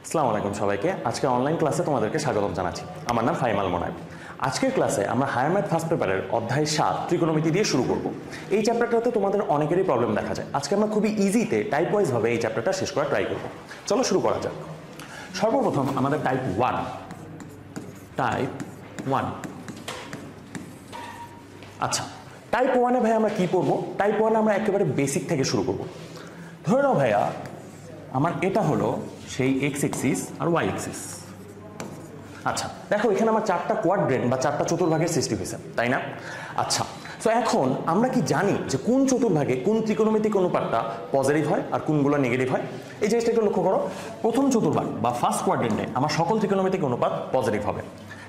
আসসালামু আলাইকুম সবাইকে। আজকে অনলাইন ক্লাসে তোমাদেরকে স্বাগতম জানাচ্ছি। আমার নাম ফাইমাল মোনায়েব। আজকের ক্লাসে আমরা হায়ার ম্যাথ ফার্স্ট পেপারের অধ্যায় 7 ত্রিকোণমিতি দিয়ে শুরু করব। এই চ্যাপ্টারটাতে তোমাদের অনেকেরই প্রবলেম দেখা যায়। আজকে আমরা খুবই ইজিতে টাইপ ওয়াইজ ভাবে এই চ্যাপ্টারটা শেষ করার ট্রাই করব। চলো শুরু করা যাক। সর্বপ্রথম আমাদের টাইপ 1। আচ্ছা, টাইপ 1-এ ভাই আমরা কি পড়বো? টাইপ 1-এ আমরা একেবারে বেসিক থেকে শুরু করব। ধরে নাও ভাইয়া আমার এটা হলো সেই এক্স এক্সিস আর ওয়াই এক্সিস। আচ্ছা দেখো, এখানে আমার চারটা কোয়াড্রেন্ট বা চারটা চতুর্ভাগের সৃষ্টি হয়েছে, তাই না? আচ্ছা, তো এখন আমরা কি জানি যে কোন চতুর্ভাগে কোন ত্রিকোণমিতিক অনুপাতটা পজিটিভ হয় আর কোনগুলো নেগেটিভ হয়? এই জিনিসটা একটু লক্ষ্য করো। প্রথম চতুর্ভাগ বা ফার্স্ট কোয়াড্রেন্টে আমার সকল ত্রিকোণমিতিক অনুপাত পজিটিভ হবে।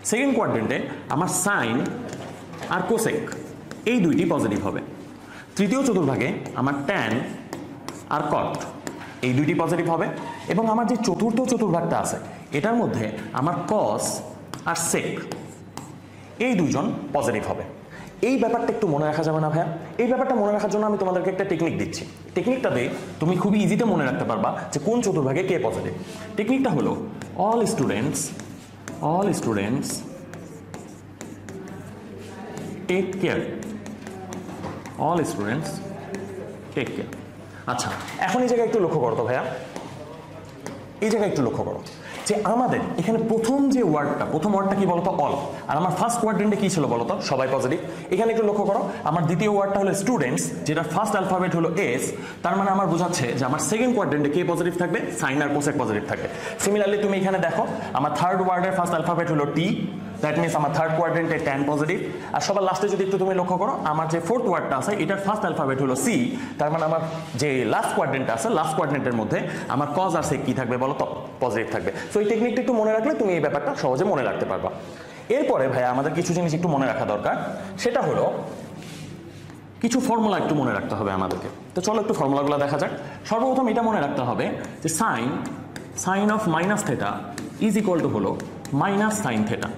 সেকেন্ড কোয়াড্রেন্টে আমার সাইন আর কোসেক এই দুইটি পজিটিভ হবে। তৃতীয় চতুর্ভাগে আমার ট্যান আর কট এই দুইটি পজিটিভ হবে। এবং আমার যে চতুর্থ চতুর্ভাগটা আছে এটার মধ্যে আমার কস আর সেক এই দুইজন পজিটিভ হবে। এই ব্যাপারটা একটু মনে রাখা যাবে না ভাইয়া? এই ব্যাপারটা মনে রাখার জন্য আমি তোমাদেরকে একটা টেকনিক দিচ্ছি। টেকনিকটাতে তুমি খুবই ইজিতে মনে রাখতে পারবা যে কোন চতুর্ভাগে কে পজিটিভ। টেকনিকটা হলো all students take care. All students take care. আচ্ছা, এখন এই জায়গায় একটু লক্ষ্য করো তো ভাইয়া, এই জায়গায় একটু লক্ষ্য করো যে আমাদের এখানে প্রথম ওয়ার্ডটা কি বলতো? অল। আর আমার ফার্স্ট কোয়াড্রেন্টে কি ছিল বলতো? সবাই পজিটিভ। এখানে একটু লক্ষ্য করো, আমার দ্বিতীয় ওয়ার্ডটা হলো স্টুডেন্টস, যেটা ফার্স্ট অ্যালফাবেট হলো এস। তার মানে আমার বোঝাচ্ছে যে আমার সেকেন্ড কোয়াড্রেন্টে কে পজিটিভ থাকবে? সাইন আর কোসেক পজিটিভ থাকবে। সিমিলারলি তুমি এখানে দেখো আমার থার্ড ওয়ার্ডের ফার্স্ট অ্যালফাবেট হলো টি, দ্যাট মিনস আমার থার্ড কোয়াড্রেন্টে ট্যান পজিটিভ। আর সবার লাস্টে যদি একটু তুমি লক্ষ্য করো, আমার যে ফোর্থ ওয়ার্ডটা আছে এটার ফার্স্ট অ্যালফাবেট হলো সি। তার মানে আমার যে লাস্ট কোয়াড্রেন্টটা আছে, লাস্ট কোয়াড্রেন্টের মধ্যে আমার কজ আর সেক কি থাকবে বলো তো? পজিটিভ থাকবে। সো এই টেকনিকটা একটু মনে রাখলে তুমি এই ব্যাপারটা সহজে মনে রাখতে পারবা। এরপরে ভাইয়া আমাদের কিছু জিনিস একটু মনে রাখা দরকার, সেটা হলো কিছু ফর্মুলা একটু মনে রাখতে হবে আমাদেরকে। তো চলো একটু ফর্মুলাগুলো দেখা যাক। সর্বপ্রথম এটা মনে রাখতে হবে যে sine of minus theta is equal to হলো মাইনাস সাইন থেটা।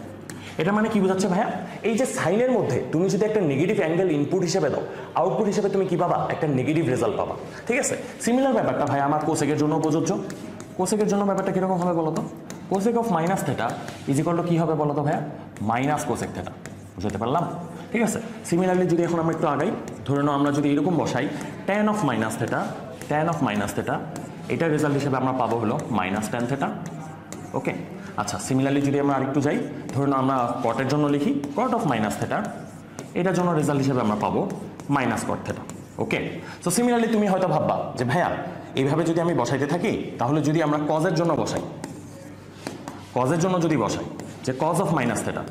এটা মানে কি বোঝাচ্ছে ভাইয়া? এই যে সাইনের মধ্যে তুমি যদি একটা নেগেটিভ অ্যাঙ্গেল ইনপুট হিসেবে দাও, আউটপুট হিসেবে তুমি কি পাবা? একটা নেগেটিভ রেজাল্ট পাবা। ঠিক আছে, সিমিলার ব্যাপারটা ভাইয়া আমার কোসেকের জন্য প্রযোজ্য। কোসেকের জন্য ব্যাপারটা কিরকম হবে বলতো? Cosec of minus theta is equal to কি হবে বলতো ভাইয়া? Minus cosec theta. বুঝতে পারলাম? ঠিক আছে, সিমিলারলি যদি এখন আমরা একটু আগাই, ধরে নাও আমরা যদি এরকম বসাই ট্যান অফ মাইনাস থেটা, এটার রেজাল্ট হিসেবে আমরা পাবো হলো মাইনাস ট্যান থেটা। ওকে, আচ্ছা সিমিলারলি যদি আমরা আরেকটু যাই, ধরে নাও আমরা কটের জন্য লিখি কট অফ মাইনাস থেটা, এটার জন্য রেজাল্ট হিসেবে আমরা পাবো মাইনাস কট থেটা। ওকে, সো সিমিলারলি তুমি হয়তো ভাববা যে ভাইয়া এইভাবে যদি আমি বসাইতে থাকি, তাহলে যদি আমরা কজের জন্য বসাই যে কজ অফ মাইনাস থেটা,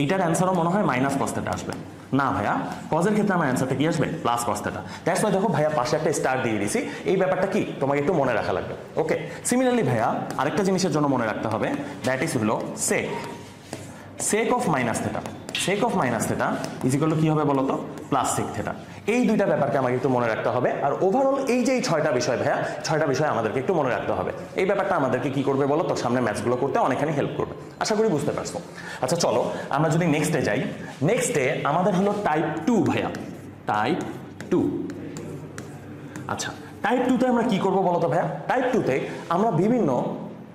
এইটার অ্যান্সারও মনে হয় মাইনাস কস থেটা আসবে। না ভাইয়া, কজের ক্ষেত্রে আমার অ্যান্সারটা কি আসবে? Plus cos theta. That's why দেখো ভাইয়া পাশে একটা স্টার দিয়ে দিয়েছি। এই ব্যাপারটা কি তোমাকে একটু মনে রাখা লাগবে। ওকে, সিমিলারলি ভাইয়া আরেকটা জিনিসের জন্য মনে রাখতে হবে, দ্যাট ইজ হলো sec of minus theta is equal to কি হবে বলতো? Plus sec theta. এই দুইটা ব্যাপারকে আমাকে একটু মনে রাখতে হবে। আর ওভারঅল এই যে 6টা বিষয় ভাইয়া, 6টা বিষয় আমাদেরকে একটু মনে রাখতে হবে। এই ব্যাপারটা আমাদেরকে কি করবে বলো তো? সামনে ম্যাথসগুলো করতে অনেকখানি হেল্প করবে। আশা করি বুঝতে পারছো। আচ্ছা চলো আমরা যদি নেক্সটে যাই, নেক্সটে আমাদের হলো টাইপ 2 ভাইয়া, টাইপ 2। আচ্ছা, টাইপ 2-তে আমরা কি করবো বলো তো ভাইয়া? টাইপ 2-তে আমরা বিভিন্ন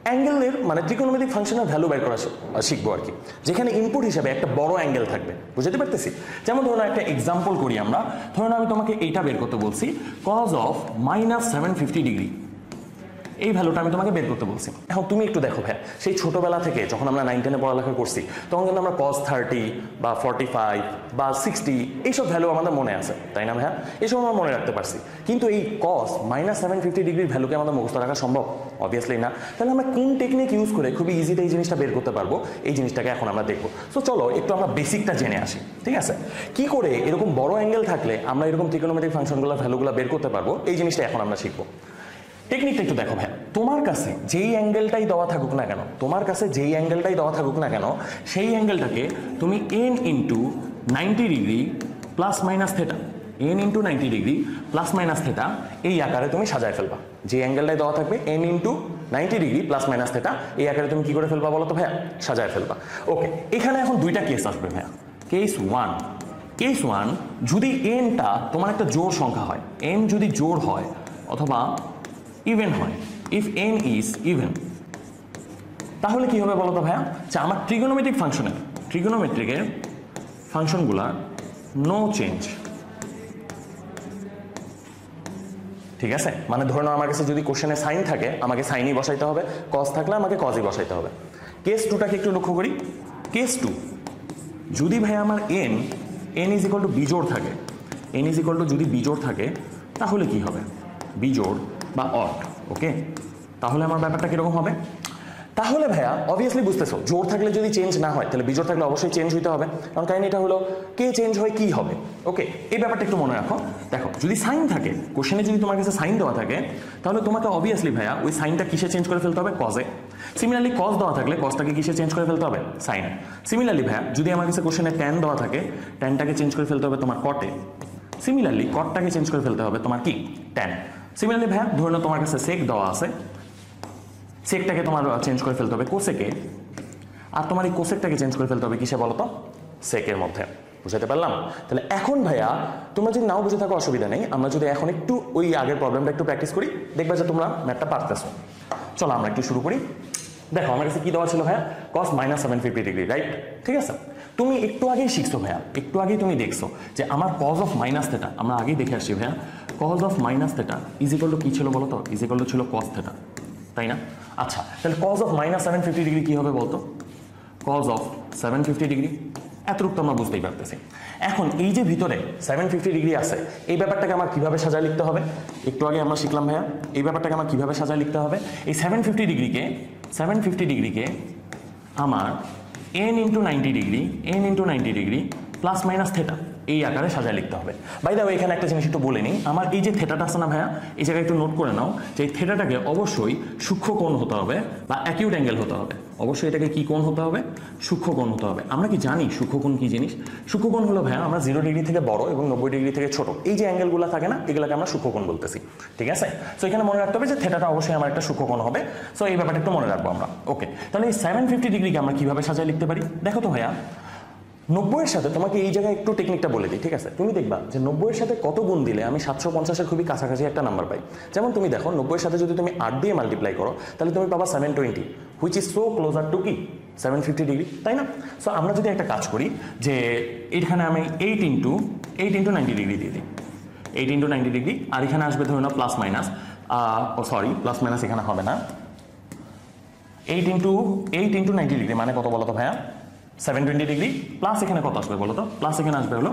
অ্যাঙ্গেলের মানে ত্রিকোণমিতিক ফাংশনের ভ্যালু বের করা শিখবো আর কি, যেখানে ইনপুট হিসেবে একটা বড় অ্যাঙ্গেল থাকবে। বুঝতে পারতেছি? যেমন ধরুন একটা এক্সাম্পল করি আমরা। ধরুন আমি তোমাকে এইটা বের করতে বলছি, কজ অফ মাইনাস 750 ডিগ্রি। এই ভ্যালুটা আমি তোমাকে বের করতে বলছি। এখন তুমি একটু দেখো ভাইয়া, সেই ছোটবেলা থেকে যখন আমরা 9-10-এ পড়ালেখা করছি, তখন কিন্তু আমরা cos 30 বা 45 বা 60 এইসব ভ্যালু আমাদের মনে আছে, তাই না ভাইয়া? এইসব আমরা মনে রাখতে পারছি। কিন্তু এই cos মাইনাস 750 ডিগ্রির ভ্যালুকে আমাদের মুখস্থ রাখা সম্ভব? অবভিয়াসলি না। তাহলে আমরা কোন টেকনিক ইউজ করে খুবই ইজিতে এই জিনিসটা বের করতে পারবো, এই জিনিসটাকে এখন আমরা দেখবো। সো চলো একটু আমরা বেসিকটা জেনে আসি। ঠিক আছে, কি করে এরকম বড় অ্যাঙ্গেল থাকলে আমরা এরকম ত্রিকোণমিতিক ফাংশনগুলোর ভ্যালুগুলো বের করতে পারবো, এই জিনিসটা এখন আমরা শিখবো। টেকনিকটা একটু দেখো ভাই, তোমার কাছে যেই অ্যাঙ্গেলটাই দেওয়া থাকুক না কেন, সেই অ্যাঙ্গেলটাকে তুমি n into 90 degree plus minus theta, এই আকারে তুমি সাজায় ফেলবা। যে অ্যাঙ্গেলটাই দেওয়া থাকবে n into 90 degree plus minus theta, এই আকারে তুমি কি করে ফেলবা বলো তো ভাইয়া? সাজায় ফেলবা। ওকে, এখানে এখন দুইটা কেস আসবে ভাইয়া। কেস 1, যদি nটা তোমার একটা জোড় সংখ্যা হয়, n যদি জোড় হয় অথবা ইভেন হয়, ইফ n ইজ ইভেন, তাহলে কি হবে বলো তো ভাইয়া, যে আমার ট্রিগোনোমেট্রিক ফাংশনের ফাংশনগুলা নো চেঞ্জ। ঠিক আছে, মানে ধরে নাও আমার কাছে যদি কোশ্চেনে সাইন থাকে আমাকে সাইনই বসাইতে হবে, কজ থাকলে আমাকে কজই বসাইতে হবে। কেস টুটাকে একটু লক্ষ্য করি। কেস টু, যদি ভাই আমার এন ইজ ইকুয়াল টু বিজোড় থাকে, যদি বিজোড় থাকে তাহলে কি হবে, বিজোড় বা অড। ওকে, তাহলে আমার ব্যাপারটা কিরকম হবে? তাহলে ভাইয়া অবভিয়াসলি বুঝতেছো, জোর থাকলে যদি চেঞ্জ না হয় তাহলে বিজোড় থাকলে অবশ্যই চেঞ্জ হইতে হবে, কারণ কাহিনী এটা হলো কে চেঞ্জ হয় কি হবে। ওকে, এই ব্যাপারটা একটু মনে রাখো। দেখো, যদি সাইন থাকে কোশ্চেনে, যদি তোমার কাছে সাইন দেওয়া থাকে তাহলে তোমাকে অবভিয়াসলি ভাইয়া ওই সাইনটা কিসে চেঞ্জ করে ফেলতে হবে, কজে। সিমিলারলি কজ দেওয়া থাকলে কজটাকে কিসে চেঞ্জ করে ফেলতে হবে, সাইন। সিমিলারলি ভাইয়া যদি আমার কাছে কোশ্চেনে ট্যান দেওয়া থাকে ট্যানটাকে চেঞ্জ করে ফেলতে হবে তোমার কটে। সিমিলারলি কটটাকে চেঞ্জ করে ফেলতে হবে তোমার কি, ট্যান। সিমিলারলি ভাইয়া ধরে নাও তোমার কাছে সেক দেওয়া আছে, সেকটাকে তোমার চেঞ্জ করে ফেলতে হবে কোসেকে, আর তোমার এই কোসেকটাকে চেঞ্জ করে ফেলতে হবে কিসে বলো তো, সেকের মধ্যে। বুঝাতে পারলাম? তাহলে এখন ভাইয়া তোমরা যদি নাও বুঝে থাকো অসুবিধা নেই, আমরা যদি এখন একটু ওই আগের প্রবলেমটা একটু প্র্যাকটিস করি, দেখবা যে তোমরা ম্যাথটা পারতেছো। চলো আমরা একটু শুরু করি। দেখো আমার কাছে কি দেওয়া ছিল ভাইয়া, cos -750 ডিগ্রি, রাইট? ঠিক আছে, তুমি একটু আগেই শিখছো ভাইয়া, একটু আগেই তুমি দেখছো যে আমার cos অফ মাইনাস থেটা, আমরা আগেই দেখে আসছি ভাইয়া, cos of minus theta is equal to কি ছিল বলো তো, ইজ ইকুয়াল টু ছিল cos থেটা, তাই না? আচ্ছা, তাহলে cos অফ -750 ডিগ্রি কি হবে বলতো, cos অফ 750 ডিগ্রি, এতটুকু তো আমরা বুঝতেই পারতেছি। এখন এই যে ভিতরে 750 ডিগ্রি আছে, এই ব্যাপারটাকে আমার কিভাবে সাজায় লিখতে হবে, একটু আগে আমরা শিখলাম ভাইয়া, এই ব্যাপারটাকে আমার কিভাবে সাজায় লিখতে হবে। এই 750 ডিগ্রিকে আমার n into 90 degree plus minus theta এই আকারে সাজায় লিখতে হবে। বাই দ্য ওয়ে, এখানে একটা জিনিস একটু বলে নিই, আমার এই যে থেটাটা আছে না ভাইয়া, এই জায়গায় একটু নোট করে নাও যে এই থেটাটাকে অবশ্যই সূক্ষ্ম কোণ হতে হবে বা অ্যাকিউট অ্যাঙ্গেল হতে হবে। অবশ্যই এটাকে কি কোণ হতে হবে, সূক্ষ্ম কোণ হতে হবে। আমরা কি জানি সূক্ষ্ম কোণ কি জিনিস? সূক্ষ্ম কোণ হলো ভাইয়া আমরা 0 ডিগ্রি থেকে বড় এবং 90 ডিগ্রি থেকে ছোট, এই যে অ্যাঙ্গেলগুলো থাকে না, এগুলোকে আমরা সূক্ষ্ম কোণ বলতেছি। ঠিক আছে, সো এখানে মনে রাখতে হবে যে থেটাটা অবশ্যই আমার একটা সূক্ষ্ম কোণ হবে। সো এই ব্যাপারটা একটু মনে রাখবো আমরা। ওকে, তাহলে এই 750 ডিগ্রিকে আমরা কিভাবে সাজায় লিখতে পারি? দেখো তো ভাইয়া, 90 এর সাথে তোমাকে এই জায়গায় একটু টেকনিকটা বলে দিই। ঠিক আছে, তুমি দেখবা যে 90 এর সাথে কত গুণ দিলে আমি 750-এর খুবই কাছাকাছি একটা নাম্বার পাই। যেমন তুমি দেখো 90 এর সাথে যদি তুমি 8 দিয়ে মাল্টিপ্লাই করো তাহলে তুমি পাবা 720, which is so closer to কি 750 ডিগ্রি, তাই না? সো আমরা যদি একটা কাজ করি যে এখানে আমি 8 ইন্টু 90 ডিগ্রি দিয়ে দিই, 8 ইন্টু 90 ডিগ্রি, আর এখানে আসবে ধরুন plus minus, sorry plus minus এখানে হবে না, 8 ইন্টু 90 ডিগ্রি মানে কত বলো তো ভাইয়া, 720 ডিগ্রি, প্লাস এখানে কত আসবে বলো তো, প্লাস এখানে আসবে হলো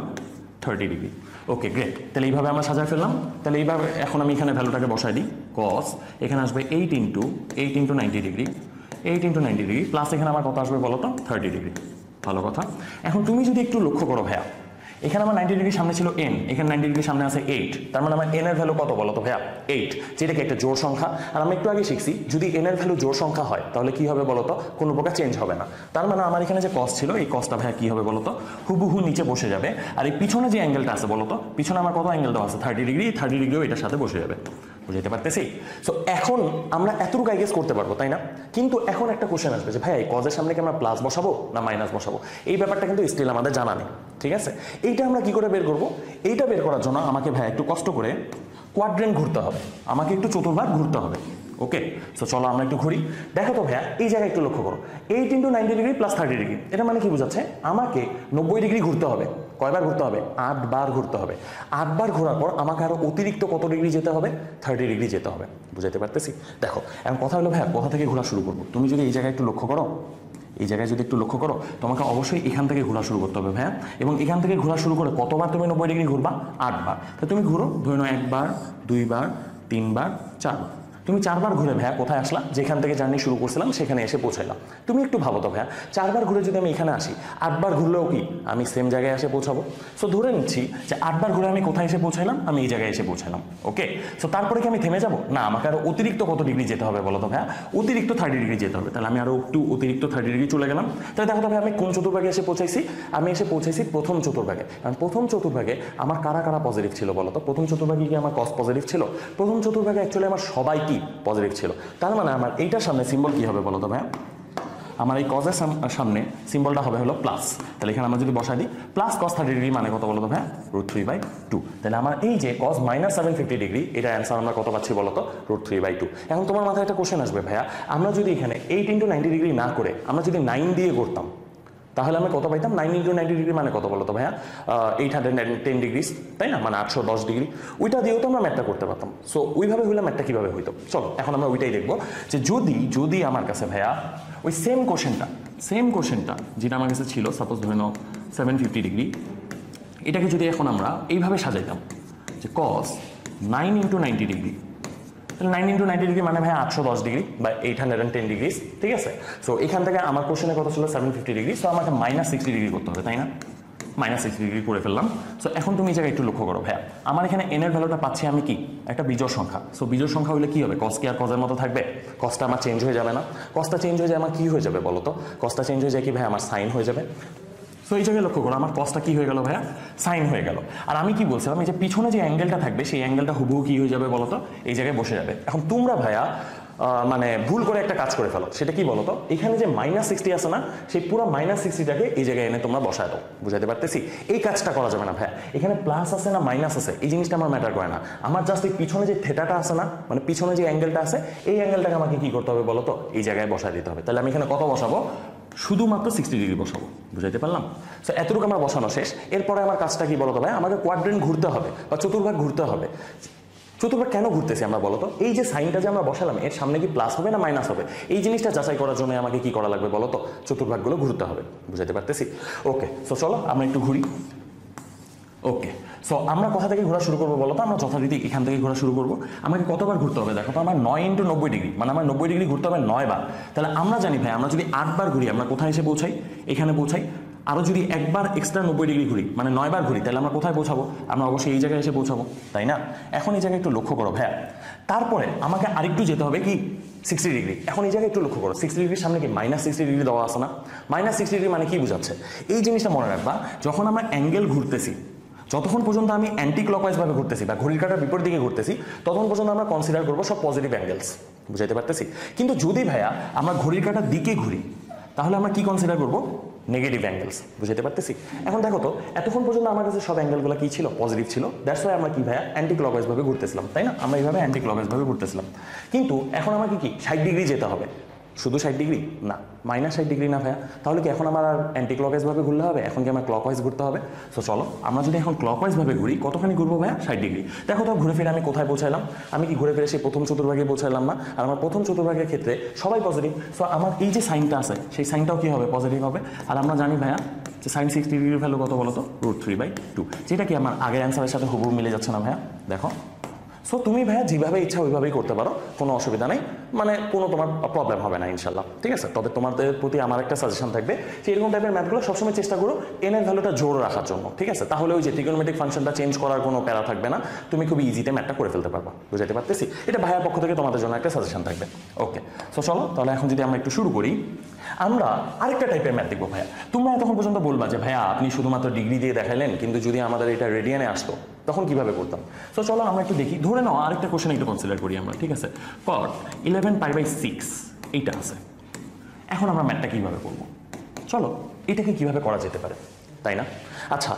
30 ডিগ্রি। ওকে গ্রেট, তাহলে এইভাবে আমরা সাজায় ফেললাম। তাহলে এইভাবে এখন আমি এখানে ভ্যালুটাকে বসাই দিই, cos এখানে আসবে 8 ইন্টু 90 ডিগ্রি, প্লাস এখানে আমার কত আসবে বলো তো, 30 ডিগ্রি। ভালো কথা। এখন তুমি যদি একটু লক্ষ্য করো ভাইয়া, এখানে আমার 90 ডিগ্রি সামনে ছিল n, এখানে 90 ডিগ্রি সামনে আছে 8, তার মানে আমার n এর ভ্যালু কত বলো তো ভাইয়া, 8, যেটাকে একটা জোড় সংখ্যা। আর আমরা একটু আগে শিখছি যদি n এর ভ্যালু জোড় সংখ্যা হয় তাহলে কি হবে বলো তো, কোনো প্রকার চেঞ্জ হবে না। তার মানে আমার এখানে যে cos ছিল এই cosটা ভাইয়া কি হবে বলো তো, হুবহু নিচে বসে যাবে। আর এই পিছনে যে অ্যাঙ্গেলটা আছে বলো তো, পিছনে আমার কত অ্যাঙ্গেল দেওয়া আছে 30 ডিগ্রি, 30 ডিগ্রিও এটার সাথে বসে যাবে। বুঝতে পারতেছি? সো এখন আমরা এতটুকু আইগেস করতে পারবো, তাই না? কিন্তু এখন একটা কোশ্চেন আসবে যে ভাই এই কজের সামনে কি আমরা প্লাস বসাবো না মাইনাস বসাবো, এই ব্যাপারটা কিন্তু স্টিল আমাদের জানা নেই। ঠিক আছে, এইটা আমরা কি করে বের করবো? এইটা বের করার জন্য আমাকে ভাই একটু কষ্ট করে কোয়াড্রেন্ট ঘুরতে হবে, আমাকে একটু চতুর্ভাগ ঘুরতে হবে। ওকে, সো চলো আমরা একটু ঘুরি। দেখো তো ভাইয়া এই জায়গায় একটু লক্ষ্য করো, 8 ইন্টু 90 ডিগ্রি প্লাস 30 ডিগ্রি, এটা মানে কি বোঝাচ্ছে, আমাকে 90 ডিগ্রি ঘুরতে হবে। কয়বার ঘুরতে হবে? 8 বার ঘুরতে হবে। 8 বার ঘোরার পর আমাকে আরো অতিরিক্ত কত ডিগ্রি যেতে হবে? 30 ডিগ্রি যেতে হবে। বুঝাতে পারতেছি? দেখো এখন কথা হলো ভাইয়া কোথা থেকে ঘোরা শুরু করবো? তুমি যদি এই জায়গায় একটু লক্ষ্য করো, এই জায়গায় যদি একটু লক্ষ্য করো, তোমাকে অবশ্যই এখান থেকে ঘোরা শুরু করতে হবে ভাইয়া। এবং এখান থেকে ঘোরা শুরু করে কতবার তুমি 90 ডিগ্রি ঘুরবা? 8 বার। তো তুমি ঘুরো, ধরে নাও 1 বার, 2 বার, 3 বার, 4 বার। তুমি 4 বার ঘুরে ভাইয়া কোথায় আসলা? যেখান থেকে জার্নি শুরু করছিলাম সেখানে এসে পৌঁছাইলাম। তুমি একটু ভাবো তো ভাইয়া, 4 বার ঘুরে যদি আমি এখানে আসি, 8 বার ঘুরলেও কি আমি সেম জায়গায় এসে পৌঁছাবো? সো ধরে নিচ্ছি যে 8 বার ঘুরে আমি কোথায় এসে পৌঁছাইলাম? আমি এই জায়গায় এসে পৌঁছাইলাম। ওকে, সো তারপরে কি আমি থেমে যাবো? না, আমাকে আরো অতিরিক্ত কত ডিগ্রি যেতে হবে বলো তো ভাইয়া? অতিরিক্ত 30 ডিগ্রি যেতে হবে। তাহলে আমি আরো একটু অতিরিক্ত 30 ডিগ্রি চলে গেলাম। তাহলে দেখো তো ভাই আমি কোন চতুর্ভাগে এসে পৌঁছাইছি? আমি এসে পৌঁছাইছি প্রথম চতুর্ভাগে। কারণ প্রথম চতুর্ভাগে আমার কারা কারা পজিটিভ ছিল বলো তো? প্রথম চতুর্ভাগে কি আমার cos পজিটিভ ছিল? প্রথম চতুর্ভাগে অ্যাকচুয়ালি আমার সবাই কি পজিটিভ ছিল। তার মানে আমার এইটার সামনে সিম্বল কি হবে বলো তো ভাইয়া? আমার এই কজের সামনে সিম্বলটা হবে হলো প্লাস, তাহলে এখানে আমরা যদি বসাই দিই প্লাস cos 30 ডিগ্রি মানে কত বলো তো ভাইয়া √3/2, তাহলে আমার এই যে cos -750 ডিগ্রি এটা অ্যান্সার আমরা কত পাচ্ছি বলো তো √3/2। এখন তোমার মাথায় একটা কোশ্চেন আসবে ভাইয়া, আমরা যদি এখানে 8 × 90 ডিগ্রি না করে আমরা যদি 9 দিয়ে করতাম তাহলে আমরা কত পাইতাম? 9 × 90 ডিগ্রি মানে কত বলো তো ভাইয়া 810 ডিগ্রি, তাই না, মানে 810 ডিগ্রি। ওইটা দিয়েও তো আমরা ম্যাথটা করতে পারতাম। সো ওইভাবে হইলে ম্যাথটা কীভাবে হইতো, চলো এখন আমরা ওইটাই দেখবো যে যদি আমার কাছে ভাইয়া ওই সেম কোশ্চেনটা যেটা আমার কাছে ছিল, সাপোজ ধরে নাও 750 ডিগ্রি, এটাকে যদি এখন আমরা এইভাবে সাজাইতাম যে cos 9 × 90 ডিগ্রি, তাহলে 9 × 90 ডিগ্রি মানে ভাই 810 ডিগ্রি বা 810 ডিগ্রি, ঠিক আছে। সো এখান থেকে আমার কোশ্চেনে কত ছিল 750 ডিগ্রি, সো আমাকে -60 ডিগ্রি করতে হবে, তাই না, -60 ডিগ্রি করে ফেললাম। সো এখন তুমি এই জায়গায় একটু লক্ষ্য করো ভাইয়া, আমার এখানে n এর ভ্যালুটা পাচ্ছি আমি কি একটা বিজোড় সংখ্যা। সো বিজোড় সংখ্যা হলে কি হবে, cos কি আর cos এর মতো থাকবে? cosটা আমার চেঞ্জ হয়ে যাবে না? cosটা চেঞ্জ হয়ে যায় আমার কি হয়ে যাবে বলো তো? cosটা চেঞ্জ হয়ে যায় কি ভাই আমার সাইন হয়ে যাবে। সো এই জায়গায় লক্ষ্য করো আমার cosটা কি হয়ে গেল ভাইয়া, সাইন হয়ে গেল। আর আমি কি বলছিলাম, এই যে পিছনে যে অ্যাঙ্গেলটা থাকবে সেই অ্যাঙ্গেলটা হুবহু কি হয়ে যাবে বলো তো, এই জায়গায় বসে যাবে। এখন তোমরা ভাইয়া মানে ভুল করে একটা কাজ করে ফেলো, সেটা কি বলো তো, এখানে যে -60 আছে না, সেই পুরো -60টাকে এই জায়গায় এনে তোমরা বসায় দাও। বুঝাতে পারতেছি? এই কাজটা করা যাবে না ভাইয়া, এখানে প্লাস আছে না মাইনাস আছে এই জিনিসটা আমার ম্যাটার করে না। আমার জাস্ট এই পিছনে যে থেটাটা আছে না, মানে পিছনে যে অ্যাঙ্গেলটা আছে, এই অ্যাঙ্গেলটাকে আমাকে কি করতে হবে বলো তো, এই জায়গায় বসায় দিতে হবে। তাহলে আমি এখানে কত বসাবো, শুধুমাত্র 60 ডিগ্রি বসাবো। বুঝাইতে পারলাম? সো এতটুকু আমার বসানো শেষ। এরপরে আমার কাজটা কি বলতো ভাই, আমাকে কোয়াড্রেন্ট ঘুরতে হবে বা চতুর্ভাগ ঘুরতে হবে। চতুর্ভাগ কেন ঘুরতেছি আমরা বলতো, এই যে সাইনটা যে আমরা বসালাম এর সামনে কি প্লাস হবে না মাইনাস হবে, এই জিনিসটা যাচাই করার জন্য আমাকে কি করা লাগবে বলতো, চতুর্ভাগগুলো ঘুরতে হবে। বুঝাইতে পারতেছি? ওকে, সো চলো আমরা একটু ঘুরি। ওকে, সো আমরা কোথা থেকে ঘোরা শুরু করবো বলো তো, আমরা যথারীতি এখান থেকে ঘোরা শুরু করবো। আমাকে কতবার ঘুরতে হবে দেখো তো, আমার 9 × 90 ডিগ্রি মানে আমার 90 ডিগ্রি ঘুরতে হবে 9 বার। তাহলে আমরা জানি ভাই আমরা যদি 8 বার ঘুরি আমরা কোথায় এসে পৌঁছাই, এখানে পৌঁছাই। আরও যদি একবার এক্সট্রা 90 ডিগ্রি ঘুরি মানে 9 বার ঘুরি, তাহলে আমরা কোথায় পৌঁছাবো, আমরা অবশ্যই এই জায়গায় এসে পৌঁছাবো, তাই না। এখন এই জায়গায় একটু লক্ষ্য করো ভাইয়া, তারপরে আমাকে আরেকটু যেতে হবে কি 60 ডিগ্রি। এখন এই জায়গায় একটু লক্ষ্য করো, 60 ডিগ্রির সামনে কি -60 ডিগ্রি দেওয়া আছে না, -60 ডিগ্রি মানে কি বোঝাচ্ছে, এই জিনিসটা মনে রাখবা, যখন আমরা অ্যাঙ্গেল ঘুরতেছি, যতক্ষণ পর্যন্ত আমি অ্যান্টি ক্লকওয়াইজভাবে ঘুরতেছি বা ঘড়ির কাঁটার বিপরীত দিকে ঘুরতেছি, ততক্ষণ পর্যন্ত আমরা কনসিডার করবো সব পজিটিভ অ্যাঙ্গেলস। বুঝাইতে পারতেছি? কিন্তু যদি ভাইয়া আমরা ঘড়ির কাঁটার দিকে ঘুরি তাহলে আমরা কি কনসিডার করবো, নেগেটিভ অ্যাঙ্গেলস। বুঝাইতে পারতেছি? এখন দেখো তো এতক্ষণ পর্যন্ত আমার কাছে সব অ্যাঙ্গেলগুলো কি ছিল, পজিটিভ ছিল। দ্যাটস ওয়াই আমরা কি ভাইয়া অ্যান্টি ক্লকওয়াইজভাবে ঘুরতেছিলাম, তাই না, আমরা এইভাবে অ্যান্টি ক্লকওয়াইজভাবে ঘুরতেছিলাম। কিন্তু এখন আমাকে কি 60 ডিগ্রি যেতে হবে, শুধু 60 ডিগ্রি না, -60 ডিগ্রি না ভাইয়া, তাহলে কি এখন আমার আর অ্যান্টি ক্লকওয়াইজভাবে ঘুরলে হবে, এখন কি আমার ক্লকওয়াইজ ঘুরতে হবে। সো চলো আমরা যদি এখন ক্লকওয়াইজভাবে ঘুরি, কতখানি ঘুরবো ভাইয়া, 60 ডিগ্রি। দেখো তো ঘুরে ফিরে আমি কোথায় পৌঁছাইলাম, আমি কি ঘুরে ফিরে সেই প্রথম চতুর্ভাগে পৌঁছাইলাম না, আর আমার প্রথম চতুর্ভাগের ক্ষেত্রে সবাই পজিটিভ। সো আমার এই যে সাইনটা আছে সেই সাইনটাও কি হবে, পজিটিভ হবে। আর আমরা জানি ভাইয়া যে sin 60 ডিগ্রির ভ্যালু কত বলো তো, √3/2, যেটা কি আমার আগের অ্যান্সারের সাথে হুবহু মিলে যাচ্ছে না ভাইয়া, দেখো। সো তুমি ভাইয়া যেভাবে ইচ্ছা ওইভাবেই করতে পারো, কোনো অসুবিধা নেই, মানে কোনো তোমার প্রবলেম হবে না ইনশাল্লাহ, ঠিক আছে। তবে তোমাদের প্রতি আমার একটা সাজেশন থাকবে যে এরকম টাইপের ম্যাথগুলো সবসময় চেষ্টা করো n এর ভ্যালুটা জোর রাখার জন্য, ঠিক আছে। তাহলে ওই যে ট্রিগোনোমেট্রিক ফাংশনটা চেঞ্জ করার কোনো প্যারা থাকবে না, তুমি খুব ইজিতে ম্যাথটা করে ফেলতে পারবা। বুঝাইতে পারতেছি? এটা ভাইয়ার পক্ষ থেকে তোমাদের জন্য একটা সাজেশন থাকবে। ওকে, সো চলো তাহলে এখন যদি আমরা একটু শুরু করি, আমরা আরেকটা টাইপের ম্যাথ দেখবো ভাইয়া। তোমরা এতক্ষণ পর্যন্ত বলবা যে ভাইয়া আপনি শুধুমাত্র ডিগ্রি দিয়ে দেখাইলেন, কিন্তু যদি আমাদের এটা রেডিয়ানে আসতো তখন কিভাবে করতাম। সো চলো আমরা একটু দেখি, ধরে নাও আরেকটা কোশ্চেন একটু কনসিডার করি আমরা, ঠিক আছে। cot 11π/6 এইটা আছে। এখন আমরা ম্যাথটা কিভাবে করবো, চলো এটাকে কিভাবে করা যেতে পারে, তাই না। আচ্ছা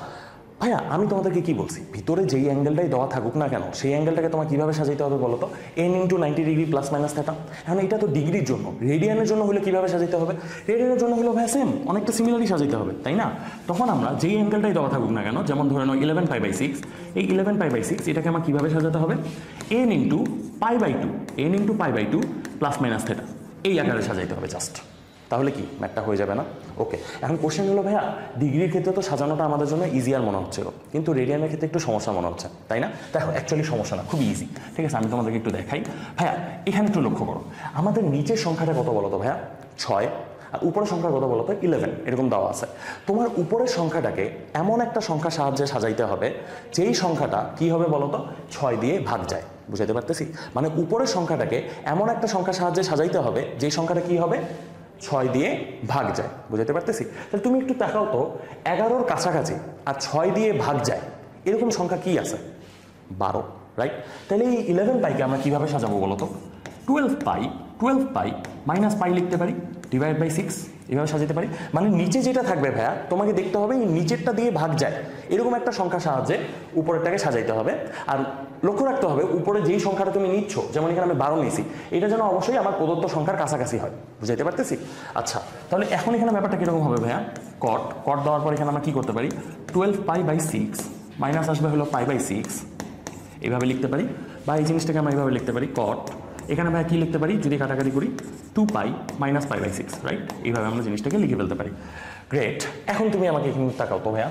ভাইয়া আমি তোমাদেরকে কি বলছি, ভিতরে যেই অ্যাঙ্গেলটাই দেওয়া থাকুক না কেন সেই অ্যাঙ্গেলটাকে তোমার কিভাবে সাজাইতে হবে বলো তো, n × 90 ডিগ্রি ± θ। এখন এটা তো ডিগ্রির জন্য, রেডিয়ানের জন্য হলে কিভাবে সাজাইতে হবে, রেডিয়ানের জন্য হলো ভাইয়া সেম, অনেকটা সিমিলারই সাজাইতে হবে, তাই না। তখন আমরা যেই অ্যাঙ্গেলটাই দেওয়া থাকুক না কেন, যেমন ধরে নাও 11π/6, এই 11π/6 এটাকে আমার কিভাবে সাজাতে হবে, n × π/2 ± θ, এই আকারে সাজাইতে হবে জাস্ট। তাহলে কি ম্যাথটা হয়ে যাবে না। ওকে, এখন কোশ্চেন হলো ভাইয়া ডিগ্রির ক্ষেত্রে তো সাজানোটা আমাদের জন্য ইজিয়ার মনে হচ্ছিল, কিন্তু রেডিয়ানের ক্ষেত্রে একটু সমস্যা মনে হচ্ছে, তাই না। দেখো অ্যাকচুয়ালি সমস্যা না, খুব ইজি, ঠিক আছে। আমি তোমাদেরকে একটু দেখাই ভাইয়া, এখানে একটু লক্ষ্য করো, আমাদের নিচের সংখ্যাটা কত বলো তো ভাইয়া, 6, আর উপরের সংখ্যা কত বলো তো 11, এরকম দেওয়া আছে। তোমার উপরের সংখ্যাটাকে এমন একটা সংখ্যার সাহায্যে সাজাইতে হবে যেই সংখ্যাটা কি হবে বলো তো, 6 দিয়ে ভাগ যায়। বুঝাইতে পারতেছি? মানে উপরের সংখ্যাটাকে এমন একটা সংখ্যার সাহায্যে সাজাইতে হবে যেই সংখ্যাটা কি হবে, 6 দিয়ে ভাগ যায়। বুঝাতে পারতেছি? তাহলে তুমি একটু দেখাও তো 11-র কাছাকাছি আর 6 দিয়ে ভাগ যায় এরকম সংখ্যা কি আছে, 12, রাইট। তাহলে এই 11π কে আমরা কিভাবে সাজাবো বলো তো, 12π - π লিখতে পারি, ডিভাইড বাই 6 এভাবে সাজাতে পারি। মানে নিচে যেটা থাকবে ভাইয়া তোমাকে দেখতে হবে এই নিচেরটা দিয়ে ভাগ যায় এরকম একটা সংখ্যার সাহায্যে উপরেরটাকে সাজাইতে হবে। আর লক্ষ্য রাখতে হবে উপরে যেই সংখ্যাটা তুমি নিচ্ছ, যেমন এখানে আমি 12 নিয়েছি, এটা যেন অবশ্যই আমার প্রদত্ত সংখ্যার কাছাকাছি হয়। বুঝাইতে পারতেছি? আচ্ছা, তাহলে এখন এখানে ব্যাপারটা কিরকম হবে ভাইয়া? কট দেওয়ার পর এখানে আমরা কি করতে পারি, 12 পাই বাই 6 মাইনাস আসবে হলো পাই বাই 6, এইভাবে লিখতে পারি। বা এই জিনিসটাকে আমরা এইভাবে লিখতে পারি কট, এখানে ভাইয়া কি লিখতে পারি যদি কাটাকাটি করি, 2 পাই মাইনাস পাই বাই 6, রাইট? এইভাবে আমরা জিনিসটাকে লিখে ফেলতে পারি। গ্রেট। এখন তুমি আমাকে এখানে তাকাও তো ভাইয়া,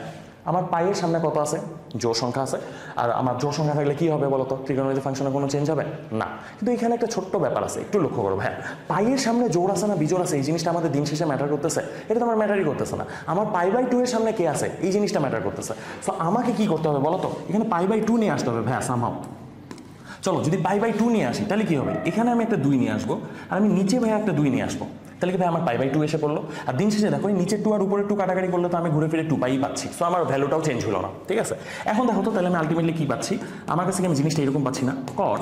আমার পাইয়ের সামনে কত আছে? জোড় সংখ্যা আছে। আর আমার জোড় সংখ্যা থাকলে কি হবে বলো তো? ত্রিকোণমিতিক ফাংশনে কোনো চেঞ্জ হবে না। কিন্তু এখানে একটা ছোট্ট ব্যাপার আছে, একটু লক্ষ্য করো ভাইয়া। পাইয়ের সামনে জোড় আছে না বিজোড় আছে, এই জিনিসটা আমাদের দিন শেষে ম্যাটার করতেছে? এটা তো আমার ম্যাটারই করতেছে না। আমার পাই বাই 2 এর সামনে কে আছে এই জিনিসটা ম্যাটার করতেছে। সো আমাকে কি করতে হবে বলো তো? এখানে পাই বাই 2 নিয়ে আসতে হবে ভাইয়া সামহাও। চলো যদি পাই বাই 2 নিয়ে আসি তাহলে কি হবে? এখানে আমি একটা 2 নিয়ে আসবো আর আমি নিচে ভাইয়া একটা 2 নিয়ে আসবো। তাহলে কি ভাই আমার পাই বাই 2 এসে পড়লো। আর দিন শেষে দেখো নিচের 2 আর উপরে 2 কাটাকাটি করলে তো আমি ঘুরে ফিরে 2 পাই পাচ্ছি। সো আমার ভ্যালুটাও চেঞ্জ হলো না। ঠিক আছে, এখন দেখো তো তাহলে আমি আলটিমেটলি কি পাচ্ছি? আমার কাছে কি আমি জিনিসটা এরকম পাচ্ছি না? Cot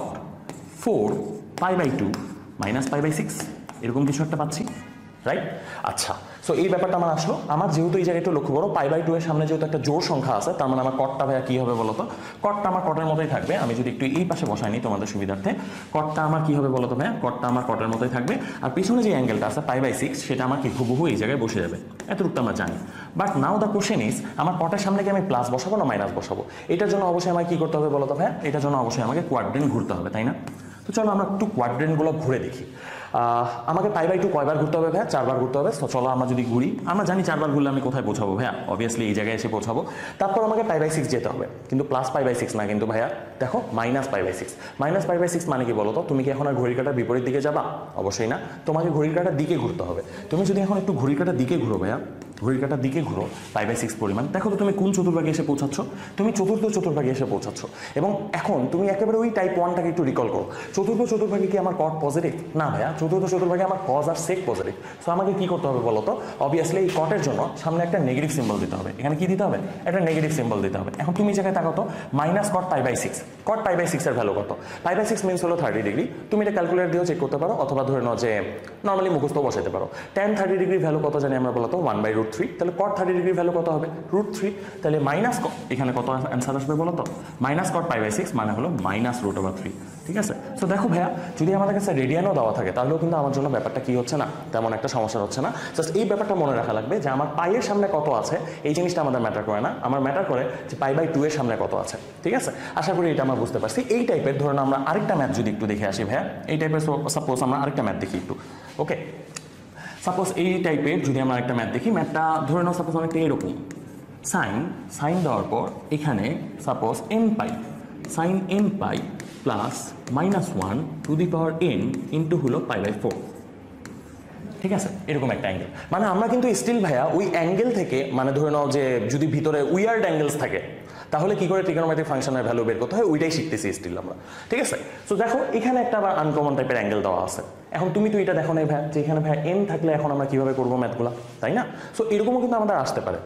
4 pi by 2 minus pi by 6 এরকম কিছু একটা পাচ্ছি, রাইট? আচ্ছা, সো এই ব্যাপারটা আমার আসলো। আমার যেহেতু এই জায়গায় একটু লক্ষ্য করো, পাই বাই 2 এর সামনে যেহেতু একটা জোড় সংখ্যা আছে, তার মানে আমার কটটা ভাইয়া কি হবে বলতো? কটটা আমার কটের মতোই থাকবে। আমি যদি একটু এই পাশে বসাই নিই তোমাদের সুবিধার্থে, কটটা আমার কি হবে বলতো ভাইয়া? কটটা আমার কটের মতোই থাকবে। আর পিছনে যে অ্যাঙ্গেলটা আছে পাই বাই 6 সেটা আমার কি হুবহু এই জায়গায় বসে যাবে। এতটুকু আমরা জানি। But now the question is, আমার কটের সামনে কি আমি প্লাস বসাবো না মাইনাস বসাবো? এটার জন্য অবশ্যই আমাকে কি করতে হবে বলতো ভাইয়া? এটার জন্য অবশ্যই আমাকে কোয়াড্রেন্ট ঘুরতে হবে, তাই না? তো চলো আমরা একটু কোয়াড্রেন্টগুলো ঘুরে দেখি। আমাকে পাই বাই 2 কয়বার ঘুরতে হবে ভাইয়া? 4 বার ঘুরতে হবে। চলো আমরা যদি ঘুরি, আমরা জানি 4 বার ঘুরলে আমি কোথায় পৌঁছাবো ভাইয়া? অবভিয়াসলি এই জায়গায় এসে পৌঁছাবো। তারপর আমাকে পাই বাই 6 যেতে হবে, কিন্তু প্লাস পাই বাই 6 না কিন্তু ভাইয়া, দেখো minus pi by 6। Minus pi by 6 মানে কি বলো তো? তুমি কি এখন আর ঘড়ির কাঁটার বিপরীত দিকে যাবা? অবশ্যই না, তোমাকে ঘড়ির কাঁটার দিকে ঘুরতে হবে। তুমি যদি এখন একটু ঘড়ির কাঁটার দিকে ঘুরো ভাইয়া, ঘড়ির কাঁটার দিকে ঘুরো পাই বাই 6 পরিমাণ, দেখো তো তুমি কোন চতুর্ভাগে এসে পৌঁছাচ্ছ? তুমি চতুর্থ চতুর্ভাগে এসে পৌঁছাচ্ছ। এবং এখন তুমি একেবারে ওই টাইপ 1টাকে একটু রিকল করো। চতুর্থ চতুর্ভাগে কি আমার কট পজিটিভ? না ভাইয়া, চতুর্থ চতুর্ভাগে আমার কজ আর সেক পজিটিভ। সো আমাকে কি করতে হবে বলো তো? অবভিয়াসলি এই কটের জন্য সামনে একটা নেগেটিভ সিম্বল দিতে হবে। এখানে কি দিতে হবে? একটা নেগেটিভ সিম্বল দিতে হবে। এখন তুমি জায়গায় তাকাও তো, minus cot pi by 6। Cot pi by 6 এর ভ্যালু কত? পাই বাই 6 মিনস হলো 30 ডিগ্রি। তুমি এটা ক্যালকুলেটর দিয়েও চেক করতে পারো, অথবা ধরে নাও যে নর্মালি মুখস্থ বসাতে পারো। tan 30 ডিগ্রি ভ্যালু কত জানি আমরা বলো তো? 1/√3। তাহলে কট 30 ডিগ্রি ভ্যালু কত হবে? √3। তাহলে মাইনাস এখানে কত অ্যান্সার আসবে বলো তো? মাইনাস কট পাই বাই 6 মানে হলো মাইনাস √3। ঠিক আছে, সো দেখো ভাইয়া, যদি আমাদের কাছে রেডিয়ানও দেওয়া থাকে তাহলেও কিন্তু আমার জন্য ব্যাপারটা কি হচ্ছে না, তেমন একটা সমস্যা হচ্ছে না। জাস্ট এই ব্যাপারটা মনে রাখা লাগবে যে আমার পাইয়ের সামনে কত আছে এই জিনিসটা আমাদের ম্যাটার করে না, আমার ম্যাটার করে যে পাই বাই 2 এর সামনে কত আছে। ঠিক আছে, আশা করি এটা আমরা বুঝতে পারছি। এই টাইপের ধরুন আমরা আরেকটা ম্যাথ যদি একটু দেখে আসি ভাইয়া, এই টাইপের সাপোজ আমরা আরেকটা ম্যাথ দেখি একটু। ওকে, সাপোজ এই টাইপের যদি আমরা একটা ম্যাথ দেখি, ম্যাথটা ধরে নাও সাপোজ অনেকটা এরকম। সাইন দেওয়ার পর এখানে suppose n pi, sine n pi plus -1 to the power n into হলো পাই বাই 4। ঠিক আছে, এরকম একটা অ্যাঙ্গেল। মানে আমরা কিন্তু স্টিল ভাইয়া ওই অ্যাঙ্গেল থেকে, মানে ধরে নাও যে যদি ভিতরে উইয়ার্ড অ্যাঙ্গেলস থাকে তাহলে কি করে ট্রিগোনোমেট্রিক ফাংশনের ভ্যালু বের করতে হয় ওইটাই শিখতেছি স্টিল আমরা। ঠিক আছে, সো দেখো এখানে একটা আবার আনকমন টাইপের অ্যাঙ্গেল দেওয়া আছে। এখন তুমি তো এটা দেখো না ভাইয়া যে এখানে ভাইয়া n থাকলে এখন আমরা কিভাবে করবো ম্যাথগুলো, তাই না? সো এরকমও কিন্তু আমাদের আসতে পারে।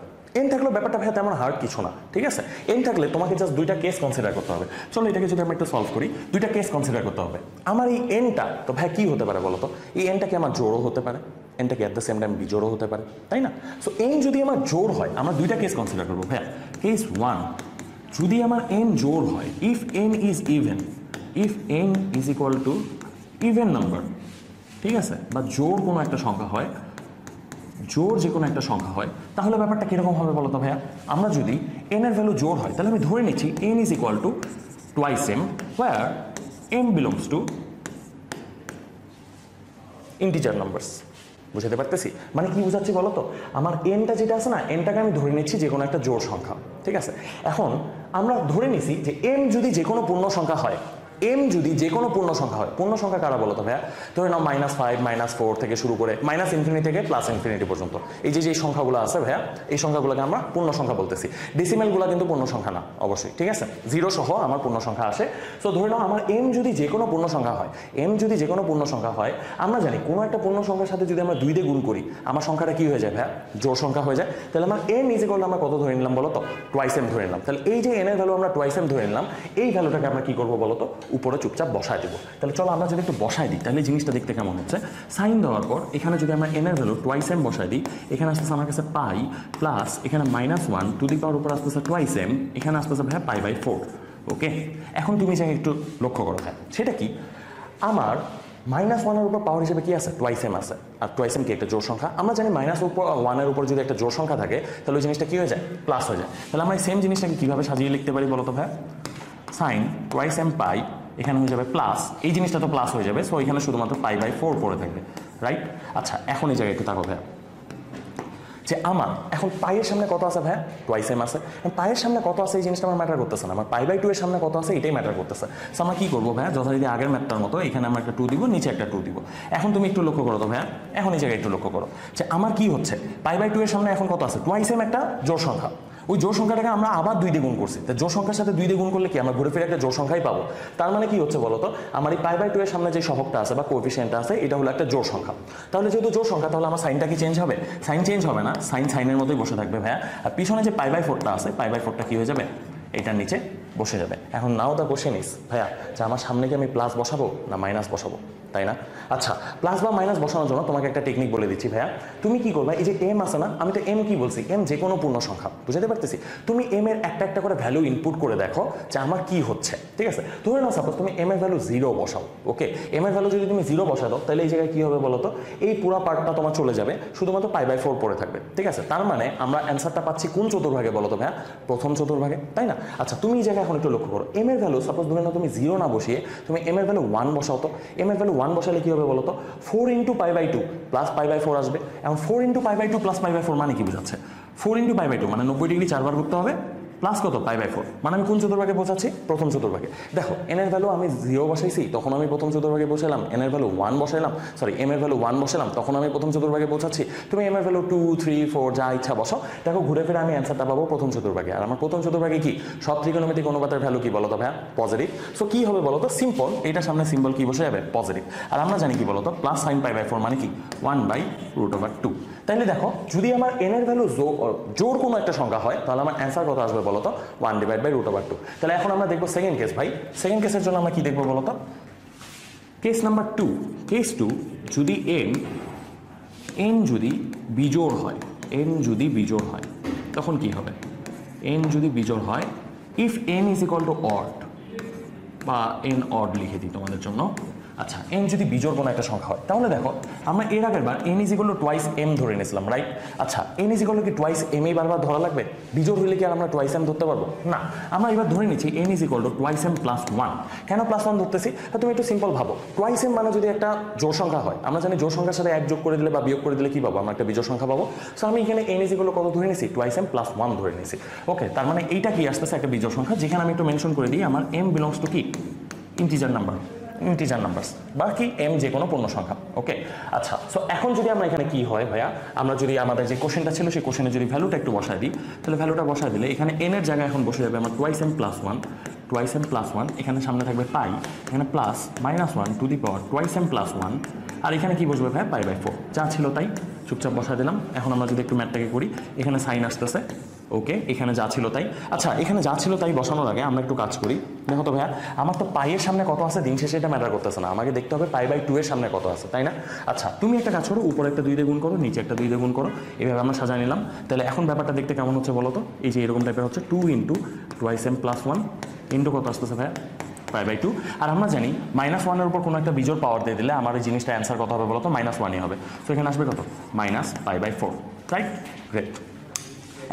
n থাকলেও ব্যাপারটা ভাইয়া তেমন হার্ড কিছু না। ঠিক আছে, n থাকলে তোমাকে জাস্ট দুইটা কেস কনসিডার করতে হবে। চলো এটাকে যদি আমরা একটু সলভ করি, দুইটা কেস কনসিডার করতে হবে। আমার এই nটা তো ভাইয়া কি হতে পারে বলো তো? এই nটা কি আমার জোড়ও হতে পারে, nটা কি অ্যাট দ্য সেম টাইম বিজোড়ও হতে পারে, তাই না? সো n যদি আমার জোড় হয়, আমরা দুইটা কেস কনসিডার করবো ভাইয়া। কেস 1, যদি আমার n জোড় হয়, if n is even, if n is equal two even number, ঠিক আছে, বা জোড় কোনো একটা সংখ্যা হয়, জোড় যে কোনো একটা সংখ্যা হয়, তাহলে ব্যাপারটা কীরকম হবে বলো তো ভাইয়া? আমরা যদি n এর ভ্যালু জোড় হয় তাহলে আমি ধরে নিচ্ছি n is equal to twice m, where m belongs to integer numbers. বুঝাতে পারতেছি? মানে কি বুঝাচ্ছি বলো তো? আমার nটা যেটা আছে না, nটাকে আমি ধরে নিচ্ছি যে কোনো একটা জোড় সংখ্যা। ঠিক আছে, এখন আমরা ধরে নিছি যে m যদি যে কোনো পূর্ণ সংখ্যা হয়, m যদি যে কোনো পূর্ণ সংখ্যা হয়, পূর্ণ সংখ্যা কারা বলো তো ভাইয়া? ধরে নাও -5, -4 থেকে শুরু করে -ইনফিনিটি থেকে +ইনফিনিটি পর্যন্ত এই যে সংখ্যাগুলো আছে ভাইয়া, এই সংখ্যাগুলোকে আমরা পূর্ণ সংখ্যা বলতেছি। ডেসিমেলগুলো কিন্তু পূর্ণ সংখ্যা না অবশ্যই। ঠিক আছে, 0 সহ আমার পূর্ণ সংখ্যা আসে। সো ধরে নাও আমার m যদি যে কোনো পূর্ণ সংখ্যা হয়, m যদি যে কোনো পূর্ণ সংখ্যা হয়, আমরা জানি কোনো একটা পূর্ণ সংখ্যার সাথে যদি আমরা 2 দিয়ে গুণ করি আমার সংখ্যাটা কি হয়ে যায় ভাইয়া? জোড় সংখ্যা হয়ে যায়। তাহলে আমার n ইজ ইকুয়াল আমরা কত ধরে নিলাম বলো তো? টুয়াইস m ধরে নিলাম। তাহলে এই যে n এর ভ্যালু আমরা টুয়াইস m ধরে নিলাম, এই ভ্যালুটাকে আমরা কি করবো বলো তো? উপরে চুপচাপ বসায় দেবো। তাহলে চলো আমরা যদি একটু বসায় দিই তাহলে জিনিসটা দেখতে কেমন হচ্ছে। সাইন দেওয়ার পর এখানে যদি আমরা এন এর ভ্যালু টুয়াইস এম বসায় দিই, এখানে আসতেছে আমার কাছে পাই প্লাস এখানে -1 টু দি পাওয়ার উপর আসতেছে টুয়াইস এম, এখানে আসতেছে ভাইয়া π/4। ওকে, এখন তুমি চাই একটু লক্ষ্য করো ভাই, সেটা কি আমার -1 উপর পাওয়ার হিসেবে কি আছে, টুয়াইস এম আছে। আর টুয়াইস এম কি একটা জোড় সংখ্যা, আমরা জানি -1 উপর যদি একটা জোড় সংখ্যা থাকে তাহলে ওই জিনিসটা কি হয়ে যায়, প্লাস হয়ে যায়। তাহলে আমরা এই সেম জিনিসটাকে কীভাবে সাজিয়ে লিখতে পারি বলো তো ভাই, সাইন টুয়াইস এম পাই এখানে হয়ে যাবে প্লাস, এই জিনিসটা তো প্লাস হয়ে যাবে, সো এখানে শুধুমাত্র π/4 পড়ে থাকবে, রাইট। আচ্ছা এখন এই জায়গায় একটু তাকো ভাইয়া, যে আমার এখন পায়ের সামনে কত আছে ভাইয়া, টুয়াইস এম আছে, পায়ের সামনে কত আছে এই জিনিসটা আমার ম্যাটার করতেছে না, আমার π/2 এর সামনে কত আছে এটাই ম্যাটার করতেছে। সো আমরা কি করবো ভাইয়া, যথারীতি আগের ম্যাথটার মতো এখানে আমরা একটা 2 দিব, নিচে একটা 2 দিব। এখন তুমি একটু লক্ষ্য করো তো ভাইয়া, এখন এই জায়গায় একটু লক্ষ্য করো যে আমার কি হচ্ছে, π/2 এর সামনে এখন কত আছে, টুয়াইস এম একটা জোড় সংখ্যা, ওই জোড় সংখ্যাটাকে আমরা আবার 2 দিয়ে গুণ করছি, তো জোড় সংখ্যার সাথে 2 দিয়ে গুণ করলে কি আমরা ঘুরে ফিরে একটা জোড় সংখ্যাই পাবো। তার মানে কি হচ্ছে বলতো, আমার এই π/2 এর সামনে যে সহগটা আছে বা কোএফিসিয়েন্টটা আছে এটা হলো একটা জোড় সংখ্যা। তাহলে যেহেতু জোড় সংখ্যা তাহলে আমার সাইনটা কি চেঞ্জ হবে, সাইন চেঞ্জ হবে না, সাইন সাইনের মতোই বসে থাকবে ভাইয়া। আর পিছনে যে π/4টা আছে, π/4টা কি হয়ে যাবে, এটার নিচে বসে যাবে। এখন নাও তা বসে নিস ভাইয়া যে আমার সামনে কি আমি প্লাস বসাবো না মাইনাস বসাবো, তাই না? আচ্ছা প্লাস বা মাইনাস বসানোর জন্য তোমাকে একটা টেকনিক বলে দিচ্ছি ভাইয়া, তুমি কি করবে, এই যে এম আছে না, আমি তো এম কি বলছি, এম যে কোনো পূর্ণ সংখ্যা, বুঝতে পারতেছি, তুমি এম এর একটা একটা করে ভ্যালু ইনপুট করে দেখো যে আমার কি হচ্ছে, ঠিক আছে? ধরে নাও সাপোজ তুমি এম এর ভ্যালু 0 বসাও, ওকে, এম এর ভ্যালু যদি তুমি 0 বসা দাও তাহলে এই জায়গায় কি হবে বলো তো, এই পুরো পার্টটা তোমার চলে যাবে, শুধুমাত্র π/4 পড়ে থাকবে, ঠিক আছে? তার মানে আমরা অ্যান্সারটা পাচ্ছি কোন চতুর্ভাগে বলো তো ভাইয়া, প্রথম চতুর্ভাগে, তাই না? আচ্ছা তুমি এই জায়গায় এখন একটু লক্ষ্য করো, এম এর ভ্যালু সাপোজ ধরে নাও তুমি 0 না বসিয়ে তুমি এম এর ভ্যালু 1 বসাও, তো এম এর ভ্যালু 1 বসালে কি হবে বলো তো, 4 × π/2 প্লাস π/4 আসবে। এখন 4 × π/2 প্লাস π/4 মানে কি বোঝাচ্ছে, 4 × π/2 মানে 90 ডিগ্রি 4 বার করতে হবে, প্লাস কত π/4, মানে আমি কোন চতুর্ভাগে পৌঁছাচ্ছি, প্রথম চতুর্ভাগে। দেখো এন এর ভ্যালু আমি 0 বসাইছি তখন আমি প্রথম চতুর্ভাগে বসালাম, এন এর ভ্যালু 1 বসাইলাম, সরি এম এর ভ্যালু 1 বসালাম তখন আমি প্রথম চতুর্ভাগে পৌঁছাচ্ছি। তুমি এম এর ভ্যালু 2, 3, 4 যা ইচ্ছা বসো, দেখো ঘুরে ফিরে আমি অ্যান্সারটা পাবো প্রথম চতুর্ভাগে। আর আমার প্রথম চতুর্ভাগে কি, সব ত্রিকোণমিতিক অনুপাতের ভ্যালু কি বলতো ভাইয়া, পজিটিভ। সো কি হবে বলতো, সিম্পল, এইটার সামনে সিম্বল কি বসে যাবে, পজিটিভ। আর আমরা জানি কি বলতো, প্লাস সাইন π/4 মানে কি 1/√2। তাইলে দেখো যদি আমার এন এর ভ্যালু জোর কোনো একটা সংখ্যা হয় তাহলে আমার অ্যান্সার কত আসবে বলতো, 1/√2। তাহলে এখন আমরা দেখবো সেকেন্ড কেস ভাই, সেকেন্ড কেসের জন্য আমরা কি দেখবো বলতো, কেস নাম্বার 2, কেস 2, যদি এন যদি বিজোড় হয়, এন যদি বিজোড় হয় তখন কি হবে, এন যদি বিজোড় হয়, if N is equal two odd, বা এন অড লিখে দিই তোমাদের জন্য। আচ্ছা এন যদি বিজোড় কোনো একটা সংখ্যা হয় তাহলে দেখো আমরা এর আগের বার N is equal to twice M ধরে নিয়েছিলাম, রাইট? আচ্ছা এন ইজ ইকুয়াল টু কি টুয়াইস এম এই বারবার ধরা লাগবে, বিজোড় হলে কি আর আমরা টুয়াইস এম ধরতে পারবো না? আমরা এবার ধরে নিচ্ছি N is equal to twice M plus 1। কেন প্লাস 1 ধরতেছি, তুমি একটু সিম্পল ভাবো, টুয়াইস এম মানে যদি একটা জোড় সংখ্যা হয়, আমরা জানি জোড় সংখ্যার সাথে 1 যোগ করে দিলে বা বিয়োগ করে দিলে কি পাবো, আমরা একটা বিজোড় সংখ্যা পাবো। সো আমি এখানে এন ইজ ইকুয়াল টু কত ধরে নিছি, টুয়াইস এম প্লাস 1 ধরে নিছি। ওকে, তার মানে এইটা কি আসতেছে একটা বিজোড় সংখ্যা, যেখানে আমি একটু মেনশন করে দিই আমার এম বিলংস টু কি, ইন্টিজার নাম্বার, ইন্টিজার নাম্বারস বা কি এম যে কোনো পূর্ণ সংখ্যা। ওকে আচ্ছা, সো এখন যদি আমরা এখানে কি হয় ভাইয়া, আমরা যদি আমাদের যে কোশ্চেনটা ছিল সেই কোশ্চেনে যদি ভ্যালুটা একটু বসায় দিই, তাহলে ভ্যালুটা বসায় দিলে এখানে এন এর জায়গায় এখন বসে যাবে আমার twice M plus 1, twice M plus 1, এখানে সামনে থাকবে পাই, এখানে plus -1 to the power twice M plus 1, আর এখানে কি বসবে ভাইয়া, π/4, যা ছিল তাই চুপচাপ বসায় দিলাম। এখন আমরা যদি একটু ম্যাথটাকে করি, এখানে সাইন আসতেছে, ওকে, এখানে যা ছিল তাই। আচ্ছা এখানে যা ছিল তাই বসানোর আগে আমরা একটু কাজ করি, দেখো তো ভাইয়া আমার তো পাইয়ের সামনে কত আছে দিন শেষে এটা ম্যাটার করতেছে না, আমাকে দেখতে হবে π/2 এর সামনে কত আছে, তাই না? আচ্ছা তুমি একটা কাজ করো, উপরে একটা 2 দিয়ে গুণ করো, নিচে একটা 2 দিয়ে গুণ করো, এইভাবে আমরা সাজায় নিলাম। তাহলে এখন ব্যাপারটা দেখতে কেমন হচ্ছে বলো তো, এই যে এরকম টাইপের হচ্ছে 2 × টুয়াইস এম প্লাস 1 ইন্টু কত আসতেছে ভাইয়া, π/2। আর আমরা জানি -1 এর উপর কোনো একটা বিজোড় পাওয়ার দিয়ে দিলে আমার এই জিনিসটা অ্যান্সার কত হবে বলো তো, -1ই হবে। তো এখানে আসবে কত, -π/4, রাইট? গ্রেট।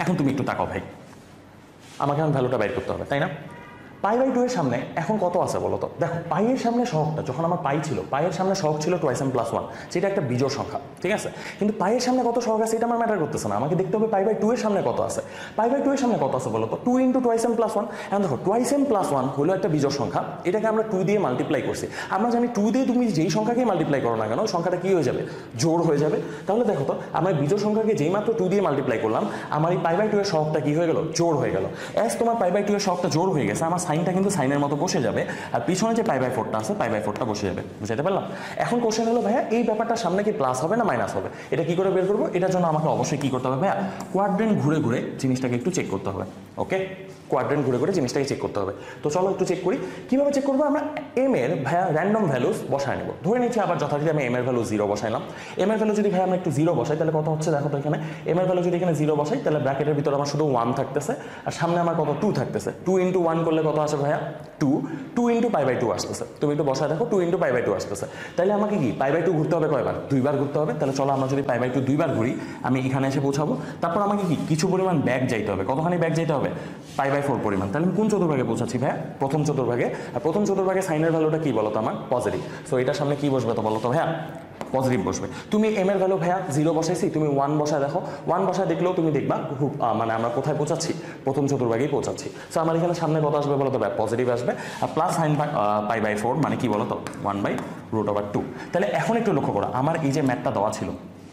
এখন তুমি একটু তাকাও ভাই, আমাকে এখন ভ্যালুটা বাইর করতে হবে, তাই না? π/2 এর সামনে এখন কত আছে বলো তো, দেখো পাইয়ের সামনে সহগটা যখন আমার পাই ছিল, পাইয়ের সামনে সহগ ছিল টুয়াইস এম প্লাস 1, সেটা একটা বিজোড় সংখ্যা, ঠিক আছে? কিন্তু পাইয়ের সামনে কত সহগ আছে এটা আমার ম্যাটার করতেছে না, আমাকে দেখতে হবে π/2 এর সামনে কত আছে। π/2 এর সামনে কত আছে বলো তো, 2 × টুয়াইস এম প্লাস 1। এখন দেখো টুয়াইস এম প্লাস 1 হলো একটা বিজোড় সংখ্যা, এটাকে আমরা 2 দিয়ে মাল্টিপ্লাই করছি। আমরা জানি 2 দিয়ে তুমি যেই সংখ্যাকেই মাল্টিপ্লাই করো না কেন ওই সংখ্যাটা কি হয়ে যাবে, জোড় হয়ে যাবে। তাহলে দেখো তো আমরা বিজোড় সংখ্যাকে যেই মাত্র 2 দিয়ে মাল্টিপ্লাই করলাম, আমার এই π/2 এর সহগটা কি হয়ে গেল, জোড় হয়ে গেল। অ্যাজ তোমার π/2 এর সহগটা জোড় হয়ে গেছে, আমার সাইনটা কিন্তু সাইনের মতো বসে যাবে, আর পিছনে যে π/4টা আছে π/4টা বসে যাবে, বুঝাইতে পারলাম? এখন কোশ্চেন হলো ভাইয়া এই ব্যাপারটার সামনে কি প্লাস হবে না মাইনাস হবে, এটা কি করে বের করবো? এটার জন্য আমাকে অবশ্যই কি করতে হবে ভাইয়া, কোয়াড্রেন্ট ঘুরে ঘুরে জিনিসটাকে একটু চেক করতে হবে। ওকে, কোয়াড্রেন্ট ঘুরে ঘুরে জিনিসটাকে চেক করতে হবে। তো চলো একটু চেক করি। কীভাবে চেক করবো? আমরা এম এর ভাইয়া র্যান্ডম ভ্যালুস বসায় নেব। ধরে নিচ্ছি আবার যথারীতি আমি এম এর ভ্যালু 0 বসাইলাম। এম এর ভ্যালু যদি ভাই আমরা একটু 0 বসাই তাহলে কত হচ্ছে দেখো তো এখানে। এম এর ভ্যালু যদি এখানে 0 বসাই তাহলে ব্র্যাকেটের ভিতরে আমার শুধু 1 থাকতেছে, আর সামনে আমার কত 2 থাকতেছে। 2 × 1 করলে কত আসে ভাইয়া? 2 2 × π/2 আসতেছে। তুমি একটু বসায় দেখো 2 × π/2 আসতেছে। তাহলে আমাকে কি π/2 ঘুরতে হবে কয়বার? 2 বার ঘুরতে হবে। তাহলে চলো আমরা যদি π/2 2 বার ঘুরি, আমি এখানে এসে পৌঁছাবো। তারপর আমাকে কি কিছু পরিমাণ ব্যাক যাইতে হবে। কতখানি ব্যাক যাইতে হবে? π/4 পরিমাণ। তাহলে আমি কোন চতুর্ভাগে পৌঁছাচ্ছি ভাইয়া? প্রথম চতুর্ভাগে। আর প্রথম চতুর্ভাগে সাইনের ভ্যালুটা কি বলো তো আমার? পজিটিভ। সো এটার সামনে কি বসবে তো বলো তো ভাইয়া? পজিটিভ বসবে। তুমি এম এর ভ্যালু ভাইয়া 0 বসাইছি, তুমি 1 বসায় দেখো। 1 বসায় দেখলেও তুমি দেখবা খুব মানে আমরা কোথায় পৌঁছাচ্ছি? প্রথম চতুর্ভাগেই পৌঁছাচ্ছি। সো আমার এখানে সামনে কত আসবে বলো তো ভাইয়া? পজিটিভ আসবে। আর প্লাস সাইন π/4 মানে কি বলো তো? 1/√2। তাহলে এখন একটু লক্ষ্য করো, আমার এই যে ম্যাথটা দেওয়া ছিল,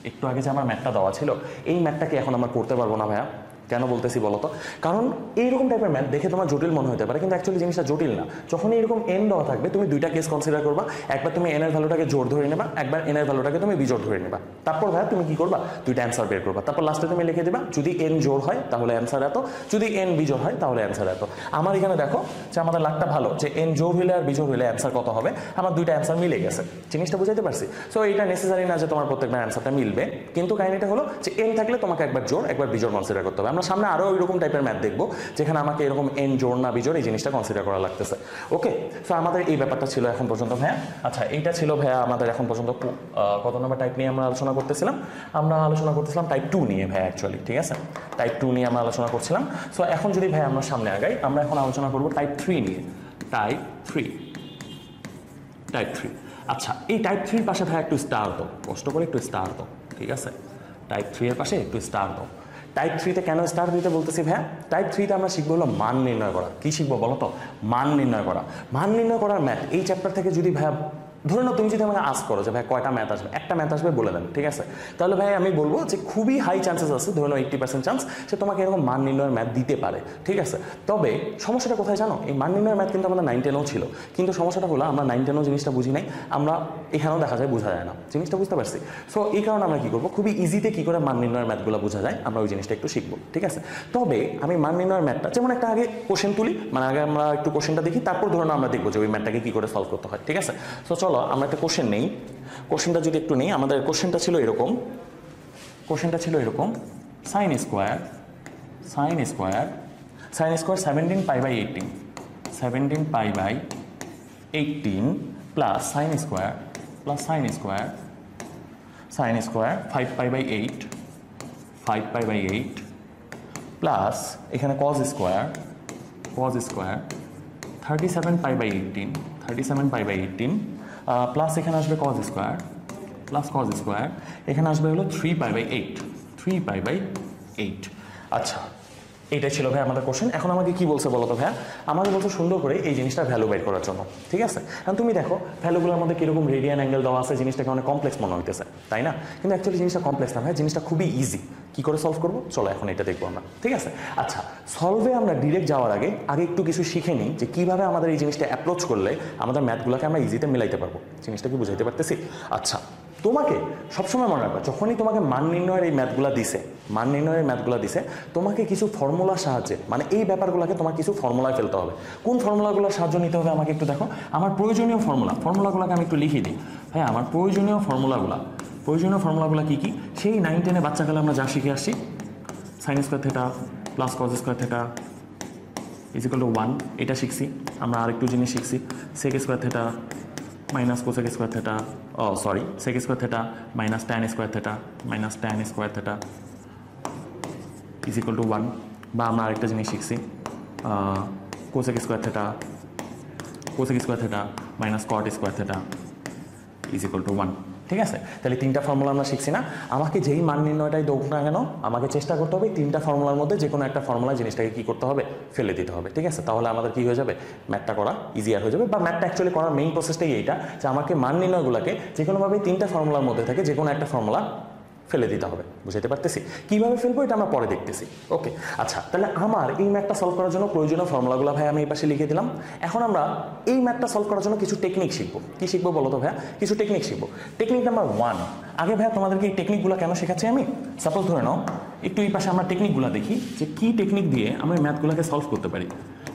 একটু আগে যে আমার ম্যাথটা দেওয়া ছিল, এই ম্যাথটাকে এখন আমরা করতে পারবো না ভাইয়া। কেন বলতেছি বলো তো? কারণ এইরকম টাইপের ম্যাথ দেখে তোমার জটিল মনে হতে পারে, কিন্তু অ্যাকচুয়ালি জিনিসটা জটিল না। যখন এরকম এন দেওয়া থাকবে, তুমি দুইটা কেস কনসিডার করবা। একবার তুমি এন এর ভ্যালুটাকে জোর ধরে নেবা, একবার এন এর ভ্যালুটাকে তুমি বিজোড় ধরে নেবা। তারপর ভাই তুমি কি করবা? দুইটা অ্যান্সার বের করবা। তারপর লাস্টে তুমি লিখে দিবা যদি এন জোর হয় তাহলে অ্যান্সার এত, যদি এন বিজোড় হয় তাহলে অ্যান্সার এত। আমার এখানে দেখো যে আমাদের লাখটা ভালো, যে এন জোর হইলে আর বিজোড় হইলে অ্যান্সার কত হবে। আমার দুইটা অ্যান্সার মিলে গেছে। জিনিসটা বুঝাইতে পারছি? সো এটা নেসেসারি না যে তোমার প্রত্যেকটা অ্যান্সারটা মিলবে, কিন্তু কাহিনীটা হলো যে এন থাকলে তোমাকে একবার জোর একবার বিজোড় কনসিডার করতে হবে। আমরা সামনে আরও ওইরকম টাইপের ম্যাথ দেখবো যেখানে আমাকে এরকম এন জোর না বিজোড় এই জিনিসটা কনসিডার করা লাগতেছে। ওকে, সো আমাদের এই ব্যাপারটা ছিল এখন পর্যন্ত ভাইয়া। আচ্ছা, এইটা ছিল ভাইয়া আমাদের এখন পর্যন্ত কত নম্বর টাইপ নিয়ে আমরা আলোচনা করতেছিলাম? আমরা আলোচনা করতেছিলাম টাইপ 2 নিয়ে ভাইয়া অ্যাকচুয়ালি। ঠিক আছে, টাইপ 2 নিয়ে আমরা আলোচনা করছিলাম। সো এখন যদি ভাই আমরা সামনে আগাই, আমরা এখন আলোচনা করবো টাইপ 3 নিয়ে। টাইপ 3। আচ্ছা, এই টাইপ 3 পাশে ভাই একটু স্টার দাও, কষ্ট করে একটু স্টার দাও। ঠিক আছে, টাইপ 3 এর পাশে একটু স্টার দাও। টাইপ 3-তে কেন স্টার দিতে বলতেছি ভাইয়া? টাইপ 3-তে আমরা শিখবো হলো মান নির্ণয় করা। কি শিখবো বলো তো? মান নির্ণয় করা। মান নির্ণয় করার ম্যাথ এই চ্যাপ্টার থেকে যদি ভাইয়া ধরে নাও তুমি যদি আমাকে আস্ক করো যে ভাই কয়টা ম্যাথ আসবে, একটা ম্যাথ আসবে বলে দেন, ঠিক আছে, তাহলে ভাই আমি বলবো যে খুবই হাই চান্সেস আছে, ধরে নাও 80% চান্স সে তোমাকে এরকম মান নির্ণয়ের ম্যাথ দিতে পারে। ঠিক আছে, তবে সমস্যাটা কোথায় জানো? এই মান নির্ণয়ের ম্যাথ কিন্তু আমাদের 9-10-ও ছিল, কিন্তু সমস্যাটা হলো আমরা 9-10-ও জিনিসটা বুঝি নাই, আমরা এখানেও দেখা যায় বোঝা যায় না, জিনিসটা বুঝতে পারছি। সো এই কারণে আমরা কী করবো, খুবই ইজিতে কী করে মান নির্ণয়ের ম্যাথগুলো বোঝা যায় আমরা ওই জিনিসটা একটু শিখবো। ঠিক আছে, তবে আমি মান নির্ণয়ের ম্যাথটা যেমন একটা আগে কোশ্চেন তুলি, মানে আগে আমরা একটু কোশ্চেনটা দেখি, তারপর ধরুন আমরা দেখবো যে ওই ম্যাথটাকে কী করে সলভ করতে হয়। ঠিক আছে, সো চলো আমরা একটা কোশ্চেন নেই। কোশ্চেনটা যদি একটু নেই, আমাদের কোশ্চেনটা ছিল এরকম, sine square 17 π/18 plus sine square 5 π/8 plus এখানে কজ স্কোয়ার 37 π/18 প্লাস এখানে আসবে কজ স্কোয়ার এখানে আসবে হলো 3 π/8। আচ্ছা, এইটা ছিল ভাই আমাদের কোশ্চেন। এখন আমাকে কি বলছে বলো তো ভাইয়া? আমাকে বলছে সুন্দর করে এই জিনিসটা ভ্যালু বের করার জন্য। ঠিক আছে, কারণ তুমি দেখো ভ্যালুগুলোর মধ্যে কিরকম রেডিয়ান অ্যাঙ্গেল দেওয়া আছে, জিনিসটাকে অনেক কমপ্লেক্স মনে হইতেছে, তাই না? কিন্তু অ্যাকচুয়ালি জিনিসটা কমপ্লেক্স না ভাই, জিনিসটা খুবই ইজি। কি করে সলভ করবো চলো এখন এটা দেখবো আমরা। ঠিক আছে, আচ্ছা, সলভে আমরা ডিরেক্ট যাওয়ার আগে একটু কিছু শিখে নিই যে কীভাবে আমাদের এই জিনিসটা অ্যাপ্রোচ করলে আমাদের ম্যাথগুলোকে আমরা ইজিতে মিলাইতে পারবো। জিনিসটা কি বুঝাইতে পারতেছি? আচ্ছা, তোমাকে সবসময় মনে রাখবা, যখনই তোমাকে মান নির্ণয়ের ম্যাথগুলো দিছে, তোমাকে কিছু ফর্মুলার সাহায্যে, মানে এই ব্যাপারগুলোকে তোমার কিছু ফর্মুলায় ফেলতে হবে। কোন ফর্মুলাগুলোর সাহায্য নিতে হবে আমাকে একটু দেখো। আমার প্রয়োজনীয় ফর্মুলাগুলোকে আমি একটু লিখে দিই। হ্যাঁ, আমার প্রয়োজনীয় ফর্মুলাগুলো কী কী? সেই 9-10-এ বাচ্চাকালে আমরা যা শিখে আসছি, sine square theta plus cos square theta = 1, এটা শিখছি। আমরা আরেকটু জিনিস শিখছি, sec square theta minus cosec square theta, sec square theta minus tan square theta = 1, বা আমরা আরেকটা জিনিস শিখছি, cosec square theta minus cot square theta = 1। ঠিক আছে, তাহলে 3টা ফর্মুলা আমরা শিখছি না? আমাকে যেই মান নির্ণয়টাই দৌড় না কেন, আমাকে চেষ্টা করতে হবে 3টা ফর্মুলার মধ্যে যে কোনো একটা ফর্মুলা জিনিসটাকে কী করতে হবে, ফেলে দিতে হবে। ঠিক আছে, তাহলে আমাদের কী হয়ে যাবে, ম্যাথটা করা ইজিয়ার হয়ে যাবে। বা ম্যাথটা অ্যাকচুয়ালি করার মেইন প্রসেসটাই এইটা, যে আমাকে মান নির্ণয়গুলোকে যে কোনোভাবে 3টা ফর্মুলার মধ্যে থেকে যে কোনো একটা ফর্মুলা ফেলে দিতে হবে। বুঝাইতে পারতেছি? কীভাবে ফেলবো এটা আমরা পরে দেখতেছি। ওকে, আচ্ছা, তাহলে আমার এই ম্যাথটা সলভ করার জন্য প্রয়োজনীয় ফর্মুলাগুলো ভাই আমি এই পাশে লিখে দিলাম। এখন আমরা এই ম্যাথটা সলভ করার জন্য কিছু টেকনিক শিখবো। কী শিখবো বলো তো ভাইয়া? কিছু টেকনিক শিখবো। টেকনিক নাম্বার 1, আগে ভাইয়া তোমাদেরকে এই টেকনিকগুলো কেন শেখাচ্ছি আমি? সাপোজ ধরে নাও একটু এই পাশে আমরা টেকনিকগুলো দেখি যে কী টেকনিক দিয়ে আমরা ম্যাথগুলোকে সলভ করতে পারি।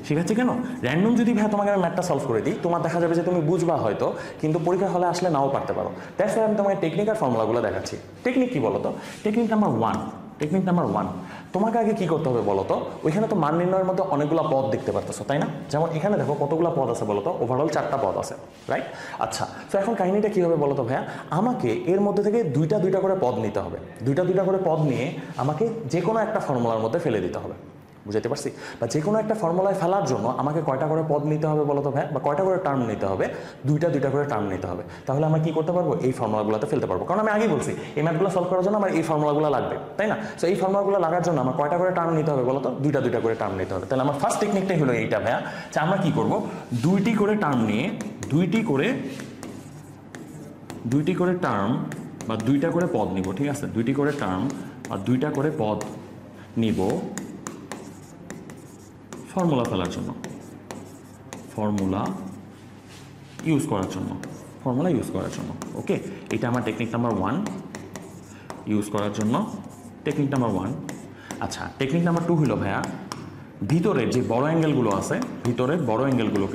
শেখাচ্ছি কেন? র্যান্ডম যদি ভাইয়া তোমাকে আমি ম্যাথটা সলভ করে দিই, তোমার দেখা যাবে যে তুমি বুঝবা হয়তো, কিন্তু পরীক্ষা হলে আসলে নাও পারতে পারো। দ্যাটস ওয়াই আমি তোমাকে টেকনিক আর ফর্মুলাগুলো দেখাচ্ছি। টেকনিক কী বলো তো? টেকনিক নাম্বার 1, তোমাকে আগে কি করতে হবে বলো তো? ওইখানে তো মান নির্ণয়ের মধ্যে অনেকগুলো পদ দেখতে পারতেছো, তাই না? যেমন এখানে দেখো কতগুলো পদ আছে বলো তো? ওভারঅল 4টা পদ আছে, রাইট? আচ্ছা, তো এখন কাহিনীটা কী হবে বলো তো ভাইয়া? আমাকে এর মধ্যে থেকে দুইটা করে পদ নিতে হবে। দুইটা করে পদ নিয়ে আমাকে যে কোনো একটা ফর্মুলার মধ্যে ফেলে দিতে হবে। বুঝাইতে পারছি? বা যে কোনো একটা ফর্মুলায় ফেলার জন্য আমাকে কয়টা করে পদ নিতে হবে বলো তো ভাই? বা কয়টা করে টার্ম নিতে হবে? দুইটা করে টার্ম নিতে হবে। তাহলে আমরা কি করতে পারবো? এই ফর্মুলাগুলোতে ফেলতে পারবো। কারণ আমি আগেই বলছি এই ম্যাথগুলো সলভ করার জন্য আমার এই ফর্মুলাগুলো লাগবে, তাই না? সো এই ফর্মুলাগুলো লাগার জন্য আমার কয়টা করে টার্ম নিতে হবে বলো তো? দুইটা করে টার্ম নিতে হবে। তাহলে আমার ফার্স্ট টেকনিকটাই হলো এইটা ভাইয়া, যে আমরা কি করবো? দুইটি করে টার্ম নিয়ে দুইটি করে টার্ম বা দুইটা করে পদ নিব, ঠিক আছে? দুইটি করে টার্ম বা দুইটা করে পদ নিব ফর্মুলা ফেলার জন্য, ফর্মুলা ইউজ করার জন্য। ওকে, এটা আমার টেকনিক নাম্বার 1 ইউজ করার জন্য, টেকনিক নাম্বার 1। আচ্ছা, টেকনিক নাম্বার 2 হলো ভাইয়া, ভিতরের যে বড় অ্যাঙ্গেলগুলো আছে, ভিতরের বড় অ্যাঙ্গেলগুলো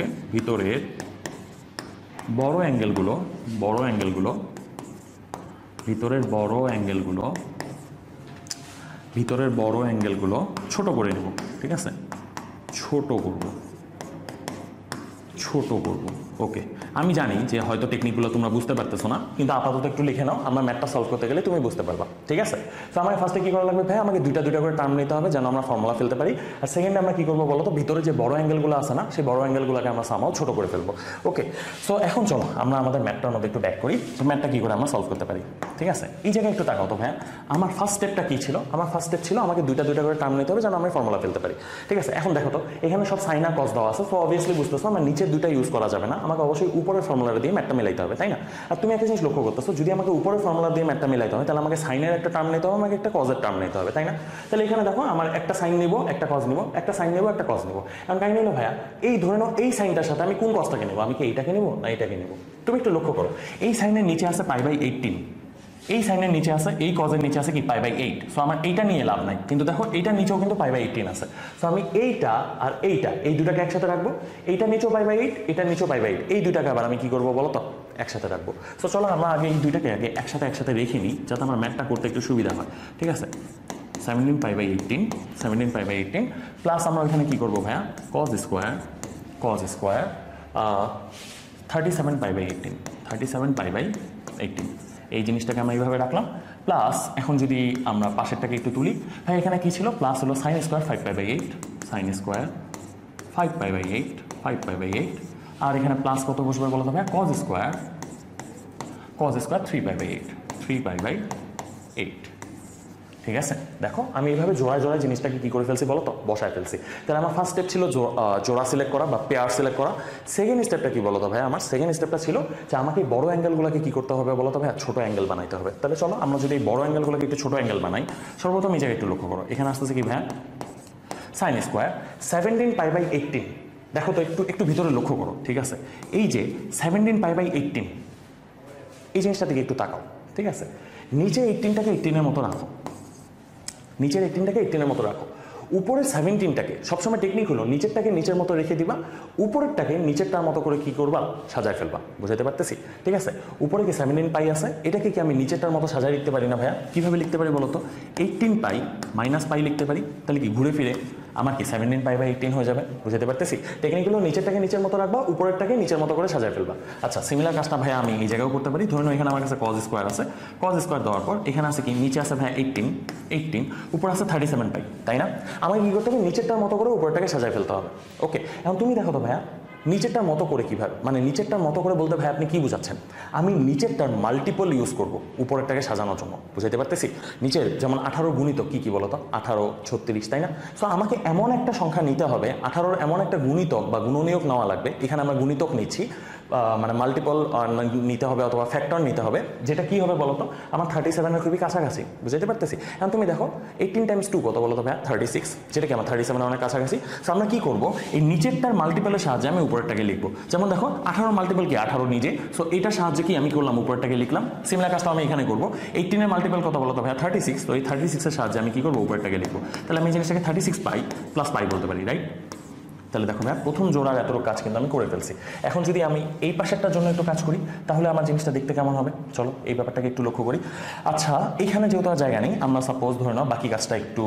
ছোট করে নেব, ঠিক আছে? ছোট করব। ওকে, আমি জানি যে হয়তো টেকনিকগুলো তোমরা বুঝতে পারতেছো না, কিন্তু আপাতত একটু লিখে নাও, আমার ম্যাথটা সলভ করতে গেলে তুমি বুঝতে পারবা, ঠিক আছে? তো আমার ফার্স্টে কী করা লাগবে ভাই? আমাকে দুইটা করে টার্ম নিতে হবে যেন আমরা ফর্মুলা ফেলতে পারি। আর সেকেন্ডে আমরা কী করবো বলো তো? ভিতরে যে বড় অ্যাঙ্গেলগুলো আছে না, সেই বড় অ্যাঙ্গেলগুলোকে আমরা সামাও ছোট করে ফেলবো। ওকে, সো এখন চলো আমরা আমাদের ম্যাথটার মধ্যে একটু ব্যাক করি, তো ম্যাথটা কী করে আমরা সলভ করতে পারি, ঠিক আছে? এই জায়গায় একটু তাকাও তো ভাইয়া, আমার ফার্স্ট স্টেপটা কী ছিল? আমার ফার্স্ট স্টেপ ছিল আমাকে দুইটা করে টার্ম নিতে হবে যেন আমরা ফর্মুলা ফেলতে পারি, ঠিক আছে? এখন দেখো তো এখানে সব সাইন আর কস দেওয়া আছে, সো অবভিয়াসলি বুঝতেছো আমার নিচের দুইটা ইউজ করা যাবে না, আমাকে অবশ্যই উপরের ফর্মুলাটা দিয়ে ম্যাথটা মিলাইতে হবে, তাই না? আর তুমি একটা জিনিস লক্ষ্য করতেছো, যদি আমাকে উপরের ফর্মুলা দিয়ে ম্যাথটা মিলাইতে হবে তাহলে আমাকে সাইনের একটা টার্ম নিতে হবে, আমাকে একটা কজের টার্ম নিতে হবে, তাই না? তাহলে এখানে দেখো আমার একটা সাইন নিব, একটা কজ নিব, একটা সাইন নিব, একটা কজ নিব। কারণ কাহিনী হলো ভাইয়া, এই ধরে নাও এই সাইনটার সাথে আমি কোন কজটাকে নেবো? আমি কি এইটাকে নেবো না এইটাকে নেবো? তুমি একটু লক্ষ্য করো, এই সাইনের নিচে আছে π/18, এই সাইনের নিচে আছে, এই কজের নিচে আছে কি π/8। সো আমার এইটা নিয়ে লাভ নাই, কিন্তু দেখো এইটার নিচেও কিন্তু π/18 আছে। সো আমি এইটা আর এইটা, এই দুটাকে একসাথে রাখবো, এইটা নিচেও π/8, এটার নিচেও π/8, এই দুটাকে আবার আমি কি করবো বলো তো? একসাথে রাখবো। সো চলো আমরা আগে এই দুইটাকে আগে একসাথে রেখে নিই, যাতে আমার ম্যাথটা করতে একটু সুবিধা হয়, ঠিক আছে? 17π/18 প্লাস আমরা ওইখানে কি করবো ভাইয়া? cos স্কোয়ার 37π/18 এই জিনিসটাকে আমরা এইভাবে রাখলাম। প্লাস এখন যদি আমরা পাশেরটাকে একটু তুলি ভাই, এখানে কি ছিল? প্লাস হলো sin স্কোয়ার 5π/8 আর এখানে প্লাস কত বসবে বলো তো ভাই? cos স্কোয়ার 3π/8, ঠিক আছে? দেখো আমি এইভাবে জোড়ায় জিনিসটাকে কি করে ফেলছি বলো তো? বসায় ফেলছি। তাহলে আমার ফার্স্ট স্টেপ ছিল জোড়া সিলেক্ট করা বা পেয়ার সিলেক্ট করা। সেকেন্ড স্টেপটা কি বলো তো ভাই? আমার সেকেন্ড স্টেপটা ছিল যে আমাকে বড় অ্যাঙ্গেলগুলোকে কি করতে হবে বলো তো ভাই? ছোট অ্যাঙ্গেল বানাইতে হবে। তাহলে চলো আমরা যদি এই বড় অ্যাঙ্গেলগুলোকে একটু ছোট অ্যাঙ্গেল বানাই, সর্বপ্রথম এই জায়গায় একটু লক্ষ্য করো, এখানে আসতেছে কি ভাই? sin square 17π/18। দেখো তো একটু ভিতরে লক্ষ্য করো, ঠিক আছে? এই যে 17π/18 এই জিনিসটা দিকে একটু তাকাও, ঠিক আছে? নিচে 18টাকে 18-এর মতো রাখো, নিচের 18টাকে 18-এর মতো রাখো, উপরের 17টাকে সবসময় টেকনিক হলো নিচেরটাকে নিচের মতো রেখে দিবা, উপরেরটাকে নিচেরটার মতো করে কি করবা? সাজায় ফেলবা। বুঝাতে পারতেছি? ঠিক আছে, উপরে কি 17π আছে, এটাকে কি আমি নিচেরটার মতো সাজায় লিখতে পারি না ভাইয়া? কীভাবে লিখতে পারি বলো তো? 18π - π লিখতে পারি। তাহলে কি ঘুরে ফিরে আমার কি 17π/18 হয়ে যাবে? বুঝাতে পারতেছি? টেকনিকগুলো নিচেরটাকে নিচের মতো রাখবা, উপরেরটাকে নিচের মতো করে সাজায় ফেলবা। আচ্ছা, সিমিলার কাজটা ভাইয়া আমি এই জায়গাও করতে পারি। ধরে নাও এখানে আমার কাছে cos স্কোয়ার আছে, cos স্কোয়ার দেওয়ার পর এখানে আছে কি? নিচে আছে ভাইয়া 18, উপরে আছে 37π, তাই না? আমাকে কী করতে হবে? নিচেরটার মতো করে উপরেরটাকে সাজায় ফেলতে হবে। ওকে, এখন তুমি দেখো তো ভাইয়া নিচেরটার মতো করে কীভাবে? মানে নিচেরটার মতো করে বলতে ভাই আপনি কী বোঝাচ্ছেন? আমি নিচেরটার মাল্টিপল ইউজ করব উপরেরটাকে সাজানোর জন্য। বুঝাইতে পারতেছি? নিচের যেমন 18 গুণিতক কী বলো তো? 18, 36, তাই না? সো আমাকে এমন একটা সংখ্যা নিতে হবে, 18-র এমন একটা গুণিতক বা গুণনীয়ক নেওয়া লাগবে। এখানে আমরা গুণিতক নিচ্ছি, মানে মাল্টিপল নিতে হবে অথবা ফ্যাক্টর নিতে হবে, যেটা কি হবে বলো তো, আমার 37-এর খুবই কাছাকাছি, বুঝতে পারতেছি। এখন তুমি দেখো 18 × 2 কত বলো তো ভাইয়া, 36, যেটা কি আমার 37-এর অনেক কাছাকাছি। সো আমরা কি করবো, এই নিচেরটার মাল্টিপলের সাহায্যে আমি উপরেরটাকে লিখবো। যেমন দেখো 18 মাল্টিপল কি 18 নিজে, সো এটার সাহায্যে কি আমি করলাম, উপরেরটাকে লিখলাম। সিমিলার কাজটা আমি এখানে করবো। 18-এর মাল্টিপল কত বলো তো ভাইয়া, 36, তো এই 36-এর সাহায্যে আমি কি করবো, উপরেরটাকে লিখবো। তাহলে আমি এই জিনিসটাকে 36 পাই প্লাস পাই বলতে পারি, রাইট? তাহলে দেখো ভাই প্রথম জোড়ার এতটুকু কাজ কিন্তু আমি করে ফেলছি। এখন যদি আমি এই পাশেরটার জন্য একটু কাজ করি, তাহলে আমার জিনিসটা দেখতে কেমন হবে, চলো এই ব্যাপারটাকে একটু লক্ষ্য করি। আচ্ছা, এখানে যেহেতু আর জায়গা নেই, আমরা সাপোজ ধরে নাও বাকি কাজটা একটু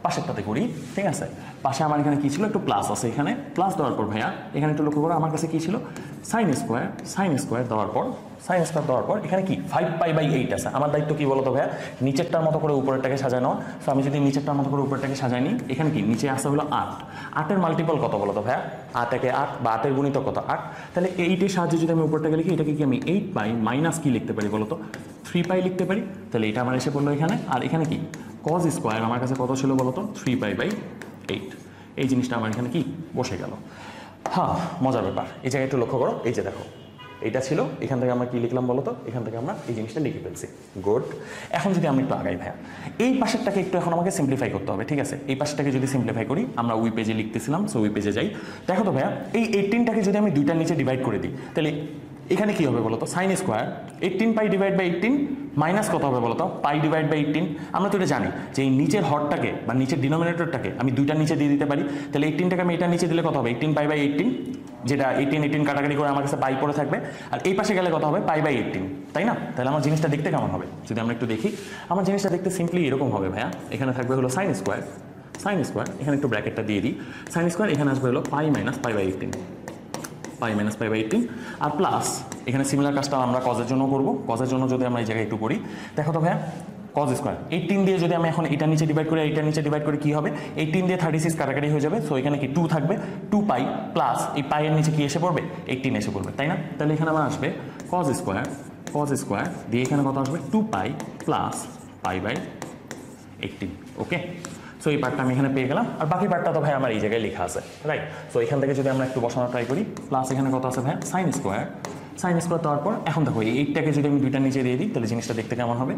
পাশেরটাতে করি, ঠিক আছে? পাশে আমার এখানে কী ছিল, একটু প্লাস আছে, এখানে প্লাস দেওয়ার পর ভাইয়া এখানে একটু লক্ষ্য করো, আমার কাছে কী ছিল, সাইন স্কোয়ার দেওয়ার পর এখানে কি 5π/8 আছে। আমার দায়িত্ব কি বলতো ভাইয়া, নিচেরটার মতো করে উপরেরটাকে সাজানো। সো আমি যদি নিচেরটার মতো করে উপরেরটাকে সাজাই নিই, এখানে কি নিচে আসা হলো 8, 8-এর মাল্টিপল কত বলতো ভাইয়া, 8 × 8 বা 8-এর গুণিতক কত 8। তাহলে 8-এর সাহায্যে যদি আমি উপরেরটাকে লিখি, এটাকে কি আমি 8π মাইনাস কি লিখতে পারি বলতো, 3π লিখতে পারি। তাহলে এটা আমার এসে পড়লো এখানে। আর এখানে কি cos স্কোয়ার আমার কাছে কত ছিল বলতো, 3π/8। এই জিনিসটা আমার এখানে কি বসে গেল। হ্যাঁ, মজার ব্যাপার। এই জায়গায় একটু লক্ষ্য করো, এই যে দেখো এইটা ছিল, এখান থেকে আমরা কি লিখলাম বলো তো, এখান থেকে আমরা এই জিনিসটা লিখে ফেলছি। গুড। এখন যদি আমি একটু আগাই ভাইয়া, এই পাশেরটাকে একটু এখন আমাকে সিম্পলিফাই করতে হবে, ঠিক আছে? এই পাশটাকে যদি সিম্পলিফাই করি, আমরা ওই পেজে লিখতেছিলাম, সো ওই পেজে যাই। দেখো তো ভাইয়া, এই 18টাকে যদি আমি দুইটার নিচে ডিভাইড করে দিই, তাহলে এখানে কি হবে বলো তো, সাইন স্কোয়ার 18π/18 মাইনাস কত হবে বলো তো, π/18। আমরা তো এটা জানি যে এই নিচের হরটাকে বা নিচের ডিনোমিনেটরটাকে আমি দুইটার নিচে দিয়ে দিতে পারি। তাহলে 18টাকে আমি এটার নিচে দিলে কত হবে, 18π/18, যেটা 18 কাটাকাটি করে আমার কাছে পাই পড়ে থাকবে। আর এই পাশে গেলে কত হবে, π/18, তাই না? তাহলে আমার জিনিসটা দেখতে কেমন হবে যদি আমরা একটু দেখি। আমার জিনিসটা দেখতে সিম্পলি এরকম হবে ভাইয়া। এখানে থাকবে হলো সাইন স্কোয়ার, এখানে একটু ব্র্যাকেটটা দিয়ে দিই, সাইন স্কোয়ার, এখানে আসবে হলো π - π/18, আর প্লাস এখানে সিমিলার কাজটা আমরা কজের জন্য করবো। কজের জন্য যদি আমরা এই জায়গায় একটু করি, দেখো তো ভাইয়া, cos স্কোয়ার 18 দিয়ে যদি আমি এখন এটার নিচে ডিভাইড করি, এইটার নিচে ডিভাইড করে কি হবে, 18 দিয়ে 36 কাটাকাটি হয়ে যাবে। সো এখানে কি 2 থাকবে, 2π প্লাস এই পাইয়ের নিচে কি এসে পড়বে, 18 এসে পড়বে, তাই না? তাহলে এখানে আমার আসবে cos স্কোয়ার দিয়ে এখানে কত আসবে, 2π প্লাস π/18। ওকে, সো এই পার্টটা আমি এখানে পেয়ে গেলাম। আর বাকি পার্টটা তো ভাই আমার এই জায়গায় লেখা আছে, রাইট? সো এখান থেকে যদি আমরা একটু বসানো ট্রাই করি, প্লাস এখানে কত আছে ভাই, সাইন স্কোয়ার দেওয়ার পর এখন দেখো এই 8টাকে যদি আমি দুইটার নিচে দিয়ে দিই, তাহলে জিনিসটা দেখতে কেমন হবে।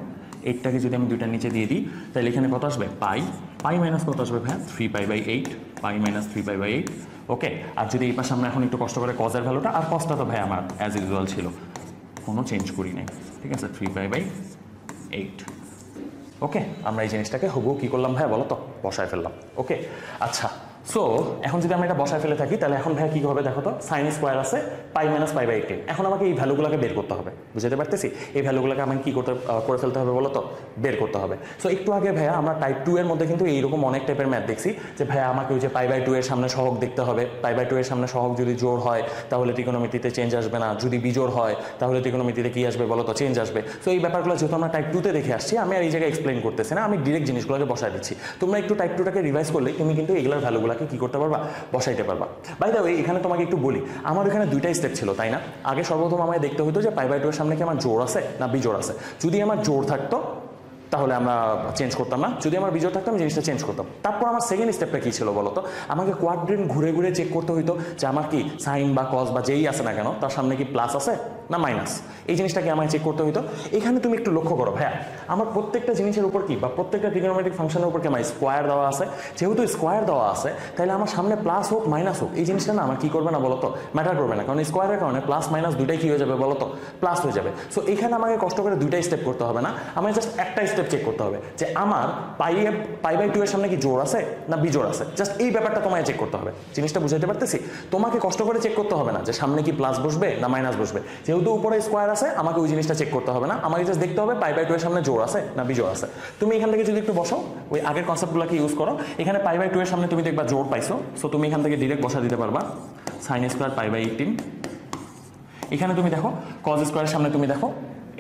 8টাকে যদি আমি দুইটার নিচে দিয়ে দিই, তাহলে এখানে কত আসবে, পাই মাইনাস কত আসবে ভাই, 3π/8, π - 3π/8। ওকে, আর যদি এই পাশে আমরা এখন একটু কষ্ট করে কজের ভ্যালুটা, আর কজটা তো ভাই আমার অ্যাজ ইউজুয়াল ছিল, কোনো চেঞ্জ করি নাই, ঠিক আছে, 3π/8। ওকে, আমরা এই জিনিসটাকে হুবহু কী করলাম ভাই বলো তো, বসায় ফেললাম। ওকে, আচ্ছা, সো এখন যদি আমরা এটা বসায় ফেলে থাকি, তাহলে এখন ভাই কী হবে দেখো তো, সাইন স্কোয়ার আছে π - π/18। এখন আমাকে এই ভ্যালুগুলোকে বের করতে হবে, বুঝতে পারতেছি? এই ভ্যালুগুলোকে আমাকে কী করে ফেলতে হবে বলো তো, বের করতে হবে। সো একটু আগে ভাইয়া আমরা টাইপ 2 এর মধ্যে কিন্তু এইরকম অনেক টাইপের ম্যাথ দেখছি, যে ভাইয়া আমাকে ওই যে π/2 এর সামনে সহগ দেখতে হবে, π/2 এর সামনে সহগ যদি জোড় হয় তাহলে ত্রিকোণমিতিতে চেঞ্জ আসবে না, যদি বিজোড় হয় তাহলে ত্রিকোণমিতিতে কী আসবে বলো তো, চেঞ্জ আসবে। সো এই ব্যাপারগুলো যেহেতু আমরা টাইপ 2-তে দেখে আসছি, আমি আর এই জায়গায় এক্সপ্লেন করতেছি না, আমি ডিরেক্ট জিনিসগুলোকে বসায় দিচ্ছি। তোমরা একটু টাইপ 2টাকে রিভাইজ করলে তুমি কিন্তু এগুলোর ভ্যালুগুলোকে কী করতে পারবা, বসাইতে পারবা। বাই দ্য ওয়ে, এখানে তোমাকে একটু বলি, আমার এখানে দুইটাই স্টেপ ছিল, তাই না? আগে সর্বপ্রথম আমায় দেখতে হতো যে π/2 এর সামনে কি আমার জোড় আছে না বিজোড় আছে। যদি আমার জোড় থাকতো তাহলে আমরা চেঞ্জ করতাম না, যদি আমার বিজোড় থাকতো আমি জিনিসটা চেঞ্জ করতাম। তারপর আমার সেকেন্ড স্টেপটা কী ছিল বলো তো, আমাকে কোয়াড্রেন্ট ঘুরে ঘুরে চেক করতে হইতো যে আমার কি সাইন বা কস বা যেই আছে না কেন তার সামনে কি প্লাস আছে না মাইনাস, এই জিনিসটাকে আমায় চেক করতে হইতো। এখানে তুমি একটু লক্ষ্য করো ভাইয়া, আমার প্রত্যেকটা জিনিসের উপর কি বা প্রত্যেকটা ট্রিগোনোমেট্রিক ফাংশনের উপর কি আমার স্কোয়ার দেওয়া আছে। যেহেতু স্কোয়ার দেওয়া আছে, তাহলে আমার সামনে প্লাস হোক মাইনাস হোক এই জিনিসটা না আমার কি করবে না বলো তো, ম্যাটার করবে না, কারণ স্কোয়ারের কারণে প্লাস মাইনাস দুইটাই কি হয়ে যাবে বলো তো, প্লাস হয়ে যাবে। সো এখানে আমাকে কষ্ট করে দুইটাই স্টেপ করতে হবে না, আমাকে জাস্ট একটা স্টেপ চেক করতে হবে যে আমার π/2 এর সামনে কি জোড় আছে না বিজোড় আছে। জাস্ট এই ব্যাপারটা তোমায় চেক করতে হবে। জিনিসটা বুঝাইতে পারতেছি? তোমাকে কষ্ট করে চেক করতে হবে না যে সামনে কি প্লাস বসবে না মাইনাস বসবে। যেহেতু উপরে স্কোয়ার আছে, আমাকে ওই জিনিসটা চেক করতে হবে না, আমাকে জাস্ট দেখতে হবে π/2 এর সামনে জোড় আছে না বিজোড় আছে। তুমি এখান থেকে যদি একটু বসো, ওই আগের কনসেপ্টগুলোকে ইউজ করো। এখানে π/2 এর সামনে তুমি দেখবা জোড় পাইছো, সো তুমি এখান থেকে ডিরেক্ট বসা দিতে পারবা সাইন স্কোয়ার π/18। এখানে তুমি দেখো কজ স্কোয়ারের সামনে তুমি দেখো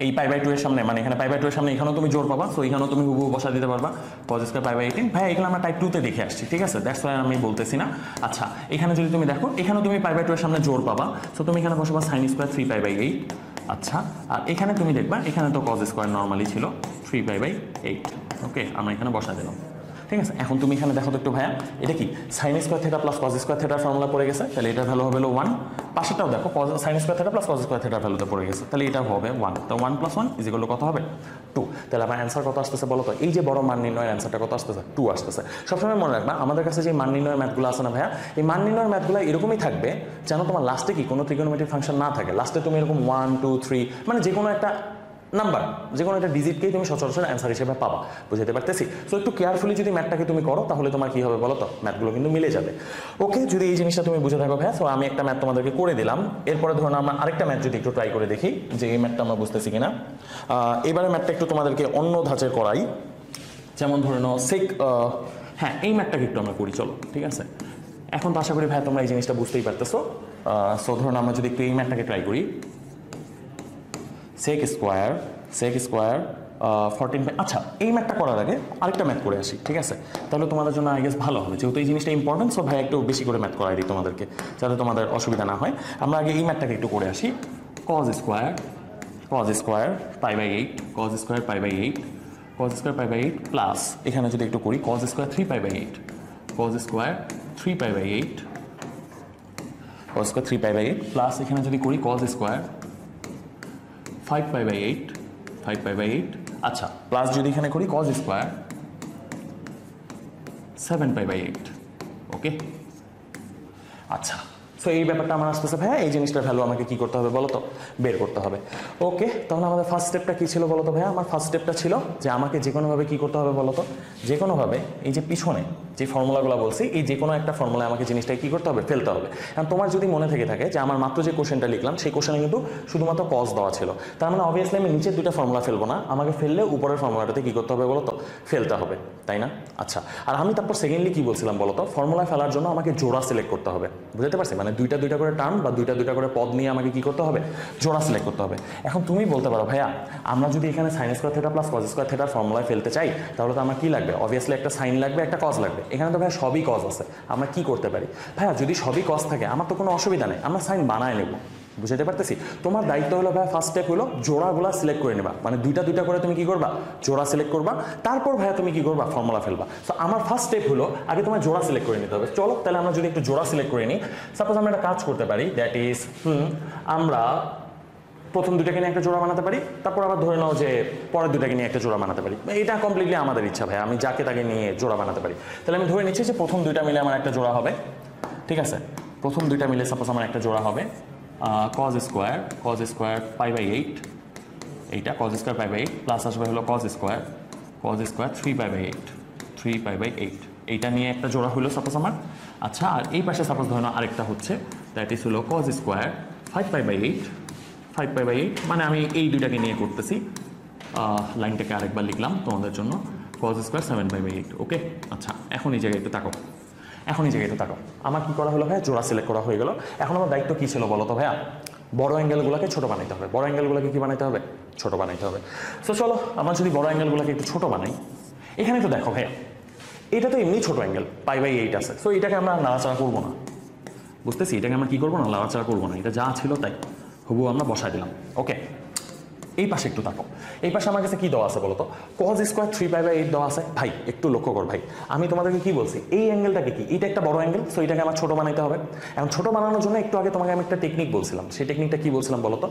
এই π/2 এর সামনে, মানে এখানে π/2 এর সামনে এখানেও তুমি জোর পাবা, সো এখানেও তুমি হুবহু বসা দিতে পারবা cos স্কয়ার π/18। ভাই এগুলো আমরা টাইপ 2-তে দেখে আসছি, ঠিক আছে, দ্যাটস ওয়াই আমি বলতেছি না। আচ্ছা, এখানে যদি তুমি দেখো এখানেও তুমি π/2 এর সামনে জোর পাবা, সো তুমি এখানে বসাবা sin স্কয়ার 3π/8। আচ্ছা, আর এখানে তুমি দেখবা এখানে তো cos স্কয়ার নরমালি ছিল 3π/8। ওকে, আমরা এখানে বসা দিলাম, ঠিক আছে। এখন তুমি এখানে দেখো তো একটু ভাইয়া, এটা কি sin square theta plus cos square থিটার ফর্মুলা পড়ে গেছে, তাহলে এটার ভ্যালু হবে হলো 1 পাশেটাও দেখো sine square theta plus cos square থিটার ভ্যালুতে পড়ে গেছে, তাহলে এটা হবে 1, তো 1 + 1 ইজ ইকুয়াল টু কত হবে 2। তাহলে আমার অ্যান্সার কত আসতেছে বলো তো, এই যে বড় মান নির্ণয়ের অ্যান্সারটা কত আসতেছে 2 আসতেছে। সবসময় মনে রাখবা আমাদের কাছে যে মান নির্ণয়ের ম্যাথগুলো আছে না ভাইয়া, এই মান নির্ণয়ের ম্যাথগুলো এরকমই থাকবে যেন তোমার লাস্টে কি কোনো ট্রিগোনোমেট্রিক ফাংশন না থাকে, লাস্টে তুমি এরকম 1 2 3 মানে যে কোনো একটা নাম্বার, যে কোনো একটা ডিজিটকেই তুমি সচরাচর অ্যান্সার হিসেবে পাবা, বুঝতে পারতেছি। সো একটু কেয়ারফুলি যদি ম্যাথটাকে তুমি করো তাহলে তোমার কি হবে বলো তো, ম্যাথগুলো কিন্তু মিলে যাবে। ওকে, যদি এই জিনিসটা তুমি বুঝে থাকো ভাইয়া, সো আমি একটা ম্যাথ তোমাদেরকে করে দিলাম। এরপরে ধরুন আমরা আরেকটা ম্যাথ যদি একটু ট্রাই করে দেখি যে এই ম্যাথটা আমরা বুঝতেছি কিনা। এবারে ম্যাথটা একটু তোমাদেরকে অন্য ধাঁচের করাই, যেমন ধরে নাও হ্যাঁ এই ম্যাথটাকে একটু আমরা করি, চলো ঠিক আছে। এখন তো আশা করি ভাইয়া তোমরা এই জিনিসটা বুঝতেই পারতেছো। সো ধরুন আমরা যদি একটু এই ম্যাথটাকে ট্রাই করি, sec স্কোয়ার 14। আচ্ছা, এই ম্যাথটা করার আগে আরেকটা ম্যাথ করে আসি, ঠিক আছে? তাহলে তোমাদের জন্য আই গেস ভালো হবে, যেহেতু এই জিনিসটা ইম্পর্টেন্ট। সো ভাই একটু বেশি করে ম্যাথ করাই দিই তোমাদেরকে, যাতে তোমাদের অসুবিধা না হয়। আমরা আগে এই ম্যাথটাকে একটু করে আসি। cos square π/8 cos square π/8 cos square π/8 plus এখানে যদি একটু করি cos square 3π/8 cos square 3π/8 cos square 3π/8 plus এখানে যদি করি cos স্কোয়ার 5π/8 আচ্ছা, প্লাস যদি এখানে করি cos স্কোয়ার 7π/8। ওকে, আচ্ছা, সো এই ব্যাপারটা আমার আসতেছে ভাইয়া, এই জিনিসটার ভ্যালু আমাকে কি করতে হবে বলো তো, বের করতে হবে। ওকে, তাহলে আমাদের ফার্স্ট স্টেপটা কি ছিল বলো তো ভাইয়া? আমার ফার্স্ট স্টেপটা ছিল যে আমাকে যে কোনোভাবে কি করতে হবে বলো তো, যে কোনোভাবে এই যে পিছনে যে ফর্মুলাগুলো বলছি, এই যে কোনো একটা ফর্মুলায় আমাকে জিনিসটাকে কি করতে হবে, ফেলতে হবে। কারণ তোমার যদি মনে থেকে থাকে যে আমার মাত্র যে কোশ্চেনটা লিখলাম সেই কোশ্চেনে কিন্তু শুধুমাত্র কজ দেওয়া ছিল, তার মানে অবভিয়াসলি আমি নিচের দুটো ফর্মুলা ফেলবো না, আমাকে ফেললে উপরের ফর্মুলাটাতে কি করতে হবে বলো তো, ফেলতে হবে, তাই না? আচ্ছা, আর আমি তারপর সেকেন্ডলি কি বলছিলাম বলো তো, ফর্মুলা ফেলার জন্য আমাকে জোড়া সিলেক্ট করতে হবে, বুঝতে পারছি? মানে দুইটা করে টার্ম বা দুইটা করে পদ নিয়ে আমাকে কি করতে হবে, জোড়া সিলেক্ট করতে হবে। এখন তুমি বলতে পারো ভাইয়া আমরা যদি এখানে sine square theta plus cos square থিটার ফর্মুলায় ফেলতে চাই তাহলে তো আমার কি লাগবে, অবভিয়াসলি একটা সাইন লাগবে, একটা কজ লাগবে। এখানে তো ভাইয়া সবই কজ আছে, আমরা কি করতে পারি ভাইয়া, যদি সবই কজ থাকে আমার তো কোনো অসুবিধা নেই, আমরা সাইন বানায় নেব, বুঝতে পারতেছি? তোমার দায়িত্ব হলো ভাইয়া ফার্স্ট স্টেপ হলো জোড়াগুলা সিলেক্ট করে নেবা, মানে দুইটা করে তুমি কি করবা, জোড়া সিলেক্ট করবা, তারপর ভাইয়া তুমি কি করবা, ফর্মুলা ফেলবা। সো আমার ফার্স্ট স্টেপ হলো আগে তোমার জোড়া সিলেক্ট করে নিতে হবে। চলো তাহলে আমরা যদি একটু জোড়া সিলেক্ট করে নিই, সাপোজ আমরা একটা কাজ করতে পারি, দ্যাট ইজ আমরা প্রথম দুটাকে নিয়ে একটা জোড়া বানাতে পারি, তারপর আবার ধরে নাও যে পরের দুটাকে নিয়ে একটা জোড়া বানাতে পারি। এটা কমপ্লিটলি আমাদের ইচ্ছা ভাই, আমি যাকে তাকে নিয়ে জোড়া বানাতে পারি। তাহলে আমি ধরে নিচ্ছি যে প্রথম দুইটা মিলে আমার একটা জোড়া হবে, ঠিক আছে? প্রথম দুইটা মিলে সাপোজ আমার একটা জোড়া হবে cos স্কোয়ার π/8, এইটা cos স্কোয়ার π/8 প্লাস আসবে হলো cos স্কোয়ার 3π/8 এইটা নিয়ে একটা জোড়া হলো সাপোজ আমার। আচ্ছা, আর এই পাশে সাপোজ ধরো আরেকটা হচ্ছে, দ্যাট ইজ হলো cos স্কোয়ার 5π/8 মানে আমি এই দুইটাকে নিয়ে করতেছি, লাইনটাকে আরেকবার লিখলাম তোমাদের জন্য, cos স্কোয়ার 7π/8। ওকে, আচ্ছা, এখন এই জায়গায় একটু তাকাও, আমার কি করা হলো ভাইয়া, জোড়া সিলেক্ট করা হয়ে গেল। এখন আমার দায়িত্ব কি ছিল বলো তো ভাইয়া, বড় অ্যাঙ্গেলগুলোকে ছোট বানাইতে হবে, বড় অ্যাঙ্গেলগুলোকে কি বানাইতে হবে, ছোট বানাইতে হবে। সো চলো আমরা যদি বড় অ্যাঙ্গেলগুলোকে একটু ছোট বানাই, এখানে তো দেখো ভাইয়া এটা তো এমনি ছোট অ্যাঙ্গেল π/8 আছে, সো এটাকে আমরা নাড়াচাড়া করবো না, বুঝতেছি? এটাকে আমরা কি করবো না, নাড়াচাড়া করবো না, এটা যা ছিল তাই হুবু আমরা বসাই দিলাম। ওকে, এই পাশে একটু তাকাও, এই পাশে আমার কাছে কি দেওয়া আছে বলো তো, cos স্কোয়ার 3π/8 দেওয়া আছে। ভাই একটু লক্ষ্য কর ভাই, আমি তোমাদেরকে কি বলছি, এই অ্যাঙ্গেলটাকে কি, এটা একটা বড় অ্যাঙ্গেল, সো এটাকে আমার ছোট বানাইতে হবে। এখন ছোট বানানোর জন্য একটু আগে তোমাকে আমি একটা টেকনিক বলছিলাম, সেই টেকনিকটা কি বলছিলাম বলো তো,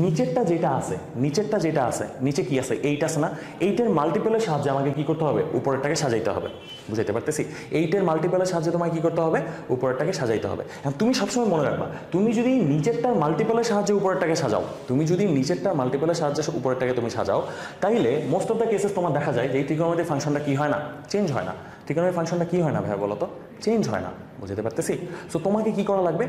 নিচেরটা যেটা আছে নিচে কি আছে, এইটা আছে না, এইটার মাল্টিপলের সাহায্যে আমাকে কি করতে হবে, উপরেরটাকে সাজাইতে হবে, বুঝাইতে পারতেছি? এইটার মাল্টিপলের সাহায্যে তোমাকে কি করতে হবে, উপরেরটাকে সাজাইতে হবে। এখন তুমি সবসময় মনে রাখবা, তুমি যদি নিচেরটার মাল্টিপলের সাহায্যে উপরেরটাকে সাজাও, উপরেরটাকে তুমি সাজাও, তাইলে মোস্ট অফ দ্য কেসেস তোমার দেখা যায় যে এই ট্রিগোনোমেট্রিক ফাংশনটা কি হয় না, চেঞ্জ হয় না। ট্রিগোনোমেট্রিক ফাংশনটা কি হয় না ভাইয়া বলো তো, চেঞ্জ হয় না, বুঝতে পারতেছি? সো তোমাকে কি করা লাগবে,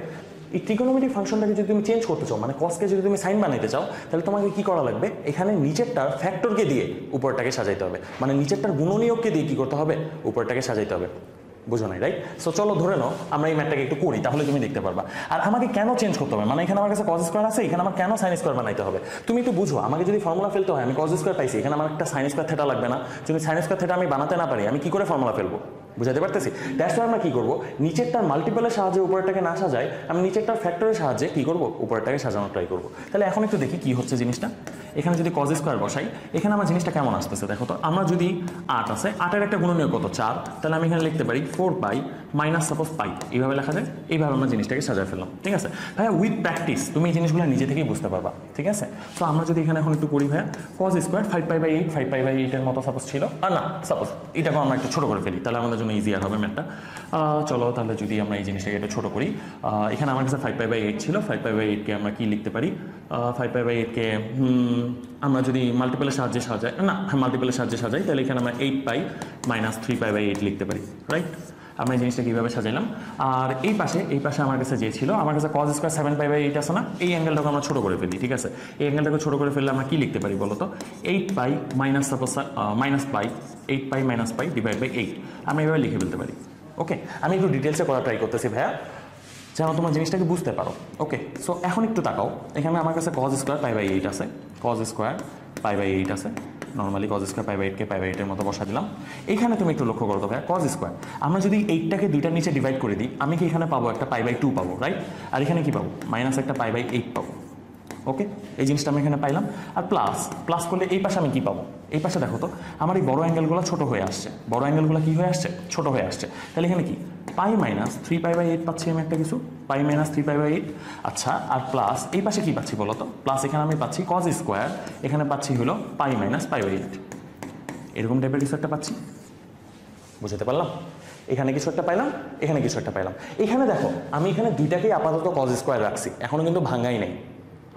এই ট্রিগোনোমেট্রিক ফাংশনটাকে যদি তুমি চেঞ্জ করতে চাও, মানে কসকে যদি তুমি সাইন বানাইতে চাও, তাহলে তোমাকে কি করা লাগবে, এখানে নিচেরটার ফ্যাক্টরকে দিয়ে উপরটাকে সাজাইতে হবে, মানে নিচেরটার গুণনীয়ককে দিয়ে কি করতে হবে, উপরটাকে সাজাইতে হবে, বুঝো নাই, রাইট? সো চলো ধরে নাও আমরা এই ম্যাথটাকে একটু করি, তাহলে তুমি দেখতে পারবা। আর আমাকে কেন চেঞ্জ করতে হবে, মানে এখানে আমার কাছে cos স্কোয়ার আছে, এখানে আমার কেন সাইন স্কোয়ার বানাইতে হবে, তুমি একটু বুঝো। আমাকে যদি ফর্মুলা ফেলতে হয়, আমি cos স্কোয়ার পাইছি, এখানে আমার একটা সাইন স্কোয়ার থিটা লাগবে না, যদি সাইন স্কোয়ার থিটা আমি বানাতে না পারি, আমি কি করে ফর্মুলা ফেলবো, বুঝাতে পারতেছি? দ্যাটস ওয়াই আমরা কি করবো, নিচেরটার মাল্টিপলের সাহায্যে উপরেরটাকে না সাজাই, আমি নিচেরটার ফ্যাক্টরের সাহায্যে কি করবো, উপরেরটাকে সাজানোর ট্রাই করবো। তাহলে এখন একটু দেখি কি হচ্ছে জিনিসটা। এখানে যদি কজ স্কোয়ার বসাই, এখানে আমার জিনিসটা কেমন আসতেছে দেখো তো। আমরা যদি 8 আছে, 8-এর একটা গুণনীয়ক কত 4, তাহলে আমি এখানে লিখতে পারি 4 পাই মাইনাস সাপোজ পাই, এইভাবে লেখা যায়। এইভাবে আমরা জিনিসটাকে সাজায় ফেললাম, ঠিক আছে ভাইয়া। উইথ প্র্যাকটিস তুমি এই জিনিসগুলো নিজে থেকেই বুঝতে পারবা, ঠিক আছে। তো আমরা যদি এখানে এখন একটু করি ভাইয়া, কজ স্কোয়ার 5π/8, 5π/8 মতো সাপোজ ছিল, আর না সাপোজ এটাকে আমরা একটু ছোট করে ফেলি, তাহলে আমাদের জন্য ইজিয়ার হবে ম্যাথটা। চলো তাহলে যদি আমরা এই জিনিসটাকে একটু ছোট করি, এখানে আমার কাছে 5π/8 ছিল, 5π/8কে আমরা কি লিখতে পারি, 5π/8কে আমরা যদি মাল্টিপলের সাহায্যে সাজাই, না মাল্টিপলের সাহায্যে সাজাই, তাহলে এখানে আমরা 8π মাইনাস 3π/8 লিখতে পারি, রাইট। আমরা এই জিনিসটা কীভাবে সাজাইলাম। আর এই পাশে আমার কাছে যে ছিল, আমার কাছে কজ স্কোয়ার 7π/8 আছে না, এই অ্যাঙ্গেলটাকে আমরা ছোটো করে ফেলি, ঠিক আছে। এই অ্যাঙ্গেলটাকে ছোটো করে ফেললে আমরা কি লিখতে পারি বলো তো, 8π minus suppose minus pi, 8π minus pi divide by 8, আমরা এভাবে লিখে ফেলতে পারি। ওকে, আমি একটু ডিটেলসে করা ট্রাই করতেছি ভাইয়া, যেন তোমার জিনিসটাকে বুঝতে পারো। ওকে, সো এখন একটু তাকাও, এখানে আমার কাছে কজ স্কোয়ার π/8 আছে, কজ স্কোয়ার π/8 আছে। নর্মালি কজ স্কোয়ার π/8কে π/8 মতো বসা দিলাম। এইখানে তুমি একটু লক্ষ্য করো তো ভাই, কজ স্কোয়ার আমরা যদি 8টাকে 2টার নিচে ডিভাইড করে দিই, আমি কি এখানে পাবো একটা π/2 পাবো, রাইট। আর এখানে কি পাবো, মাইনাস একটা π/8 পাবো। ওকে, এই জিনিসটা আমি এখানে পাইলাম। আর প্লাস করলে এই পাশে আমি কি পাবো, এই পাশে দেখো তো আমার এই বড় অ্যাঙ্গেলগুলো ছোট হয়ে আসছে, বড় অ্যাঙ্গেলগুলো কি হয়ে আসছে, ছোট হয়ে আসছে। তাহলে এখানে কি পাই মাইনাস 3π/8 পাচ্ছি আমি একটা কিছু, পাই মাইনাস 3π/8। আচ্ছা, আর প্লাস এই পাশে কি পাচ্ছি বলো তো, প্লাস এখানে আমি পাচ্ছি কজ স্কোয়ার, এখানে পাচ্ছি হলো পাই মাইনাস π/8, এরকম টাইপের কিছু একটা পাচ্ছি। বুঝতে পারলাম, এখানে কিছু একটা পাইলাম, এখানে কিছু একটা পাইলাম। এখানে দেখো আমি এখানে দুইটাকেই আপাতত কজ স্কোয়ার রাখছি, এখনো কিন্তু ভাঙাই নেই।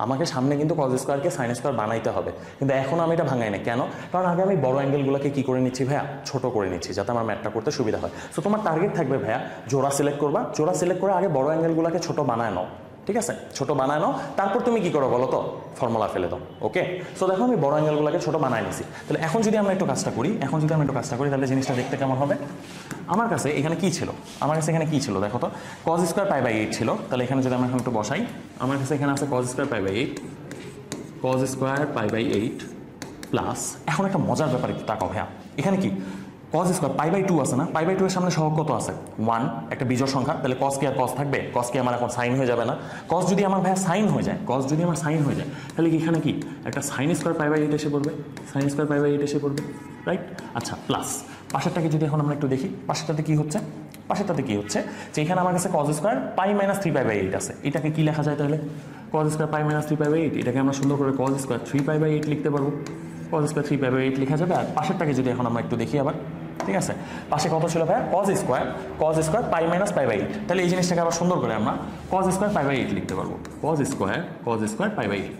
আমাকে সামনে কিন্তু কজ স্কোয়ারকে সাইন স্কোয়ার বানাইতে হবে, কিন্তু এখন আমি এটা ভাঙাই না। কেন? কারণ আগে আমি বড় অ্যাঙ্গেলগুলোকে কি করে নিচ্ছি ভাইয়া, ছোট করে নিচ্ছি, যাতে আমার ম্যাথটা করতে সুবিধা হয়। সো তোমার টার্গেট থাকবে ভাইয়া, জোড়া সিলেক্ট করবা, জোড়া সিলেক্ট করে আগে বড় অ্যাঙ্গেলগুলোকে ছোট বানায় নাও, ঠিক আছে। ছোট বানায় নাও, তারপর তুমি কি করো বলো তো, ফর্মুলা ফেলে দাও। ওকে, সো দেখো আমি বড় অ্যাঙ্গেলগুলোকে ছোট বানায় নিছি। তাহলে এখন যদি আমরা একটু কাজটা করি, তাহলে জিনিসটা দেখতে কেমন হবে। আমার কাছে এখানে কি ছিল, দেখো তো, কজ স্কোয়ার π/8 ছিল। তাহলে এখানে যদি আমরা এখন একটু বসাই, আমার কাছে এখানে আছে cos square π/8, cos square π/8 plus, এখন একটা মজার ব্যাপার একটু তাকাও ভাইয়া, এখানে কি কজ স্কোয়ার π/2 আছে না, π/2 এর সামনে সহগ কত আছে 1, একটা বিজোড় সংখ্যা। তাহলে কজ কি আর কজ থাকবে, কজ কি আমার এখন সাইন হয়ে যাবে না। কজ যদি আমার ভাইয়া সাইন হয়ে যায়, তাহলে এখানে কি একটা সাইন স্কোয়ার π/8 এসে পড়বে, রাইট। আচ্ছা, প্লাস পাশেরটাকে যদি এখন আমরা একটু দেখি, পাশেরটাতে কি হচ্ছে যে এখানে আমার কাছে কজ স্কোয়ার পাই মাইনাস 3π/8 আছে। এটাকে কি লেখা যায় তাহলে, কজ স্কোয়ার পাই মাইনাস 3π/8, এটাকে আমরা সুন্দর করে কজ স্কোয়ার 3π/8 লিখতে পারবো, কজ স্কোয়ার 3π/8 লেখা যাবে। আর পাশেরটাকে যদি এখন আমরা একটু দেখি আবার, ঠিক আছে, পাশে কত ছিল ভাইয়া, কজ স্কোয়ার পাই মাইনাস π/8, তাহলে এই জিনিসটাকে আবার সুন্দর করে আমরা কজ স্কোয়ার π/8 লিখতে পারবো, কজ স্কোয়ার π/8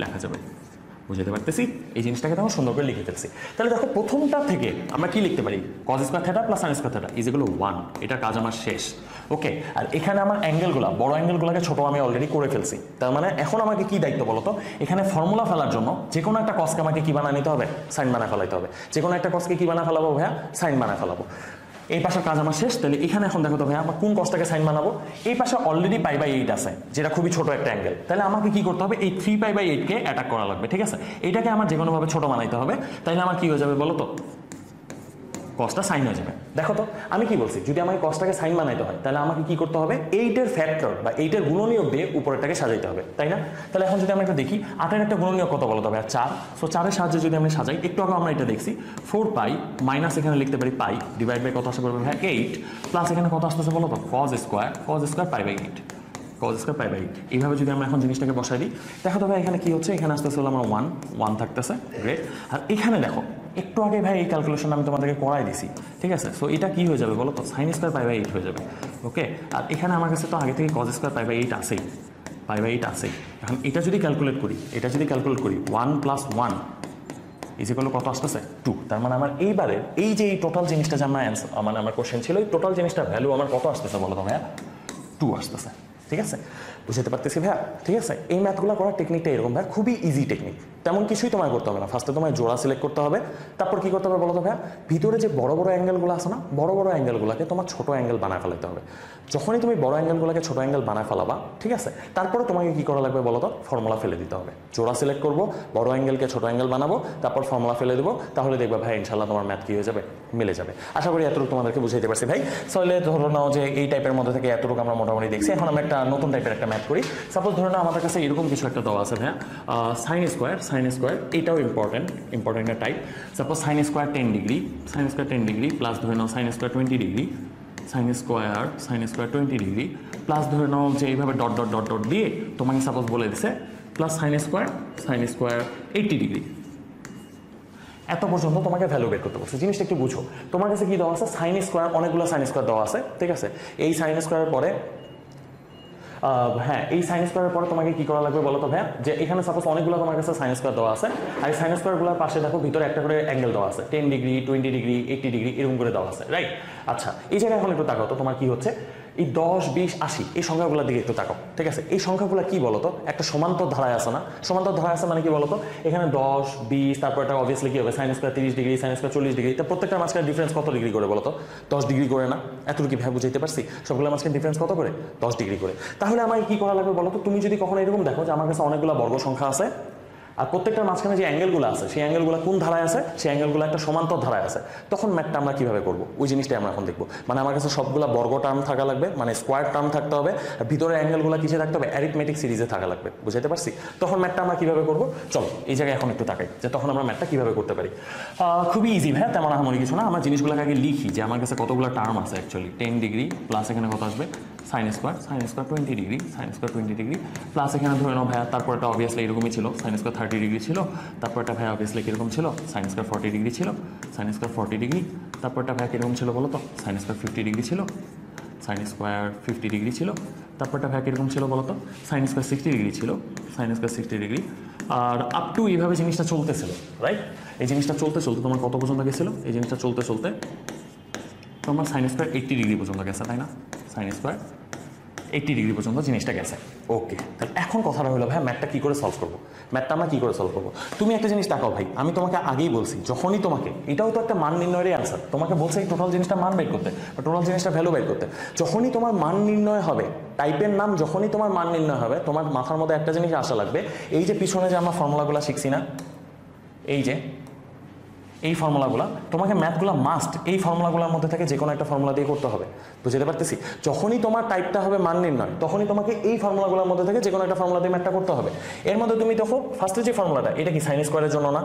লেখা যাবে। বুঝতে পারতেছি, এই জিনিসটাকে তো আমরা সুন্দর করে লিখে ফেলছি। তাহলে দেখো প্রথমটা থেকে আমরা কি লিখতে পারি, cos square theta plus sine square theta is equal to 1, এটা কাজ আমার শেষ। ওকে, আর এখানে আমার অ্যাঙ্গেলগুলো, বড় অ্যাঙ্গেলগুলোকে ছোট আমি অলরেডি করে ফেলছি। তার মানে এখন আমাকে কি দায়িত্ব বলো তো, এখানে ফর্মুলা ফেলার জন্য যে কোনো একটা কজকে আমাকে কি বানিয়ে নিতে হবে, সাইন বানায় ফেলাইতে হবে। যে কোনো একটা কজকে কি বানায় ফেলাবো ভাইয়া, সাইন বানায় ফেলাবো। এই পাশের কাজ আমার শেষ। তাহলে এখানে এখন দেখো তো ভাইয়া আমরা কোন কজটাকে সাইন বানাবো, এই পাশে অলরেডি π/8 আছে, যেটা খুবই ছোট একটা অ্যাঙ্গেল। তাহলে আমাকে কি করতে হবে, এই 3π/8কে অ্যাটাক করা লাগবে, ঠিক আছে। এটাকে আমার যে কোনোভাবে ছোট বানাইতে হবে, তাহলে আমার কি হয়ে যাবে বলো তো, কজটা সাইন হয়ে যাবে। দেখো তো আমি কি বলছি, যদি আমাকে কজটাকে সাইন বানাইতে হয়, তাহলে আমাকে কি করতে হবে, 8-এর ফ্যাক্টর বা 8-এর গুণনীয়ক দিয়ে উপরেরটাকে সাজাইতে হবে, তাই না। তাহলে এখন যদি আমরা একটু দেখি 8-এর একটা গুণনীয়ক কত বলতে হবে, 4। সো 4-এর সাহায্যে যদি আমি সাজাই, একটু আগে আমরা এটা দেখছি 4π মাইনাস এখানে লিখতে পারি পাই ডিভাইড বাই কত আসতে পারবে ভাই 8, প্লাস এখানে কত আসতেছে বলো তো, কজ স্কোয়ার π/8, কজ স্কোয়ার π/8। এইভাবে যদি আমরা এখন জিনিসটাকে বসাই দিই, দেখো তো ভাই এখানে কি হচ্ছে, এখানে আসতেছে হলো আমার 1 থাকতেছে, গ্রেট। আর এখানে দেখো একটু আগে ভাই এই ক্যালকুলেশন আমি তোমাদেরকে করাই দিছি, ঠিক আছে। সো এটা কি হয়ে যাবে বলো তো, সাইন স্কোয়ার π/8 হয়ে যাবে। ওকে, আর এখানে আমার কাছে তো আগে থেকে কজ স্কোয়ার π/8 আছেই, এখন এটা যদি ক্যালকুলেট করি, 1 + 1 ইজ ইকুয়াল টু কত আসতেছে 2। তার মানে আমার এইবারে এই যে এই টোটাল জিনিসটা যে আমার অ্যান্সার, মানে আমার কোশ্চেন ছিল, এই টোটাল জিনিসটার ভ্যালু আমার কত আসতেছে বলো তো ভাইয়া, 2 আসতেছে, ঠিক আছে। বুঝতে পারতেছি ভাইয়া, ঠিক আছে। এই ম্যাথগুলো করার টেকনিকটা এরকম ভাইয়া, খুবই ইজি টেকনিক, তেমন কিছুই তোমায় করতে হবে না। ফার্স্টে তোমায় জোড়া সিলেক্ট করতে হবে, তারপর কি করতে হবে বলো তো ভাইয়া, ভিতরে যে বড় বড় অ্যাঙ্গেলগুলো আছে না, বড় বড় অ্যাঙ্গেলগুলোকে তোমার ছোট অ্যাঙ্গেল বানায় ফেলাতে হবে। যখনই তুমি বড় অ্যাঙ্গেলগুলোকে ছোট অ্যাঙ্গেল বানায় ফেলাবা, ঠিক আছে, তারপরে তোমাকে কি করা লাগবে বলো তো, ফর্মুলা ফেলে দিতে হবে। জোড়া সিলেক্ট করবো, বড় অ্যাঙ্গেলকে ছোট অ্যাঙ্গেল বানাবো, তারপর ফর্মুলা ফেলে দেবো, তাহলে দেখবে ভাই ইনশাল্লাহ তোমার ম্যাথ কি হয়ে যাবে, মিলে যাবে। আশা করি এতটুকু তোমাদেরকে বুঝাইতে পারছি ভাই। তাহলে ধরো নাও যে এই টাইপের মধ্যে থেকে এতটুকু আমরা মোটামুটি দেখছি। এখন আমরা একটা নতুন টাইপের একটা ম্যাথ করি। সাপোজ ধরো না আমাদের কাছে এরকম কিছু একটা দেওয়া আছে ভাইয়া, সাইন সাইন স্কোয়ার, এটাও ইম্পর্টেন্ট একটা type. Suppose sine square 10 degree plus ধরে নাও sine square 20 degree, sine square 20 degree plus ধরে নাও যে এইভাবে ডট ডট ডট ডট দিয়ে তোমাকে সাপোজ বলে দিছে প্লাস সাইন স্কোয়ার 80 ডিগ্রি। এত পর্যন্ত তোমাকে ভ্যালু বের করতে বলছে। জিনিসটা একটু বুঝো, তোমার কাছে কি দেওয়া আছে, সাইন স্কোয়ার, অনেকগুলো সাইন স্কোয়ার দেওয়া আছে, ঠিক আছে। এই সাইন স্কোয়ারের পরে হ্যাঁ, এই সাইন স্কোয়ারের পরে তোমাকে কি করা লাগবে বলো তো ভাইয়া, যে এখানে সাপোজ অনেকগুলো তোমার কাছে সাইন স্কোয়ার দেওয়া আছে, আর এই সাইন স্কোয়ারগুলোর পাশে দেখো ভিতরে একটা করে অ্যাঙ্গেল দেওয়া আছে, 10 ডিগ্রি 20 ডিগ্রি 80 ডিগ্রি এরকম করে দেওয়া আছে, রাইট। আচ্ছা, এই জায়গায় এখন একটু তাকাও তো, তোমার কি হচ্ছে, এই 10 20 80 এই সংখ্যাগুলোর দিকে একটু তাকাও, ঠিক আছে। এই সংখ্যাগুলো কি বলতো, একটা সমান্তর ধারায় আছে না, সমান্তর ধারায় আছে মানে কি বলতো, এখানে 10 20, তারপর এটা অবভিয়াসলি কি হবে, sine square 30 degree, sine square 40 degree, তো প্রত্যেকটা মাঝখানে ডিফারেন্স কত ডিগ্রি করে বলতো, 10 ডিগ্রি করে না? এতটুকু কি ভাই বুঝাইতে পারছি? সবগুলো মাঝখানে ডিফারেন্স কত করে, 10 ডিগ্রি করে। তাহলে আমাকে কি করা লাগবে বলতো, তুমি যদি কখনো এরকম দেখো যে আমার কাছে অনেকগুলো বর্গ সংখ্যা আছে, আর প্রত্যেকটার মাঝখানে যে অ্যাঙ্গেলগুলো আছে সেই অ্যাঙ্গেলগুলো কোন ধারায় আছে, সেই অ্যাঙ্গেলগুলো একটা সমান্তর ধারায় আছে, তখন ম্যাথটা আমরা কিভাবে করবো ওই জিনিসটাই আমরা এখন দেখবো। মানে আমার কাছে সবগুলো বর্গ টার্ম থাকা লাগবে, মানে স্কোয়ার টার্ম থাকতে হবে, আর ভিতরে অ্যাঙ্গেলগুলো কিসে থাকতে হবে, অ্যারিথমেটিক সিরিজে থাকা লাগবে, বুঝাইতে পারছি? তখন ম্যাথটা আমরা কিভাবে করবো, চলো এই জায়গায় এখন একটু তাকাই যে তখন আমরা ম্যাথটা কিভাবে করতে পারি। খুবই ইজি ভাই, তেমন আহামরি কিছু না। আমরা জিনিসগুলোকে আগে লিখি যে আমার কাছে কতগুলো টার্ম আছে অ্যাকচুয়ালি, 10 ডিগ্রি প্লাস এখানে কত আসবে, sign square 20 degree, sine square 20 degree plus এখানে ধরে নাও ভাইয়া, তারপর এটা অবভিয়াসলি এরকমই ছিল, সাইন স্কোয়ার 30 ডিগ্রি ছিল, তারপর এটা ভাইয়া অবভিয়াসলি কীরকম ছিল, সাইন স্কোয়ার 40 ডিগ্রি ছিল, সাইন স্কোয়ার 40 ডিগ্রি, তারপর এটা ভাইয়া কীরকম ছিল বলো তো, সাইন স্কোয়ার 50 ডিগ্রি ছিল, সাইন স্কোয়ার 50 ডিগ্রি ছিল, তারপরটা ভাইয়া কীরকম ছিল বলো তো, সাইন স্কোয়ার 60 ডিগ্রি ছিল, সাইন স্কোয়ার 60 ডিগ্রি, আর আপ টু এইভাবে জিনিসটা চলতেছিল, রাইট। এই জিনিসটা চলতে চলতে তোমার কত পর্যন্ত গেছিল, এই জিনিসটা চলতে চলতে তোমার সাইন স্কোয়ার 80 ডিগ্রি পর্যন্ত গেছে, তাই না? সাইন স্কোয়ার 80 ডিগ্রি পর্যন্ত জিনিসটা গেছে, ওকে। তাহলে এখন কথাটা হলো ভাই ম্যাথটা কী করে সলভ করবো, ম্যাথটা আমরা কী করে সলভ করবো। তুমি একটা জিনিস তাকাও ভাই, আমি তোমাকে আগেই বলছি, যখনই তোমাকে, এটাও তো একটা মান নির্ণয়েরই অ্যান্সার, তোমাকে বলছে এই টোটাল জিনিসটা মান বের করতে, টোটাল জিনিসটা ভ্যালু বের করতে, যখনই তোমার মান নির্ণয় হবে, টাইপের নাম যখনই তোমার মান নির্ণয় হবে, তোমার মাথার মধ্যে একটা জিনিস আসা লাগবে, এই যে পিছনে যে আমরা ফর্মুলাগুলো শিখছি না, এই যে এই ফর্মুলাগুলো, তোমাকে ম্যাথগুলো মাস্ট এই ফর্মুলাগুলোর মধ্যে থেকে যে কোনো একটা ফর্মুলা দিয়ে করতে হবে, বুঝতে পারতেছি? যখনই তোমার টাইপটা হবে মান নির্ণয়, তখনই তোমাকে এই ফর্মুলাগুলোর মধ্যে থেকে যে কোনো একটা ফর্মুলা দিয়ে ম্যাথটা করতে হবে। এর মধ্যে তুমি দেখো ফার্স্টে যে ফর্মুলাটা, এটা কি সাইন স্কোয়ারের জন্য না?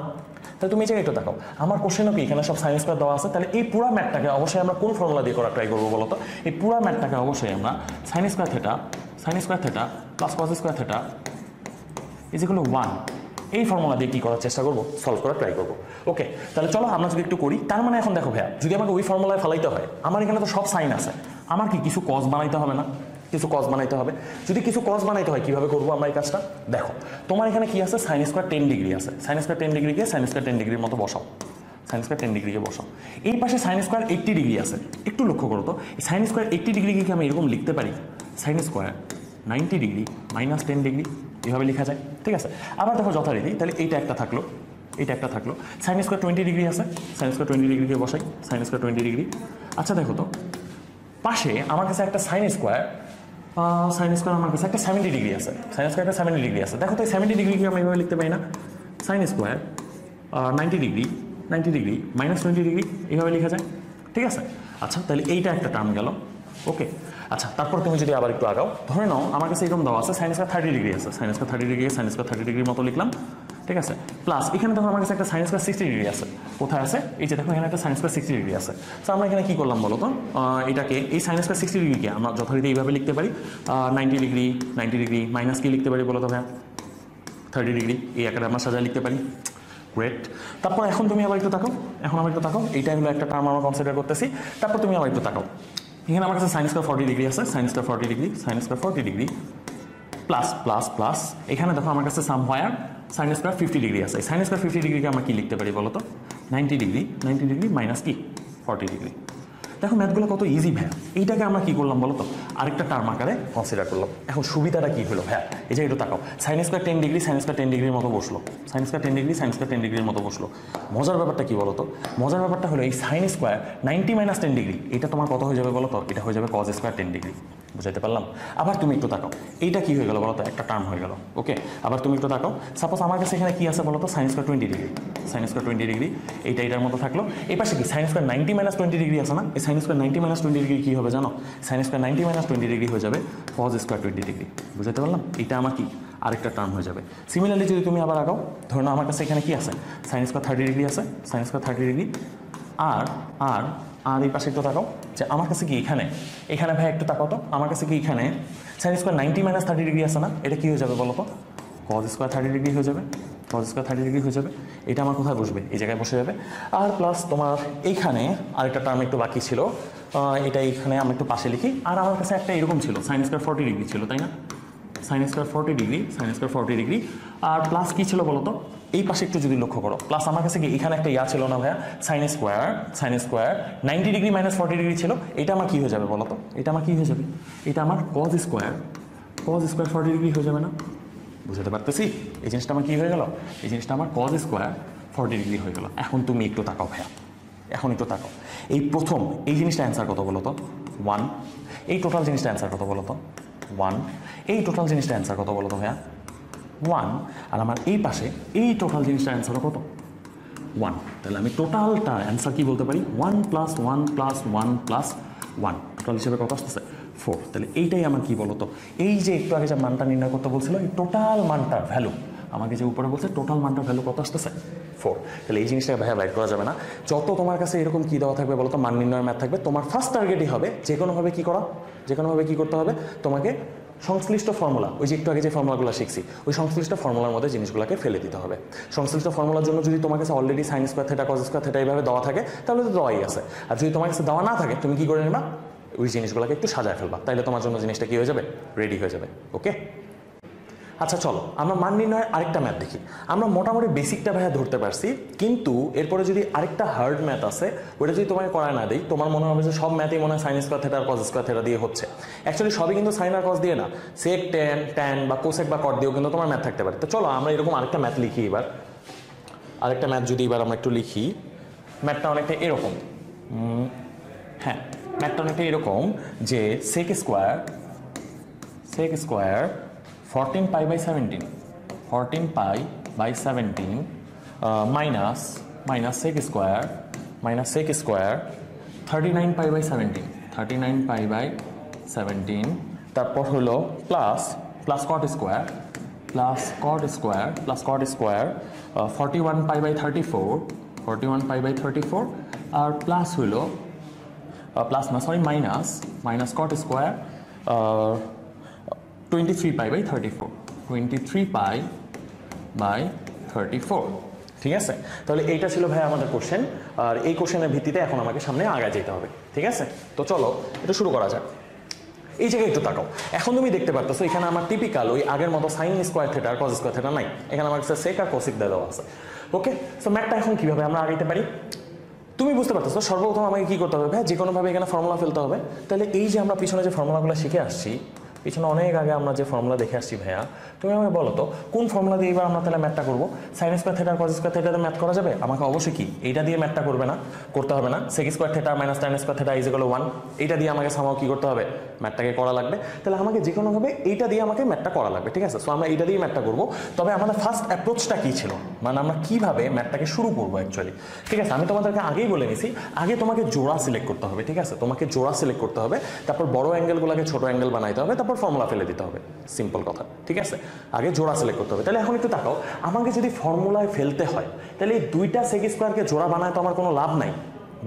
তাহলে তুমি এই একটু দেখো, আমার কোশ্চেনও কি এখানে সব সাইন স্কোয়ার দেওয়া আছে, তাহলে এই পুরো ম্যাথটাকে অবশ্যই আমরা কোন ফর্মুলা দিয়ে করা ট্রাই করবো বলো তো? এই পুরো ম্যাথটাকে অবশ্যই আমরা sign square theta plus cos square theta is equal to 1, এই ফর্মুলা দিয়ে কি করার চেষ্টা করবো, সলভ করার ট্রাই করবো, ওকে। তাহলে চলো আমরা যদি একটু করি, তার মানে এখন দেখো ভাইয়া, যদি আমাকে ওই ফর্মুলায় ফেলাইতে হয়, আমার এখানে তো সব সাইন আছে, আমার কি কিছু কস বানাইতে হবে না? কিছু কস বানাইতে হবে। যদি কিছু কস বানাইতে হয় কিভাবে করবো আমরা এই কাজটা, দেখো তোমার এখানে কি আছে, সাইন স্কোয়ার 10 ডিগ্রি আছে, সাইন স্কোয়ার 10 ডিগ্রিকে সাইন স্কোয়ার 10 ডিগ্রির মতো বসাও, সাইন স্কোয়ার 10 ডিগ্রিকে বসাও। এই পাশে সাইন স্কোয়ার 80 ডিগ্রি আছে, একটু লক্ষ্য করো তো, সাইন স্কোয়ার 80 ডিগ্রিকে কি আমি এরকম লিখতে পারি, sine square 90 degree minus 10 degree, এভাবে লেখা যায়, ঠিক আছে। আবার দেখো যথারীতি, তাহলে এইটা একটা থাকলো, এইটা একটা থাকলো, সাইন স্কোয়ার 20 ডিগ্রি আছে, সাইন স্কোয়ার 20 ডিগ্রিকে বসাই, সাইন স্কোয়ার 20 ডিগ্রি। আচ্ছা দেখো তো, পাশে আমার কাছে একটা সাইন স্কোয়ার আমার কাছে একটা 70 ডিগ্রি আছে, সাইন স্কোয়ার একটা 70 ডিগ্রি আছে, দেখো তো এই 70 ডিগ্রিকে আমি এভাবে লিখতে পারি না, sine square 90 degree minus 20 degree, এইভাবে লেখা যায়, ঠিক আছে। আচ্ছা তাহলে এইটা একটা টার্ম গেল, ওকে। আচ্ছা তারপর তুমি যদি আবার একটু আগাও, ধরে নাও আমার কাছে এরকম দেওয়া আছে, সাইন স্কোয়ার 30 ডিগ্রি আছে, sine square 30 degree, sine square 30 ডিগ্রির মতো লিখলাম, ঠিক আছে। প্লাস এখানে দেখো আমার কাছে একটা সাইন স্কোয়ার 60 ডিগ্রি আছে, কোথায় আছে, এই যে দেখো এখানে একটা সাইন স্কোয়ার 60 ডিগ্রি আছে। তো আমরা এখানে কি করলাম বলো তো, এটাকে এই সাইন স্কোয়ার 60 ডিগ্রিকে আমরা যথারীতি এইভাবে লিখতে পারি, 90 ডিগ্রি মাইনাস কি লিখতে পারি বলো তো ভাইয়া, 30 ডিগ্রি, এই একটা আমরা সাজায় লিখতে পারি, গ্রেট। তারপর এখন তুমি আবার একটু তাকাও, এইটাই হলো একটা টার্ম আমরা কনসিডার করতেছি। তারপর তুমি আবার একটু তাকাও, এখানে আমার কাছে সাইন স্কোয়ার 40 ডিগ্রি আছে, সাইন স্কোয়ার 40 ডিগ্রি প্লাস এখানে দেখো আমার কাছে সামহায়ার সাইন স্কোয়ার 50 ডিগ্রি আছে, সাইন স্কোয়ার 50 ডিগ্রিকে আমরা কি লিখতে পারি বলো তো, 90 ডিগ্রি মাইনাস কি 40 ডিগ্রি। দেখো ম্যাথগুলো কত ইজি ভাইয়া, এইটাকে আমরা কি করলাম বলো তো, আরেকটা টার্ম আকারে কনসিডার করলাম। এখন সুবিধাটা কি হলো ভাইয়া, এই যে একটু তাকাও, sign square 10 degree sine square 10 ডিগ্রির মতো বসলো, sign square 10 degree sine square 10 ডিগ্রির মতো বসলো। মজার ব্যাপারটা কি বলো তো, মজার ব্যাপারটা হলো এই সাইন স্কোয়ার 90 মাইনাস 10 ডিগ্রি, এটা তোমার কত হয়ে যাবে বলো তো, এটা হয়ে যাবে কজ স্কোয়ার 10 ডিগ্রি, বুঝাইতে পারলাম। আবার তুমি একটু তাকাও, এইটা কি হয়ে গেল বলো তো, একটা টার্ম হয়ে গেল, ওকে। আবার তুমি একটু তাকাও, সাপোজ আমার কাছে এখানে কি আছে বলো তো, sine square 20 degree, sine square 20 degree, এইটা এটার মতো থাকলো। এই পাশে কি সাইন স্কোয়ার 90 মাইনাস 20 ডিগ্রি আছে না, এই সাইন স্কোয়ার 90 মাইনাস 20 ডিগ্রি কি হবে জানো, সাইন স্কোয়ার 90 মাইনাস 20 ডিগ্রি হয়ে যাবে কজ স্কোয়ার 20 ডিগ্রি, বুঝাইতে পারলাম। এটা আমার কি আরেকটা টার্ম হয়ে যাবে। সিমিলারলি যদি তুমি আবার আগাও, ধরে নাও আমার কাছে এখানে কি আছে, সাইন স্কোয়ার 30 ডিগ্রি আছে, সাইন স্কোয়ার 30 ডিগ্রি। আর আর আর এই পাশে একটু তাকাও, যে আমার কাছে কি এখানে ভাই একটু তাকাও তো, আমার কাছে কি এখানে সাইন স্কোয়ার 90 - 30 ডিগ্রি আছে না, এটা কি হয়ে যাবে বলো তো, কজ স্কোয়ার 30 ডিগ্রি হয়ে যাবে, কজ স্কোয়ার 30 ডিগ্রি হয়ে যাবে। এটা আমার কোথায় বসবে, এই জায়গায় বসে যাবে। আর প্লাস তোমার এইখানে আরেকটা টার্ম একটু বাকি ছিল, এটা এইখানে আমি একটু পাশে লিখি। আর আমার কাছে একটা এরকম ছিল, সাইন স্কোয়ার 40 ডিগ্রি ছিল, তাই না, sine square 40 degree, sine square 40 degree. আর প্লাস কী ছিল বলো তো, এই পাশে একটু যদি লক্ষ্য করো, প্লাস আমার কাছে কি এখানে একটা ছিল না ভাইয়া, সাইন স্কোয়ার 90 ডিগ্রি - 40 ডিগ্রি ছিল। এটা আমার কি হয়ে যাবে বলো তো, এটা আমার কি হয়ে যাবে, এটা আমার কজ স্কোয়ার 40 ডিগ্রি হয়ে যাবে না, বুঝতে পারতেছি। এই জিনিসটা আমার কি হয়ে গেল, এই জিনিসটা আমার কজ স্কোয়ার 40 ডিগ্রি হয়ে গেল। এখন তুমি একটু তাকাও ভাইয়া, এখন একটু তাকাও, এই প্রথম এই জিনিসটা অ্যান্সার কত বলো তো, 1। এই টোটাল জিনিসটা অ্যান্সার কত বলো তো, 1। এই টোটাল জিনিসটা অ্যান্সার কত বলো তো ভাইয়া, 1। আর আমার এই পাশে এই টোটাল জিনিসটা অ্যান্সার কত, 1। তাহলে আমি টোটালটা অ্যান্সার কি বলতে পারি, 1 + 1 + 1 + 1, টোটাল হিসেবে কত আসতেছে, 4। তাহলে এইটাই আমার কি বলো তো, এই যে একটু আগে যে মানটা নির্ণয় করতে বলছিল, এই টোটাল মানটার ভ্যালু আমাকে যে উপরে বলছে, টোটাল মানটার ভ্যালু কত আসতেছে, 4। তাহলে এই জিনিসটা ভাইয়া বাইর করা যাবে না। যত তোমার কাছে এরকম কী দেওয়া থাকবে বলো তো, মান নির্ণয়ের ম্যাথ থাকবে, তোমার ফার্স্ট টার্গেটই হবে যে কোনোভাবে কী করা, যে কোনোভাবে কী করতে হবে, তোমাকে সংশ্লিষ্ট ফর্মুলা, ওই যে একটু আগে যে ফর্মুলাগুলো শিখছি, ওই সংশ্লিষ্ট ফর্মুলার মধ্যে জিনিসগুলোকে ফেলে দিতে হবে। সংশ্লিষ্ট ফর্মুলার জন্য যদি তোমার কাছে already sine square theta, cos square theta এইভাবে দেওয়া থাকে, তাহলে তো দেওয়াই আছে। আর যদি তোমার কাছে দেওয়া না থাকে, তুমি কী করে নেবা, ওই জিনিসগুলোকে একটু সাজায় ফেলবা, তাইলে তোমার জন্য জিনিসটা কী হয়ে যাবে, রেডি হয়ে যাবে। ওকে, আচ্ছা চলো আমরা মান নির্ণয়ের আরেকটা ম্যাথ দেখি। আমরা মোটামুটি বেসিকটা ভাইয়া ধরতে পারছি, কিন্তু এরপরে যদি আরেকটা হার্ড ম্যাথ আছে, ওটা যদি তোমাকে করায় না দিই, তোমার মনে হবে যে সব ম্যাথই মনে হয় সাইন স্কোয়ার থিটা আর কজ স্কোয়ার থিটা দিয়ে হচ্ছে। অ্যাকচুয়ালি সবই কিন্তু সাইন আর কজ দিয়ে না, সেক ট্যান বা কোসেক বা কট দিয়েও কিন্তু তোমার ম্যাথ থাকতে পারে। তো চলো আমরা এরকম আরেকটা ম্যাথ লিখি এবার। আরেকটা ম্যাথ যদি এবার আমরা একটু লিখি, ম্যাথটা অনেকটা এরকম, হ্যাঁ ম্যাথটা অনেকটা এরকম যে সেক square 14 pi by 17 minus sec square 39 pi by 17 তারপর হলো plus cot square 41 pi by 34 আর প্লাস হলো minus cot square 23 pi by 34 ঠিক আছে। তাহলে এইটা ছিল ভাই আমাদের কোশ্চেন, আর এই কোশ্চেনের ভিত্তিতে এখন আমাকে সামনে আগায় যেতে হবে। ঠিক আছে, তো চলো এটা শুরু করা যাক। এই জায়গায় একটু তাকাও, এখন তুমি দেখতে পারতেছো এখানে আমার টিপিক্যাল ওই আগের মতো সাইন স্কোয়ার থিটা আর কজ স্কোয়ার থিটা নাই, এখানে আমার কাছে সেক আর কোসেক দেওয়া আছে। ওকে, সো ম্যাথটা এখন কিভাবে আমরা আগাইতে পারি তুমি বুঝতে পারতেছো। সর্বপ্রথম আমাকে কি করতে হবে ভাই, যে কোনোভাবে এখানে ফর্মুলা ফেলতে হবে। তাহলে এই যে আমরা পিছনে যে ফর্মুলাগুলো শিখে আসছি, পিছনে অনেক আগে আমরা যে ফর্মুলা দেখে আসছি ভাইয়া, তুমি আমাকে বলো তো কোন ফর্মুলা দিয়ে এবার আমরা তাহলে ম্যাথটা করবো। সাইন স্কোয়ার থিটা আর কজ স্কোয়ার থিটাতে ম্যাথ করা যাবে? আমাকে অবশ্যই কি এইটা দিয়ে ম্যাথটা করতে হবে না। Sec square theta minus tan square theta is equal to 1, এইটা দিয়ে আমাকে সামাও কি করতে হবে, ম্যাথটাকে করা লাগবে। তাহলে আমাকে যে কোনোভাবে এইটা দিয়ে আমাকে ম্যাথটা করা লাগবে। ঠিক আছে, সো আমরা এইটা দিয়ে ম্যাথটা করবো। তবে আমাদের ফার্স্ট অ্যাপ্রোচটা কী ছিল, মানে আমরা কীভাবে ম্যাথটাকে শুরু করবো অ্যাকচুয়ালি। ঠিক আছে, আমি তোমাদেরকে আগেই বলে নিছি, আগে তোমাকে জোড়া সিলেক্ট করতে হবে। ঠিক আছে, তোমাকে জোড়া সিলেক্ট করতে হবে, তারপর বড় অ্যাঙ্গেলগুলোকে ছোট অ্যাঙ্গেল বানাইতে হবে, তারপর ফর্মুলা ফেলে দিতে হবে। সিম্পল কথা। ঠিক আছে, আগে জোড়া সিলেক্ট করতে হবে। তাহলে এখন একটু তাকাও, আমাকে যদি ফর্মুলায় ফেলতে হয়, তাহলে এই দুইটা সেক স্কোয়ারকে জোড়া বানায় তো আমার কোনো লাভ নাই।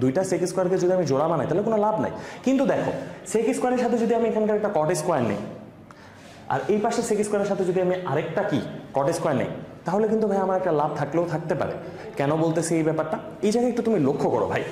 দুইটা সেক স্কোয়ারকে যদি আমি জোড়া বানাই তাহলে কোনো লাভ নাই। কিন্তু দেখো, সেক স্কোয়ারের সাথে যদি আমি এখানকার একটা কট স্কোয়ার নেই, আর এই পাশে সেক স্কোয়ারের সাথে যদি আমি আরেকটা কি কট স্কোয়ার নেই, তাহলে কিন্তু ভাই আমার একটা লাভ থাকলেও থাকতে পারে। কেন বলতেছি এই ব্যাপারটা, এই জায়গায় একটু তুমি লক্ষ্য করো ভাই,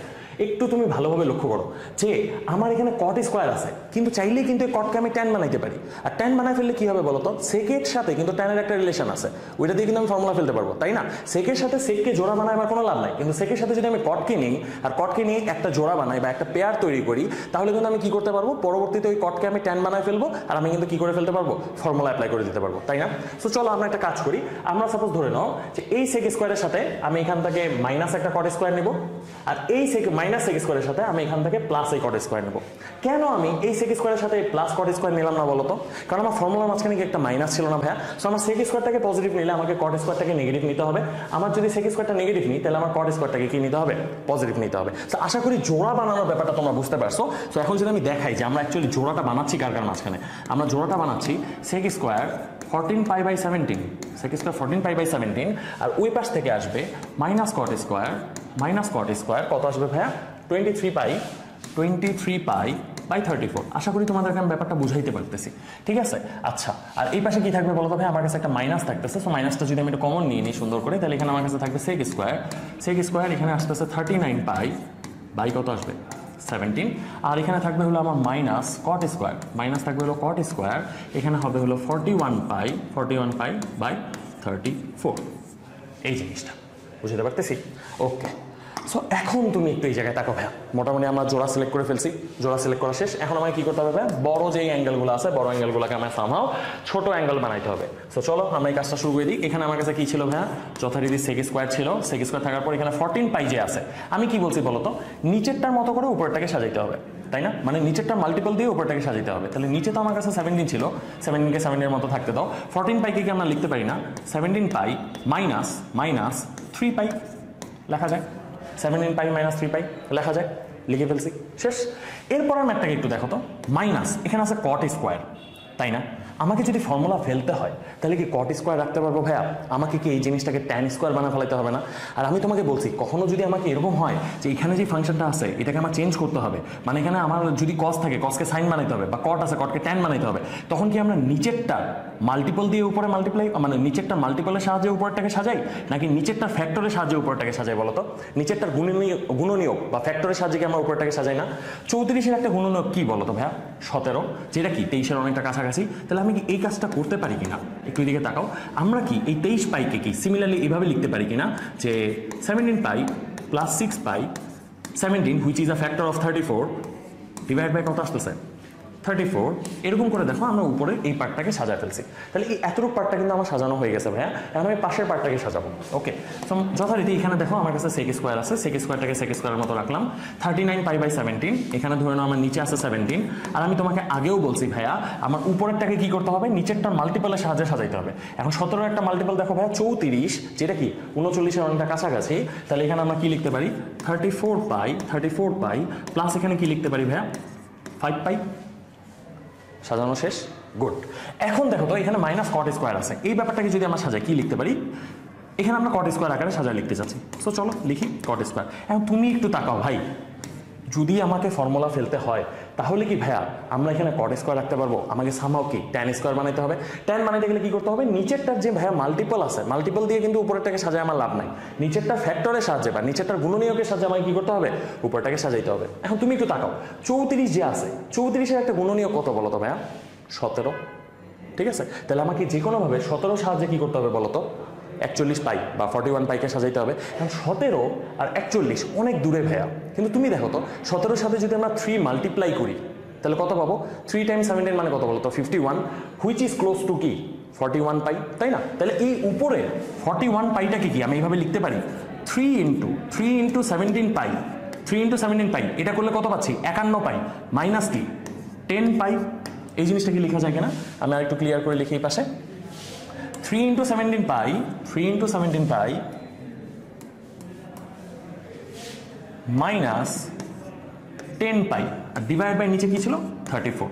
একটু তুমি ভালোভাবে লক্ষ্য করো যে আমার এখানে কট স্কোয়ার আছে, কিন্তু চাইলেই কিন্তু এই কটকে আমি ট্যান বানাইতে পারি। আর ট্যান বানাই ফেললে কি হবে বলতো, সেকের সাথে কিন্তু ট্যানের একটা রিলেশন আছে, ওইটা দিয়ে কিন্তু আমি ফর্মুলা ফেলতে পারবো, তাই না? সেকের সাথে সেককে জোড়া বানায় আমার কোনো লাভ নাই, কিন্তু সেকের সাথে যদি আমি কটকে নিই আর কটকে নিয়ে একটা জোড়া বানাই বা একটা পেয়ার তৈরি করি, তাহলে কিন্তু আমি কি করতে পারবো, পরবর্তীতে ওই কটকে আমি ট্যান বানায় ফেলবো, আর আমি কিন্তু কি করে ফেলতে পারবো, ফর্মুলা অ্যাপ্লাই করে দিতে পারবো, তাই না? সো চলো আমরা একটা কাজ করি। আমরা সাপোজ ধরে নাও যে এই সেক স্কোয়ারের সাথে আমি এখান থেকে মাইনাস একটা কট স্কোয়ার নেব, আর এই মাইনাস সেক স্কোয়ারের সাথে আমি এখান থেকে প্লাস এই কট স্কোয়ার নেব। কেন আমি এই সেক স্কোয়ারের সাথে প্লাস কট স্কোয়ার নিলাম না বলতো? কারণ আমার ফর্মুলার মাঝখানে কি একটা মাইনাস ছিল না ভাইয়া? সো আমার সেক স্কোয়ারটাকে পজিটিভ নিলে আমাকে কট স্কোয়ারটাকে নেগেটিভ নিতে হবে। আমার যদি সেক স্কোয়ারটা নেগেটিভ নিই, তাহলে আমার কট স্কোয়ারটাকে কি নিতে হবে, পজিটিভ নিতে হবে। তো আশা করি জোড়া বানানোর ব্যাপারটা তোমরা বুঝতে পারছো। তো এখন যদি আমি দেখাই যে আমরা অ্যাকচুয়ালি জোড়াটা বানাচ্ছি কার মাঝখানে, আমরা জোড়াটা বানাচ্ছি sec square 14 pi by 17 sec square 14 pi by 17 আর ওই পাশ থেকে আসবে মাইনাস কট স্কয়ার কত আসবে ভাইয়া 23 পাই বাই 34। আশা করি তোমাদেরকে আমি ব্যাপারটা বুঝাইতে পারতেছি, ঠিক আছে। আচ্ছা, আর এই পাশে কি থাকবে বলো তো ভাই, আমার কাছে একটা মাইনাস থাকতেছে। সো মাইনাসটা যদি আমি একটু কমন নিয়ে নিই সুন্দর করে, তাহলে এখানে আমার কাছে থাকবে সেক স্কয়ার এখানে আসতেছে 39 পাই বাই কত আসবে 17, আর এখানে থাকবে হলো আমার মাইনাস কট স্কয়ার এখানে হবে হলো 41 পাই বাই 34। এই জিনিসটা বুঝতে পারতেছি, ওকে। সো এখন তুমি একটু এই জায়গায় তাকো ভাইয়া, মোটামুটি আমরা জোড়া সিলেক্ট করে ফেলছি, জোড়া সিলেক্ট করা শেষ। এখন আমাকে কি করতে হবে ভাইয়া, বড় যেই অ্যাঙ্গেলগুলো আছে বড় অ্যাঙ্গেলগুলোকে আমার সামহাও ছোট অ্যাঙ্গেল বানাইতে হবে। সো চলো আমরা এই কাজটা শুরু করে দিই। এখানে আমার কাছে কি ছিল ভাইয়া, যথারীতি সেক স্কয়ার ছিল, সেক স্কয়ার থাকার পর এখানে 14 পাই যে আছে, আমি কি বলছি বলতো, নিচেরটার মতো করে উপরটাকে সাজাইতে হবে, তাই না? মানে নিচেরটা মাল্টিপল দিয়ে উপরটাকে সাজাইতে হবে। তাহলে নিচে তো আমার কাছে 17 ছিল, 17কে 17 এর মতো থাকতে দাও। 14 পাইকে কি আমরা লিখতে পারি না, 17 পাই মাইনাস 3 পাই লেখা যায়, 17 পাই মাইনাস 3 পাই লেখা যায়, লিখে ফেলছি, শেষ। এরপর ম্যাথটাকে একটু দেখো তো, মাইনাস এখানে আছে কট স্কোয়ার, তাই না? আমাকে যদি ফর্মুলা ফেলতে হয় তাহলে কি কট স্কোয়ার রাখতে পারবো ভাইয়া? আমাকে কি এই জিনিসটাকে ট্যান স্কোয়ার বানা ফেলাতে হবে না? আর আমি তোমাকে বলছি, কখনো যদি আমাকে এরকম হয় যে এখানে যে ফাংশনটা আছে এটাকে আমার চেঞ্জ করতে হবে, মানে এখানে আমার যদি কস থাকে কসকে সাইন বানাইতে হবে, বা কট আছে কটকে ট্যান বানাইতে হবে, তখন কি আমরা নিচেরটা মাল্টিপল দিয়ে উপরে মাল্টিপ্লাই, মানে নিচেরটা মাল্টিপলের সাহায্যে উপরটাকে সাজাই, নাকি নিচেরটা ফ্যাক্টরের সাহায্যে উপরটাকে সাজাই বলো তো? নিচেরটার গুণনীয়ক বা ফ্যাক্টরের সাহায্যে কি আমরা উপরটাকে সাজাই না? 34-এর একটা গুণনীয়ক কি বলো তো ভাইয়া, 17, যেটা কি 23-এর অনেকটা কাছাকাছি। তাহলে আমি কি এই কাজটা করতে পারি কিনা, একটু দিকে তাকাও। আমরা কি এই 23 পাইকে কি সিমিলারলি এইভাবে লিখতে পারি কিনা, যে 17 pi plus 6 pi 17 which is a factor of 34 divide by কত আসতেছে 34, এরকম করে দেখো আমরা উপরে এই পার্টটাকে সাজা ফেলছি। তাহলে এই এতটুকু পার্টটা কিন্তু আমার সাজানো হয়ে গেছে ভাইয়া। এখন আমি পাশের পার্টটাকে সাজাবো, ওকে। তো যথারীতি এখানে দেখো আমার কাছে সেক স্কোয়ার আছে, সেক স্কোয়ারটাকে সেক স্কোয়ারের মতো রাখলাম। 39 পাই বাই 17 এখানে ধরে নাও আমার নিচে আছে 17, আর আমি তোমাকে আগেও বলছি ভাইয়া আমার উপরেরটাকে কি করতে হবে, নিচেরটার মাল্টিপলের সাহায্যে সাজাইতে হবে। এখন 17 একটা মাল্টিপল দেখো ভাইয়া 34, যেটা কি 39-এর অনেকটা কাছাকাছি। তাহলে এখানে আমরা কি লিখতে পারি, 34 পাই প্লাস এখানে কি লিখতে পারি ভাইয়া 5 পাই। সাজানো শেষ, গুড। এখন দেখো তো এখানে মাইনাস কট স্কোয়ার আছে, এই ব্যাপারটাকে যদি আমরা সাজাই কি লিখতে পারি, এখানে আমরা কট স্কোয়ার আকারে সাজায় লিখতে চাচ্ছি। সো চলো লিখি কট স্কোয়ার। এখন তুমি একটু তাকাও ভাই, যদি আমাকে ফর্মুলা ফেলতে হয় তাহলে কি ভাইয়া আমরা এখানে কট স্কোয়ার রাখতে পারবো? আমাকে সামহাও কি ট্যান স্কোয়ার বানাইতে হবে। ট্যান বানাইতে গেলে কি করতে হবে, নিচেরটার যে ভাইয়া মাল্টিপল আছে, মাল্টিপল দিয়ে কিন্তু উপরেরটাকে সাজায় আমার লাভ নাই, নিচেরটার ফ্যাক্টরের সাহায্যে বা নিচেরটার গুণনীয়কের সাহায্যে আমাকে কি করতে হবে, উপরটাকে সাজাইতে হবে। এখন তুমি একটু তাকাও, 34 যে আছে, 34-এর একটা গুণনীয়ক কত বলো তো ভাইয়া, 17, ঠিক আছে। তাহলে আমাকে যে কোনোভাবে 17 সাহায্যে কি করতে হবে বলো তো, 41 পাই বা 41 পাইকে সাজাইতে হবে। এখন 17 আর 41 অনেক দূরে ভাইয়া, কিন্তু তুমি দেখো তো 17-এর সাথে যদি আমরা 3 মাল্টিপ্লাই করি তাহলে কত পাবো, 3 টাইমস 17 মানে কত বলো তো 51, হুইচ ইজ ক্লোজ টু কি 41 পাই, তাই না? তাহলে এই উপরে 41 পাইটাকে কি আমি এইভাবে লিখতে পারি, 3 ইন্টু 17 পাই, 3 ইন্টু 17 পাই, এটা করলে কত পাচ্ছি 51 পাই মাইনাস কি 10 পাই। এই জিনিসটা কি লেখা যায় কিনা, আমি আর একটু ক্লিয়ার করে লিখি এই পাশে, 3 ইন্টু 17 পাই মাইনাস 10 পাই, আর ডিভাইড বাই নিচে কি ছিল 34।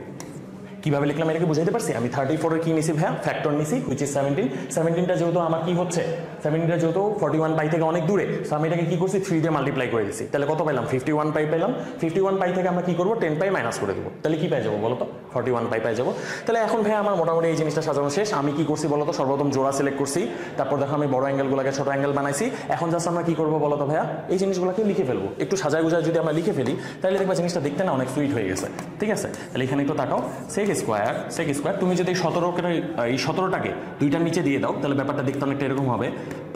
কিভাবে লিখলাম এটাকে বুঝাইতে পারছি? আমি 34-এর কি নিছি ভাইয়া, ফ্যাক্টর নিছি হুইচ ইজ 17। 17টা যেহেতু আমার কি হচ্ছে, 17টা যেহেতু 41 পাই থেকে অনেক দূরে, সো আমি এটাকে কি করছি 3 দিয়ে মাল্টিপ্লাই করে দিছি। তাহলে কত পেলাম, 51 পাই পেলাম। 51 পাই থেকে আমরা কি করবো, 10 পাই মাইনাস করে দেবো, তাহলে কি পাই যাবো বলো তো, 41 পাই পাই যাবো। তাহলে এখন ভাইয়া আমার মোটামুটি এই জিনিসটা সাজানো শেষ। আমি কি করছি বলো তো, সর্বপ্রথম জোড়া সিলেক্ট করছি, তারপর দেখো আমি বড় অ্যাঙ্গেলগুলোকে ছোট অ্যাঙ্গেল বানাইছি। এখন জাস্ট আমরা কি করবো বলো তো ভাইয়া, এই জিনিসগুলোকে লিখে ফেলবো, একটু সাজায় গুজায় যদি আমরা লিখে ফেলি তাহলে দেখবা জিনিসটা দেখতে না অনেক সুইট হয়ে গেছে, ঠিক আছে। তাহলে এখানে একটু তাকাও, সেক স্কোয়ার তুমি যদি 17টাকে দুইটার নিচে দিয়ে দাও তাহলে ব্যাপারটা দেখতে অনেকটা এরকম হবে,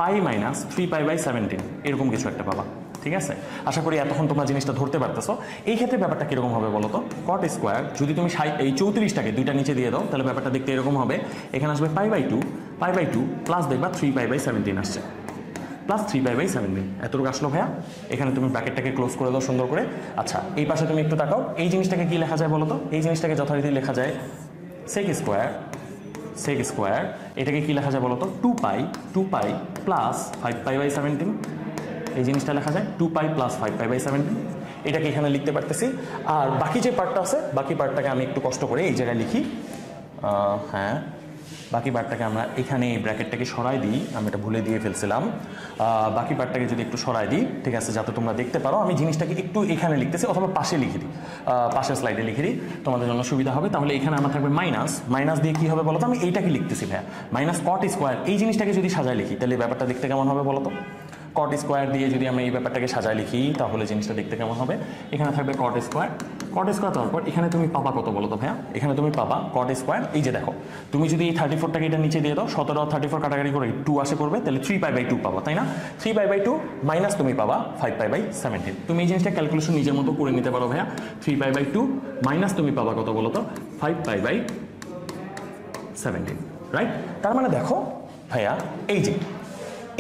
পাই মাইনাস 3 পাই বাই 17, এরকম কিছু একটা পাবা, ঠিক আছে। আশা করি এতক্ষণ তোমরা জিনিসটা ধরতে পারতেছো। এই ক্ষেত্রে ব্যাপারটা কিরকম হবে বলো তো, কট স্কোয়ার যদি তুমি এই 34টাকে দুইটা নিচে দিয়ে দাও তাহলে ব্যাপারটা দেখতে এরকম হবে, এখানে আসবে পাই বাই টু প্লাস দেখবা 3 পাই বাই 17 আসছে, প্লাস 3 পাই বাই 17, এতটুকু আসলো ভাইয়া। এখানে তুমি ব্র্যাকেটটাকে ক্লোজ করে দাও সুন্দর করে। আচ্ছা, এই পাশে তুমি একটু তাকাও, এই জিনিসটাকে কি লেখা যায় বলো তো, এই জিনিসটাকে যথারীতি লেখা যায় সেক স্কোয়ার, এটাকে কি লেখা যায় বলো তো, 2 পাই প্লাস 5 পাই বাই 17, এই জিনিসটা লেখা যায় 2 পাই প্লাস 5 পাই বাই 17, এটাকে এখানে লিখতে পারতেছি। আর বাকি যে পার্টটা আছে, বাকি পার্টটাকে আমি একটু কষ্ট করে এই জায়গায় লিখি, হ্যাঁ বাকি পার্টটাকে আমরা এখানে এই ব্র্যাকেটটাকে সরাই দিই, আমি এটা ভুলে দিয়ে ফেলছিলাম। বাকি পার্টটাকে যদি একটু সরাই দিই, ঠিক আছে, যাতে তোমরা দেখতে পারো, আমি জিনিসটাকে একটু এখানে লিখতেছি অথবা পাশে লিখে দিই, পাশের স্লাইডে লিখে দিই, তোমাদের জন্য সুবিধা হবে। তাহলে এখানে আমার থাকবে মাইনাস, মাইনাস দিয়ে কী হবে বলো তো, আমি এইটাকে লিখতেছি ভাইয়া মাইনাস কট স্কোয়ার। এই জিনিসটাকে যদি সাজায় লিখি তাহলে ব্যাপারটা দেখতে কেমন হবে বলো তো? কট স্কোয়ার দিয়ে যদি আমি এই ব্যাপারটাকে সাজায় লিখি তাহলে জিনিসটা দেখতে কেমন হবে? এখানে থাকবে কট স্কোয়ার, কট স্কোয়ার তারপর এখানে তুমি পাবা কত বলো তো ভাইয়া? এখানে তুমি পাবা কট স্কোয়ার, এই যে দেখো তুমি যদি এই 34টাকে এটা নিচে দিয়ে দাও, 17 আর 34 কাটাকাটি করে 2 আসে করবে, তাহলে 3π/2 পাবা, তাই না? 3π/2 মাইনাস তুমি পাবা 5π/17। তুমি এই জিনিসটা ক্যালকুলেশন নিজের মতো করে নিতে পারো ভাইয়া। 3π/2 মাইনাস তুমি পাবা কত বলো তো? 5π/17, রাইট? তার মানে দেখো ভাইয়া, এই যে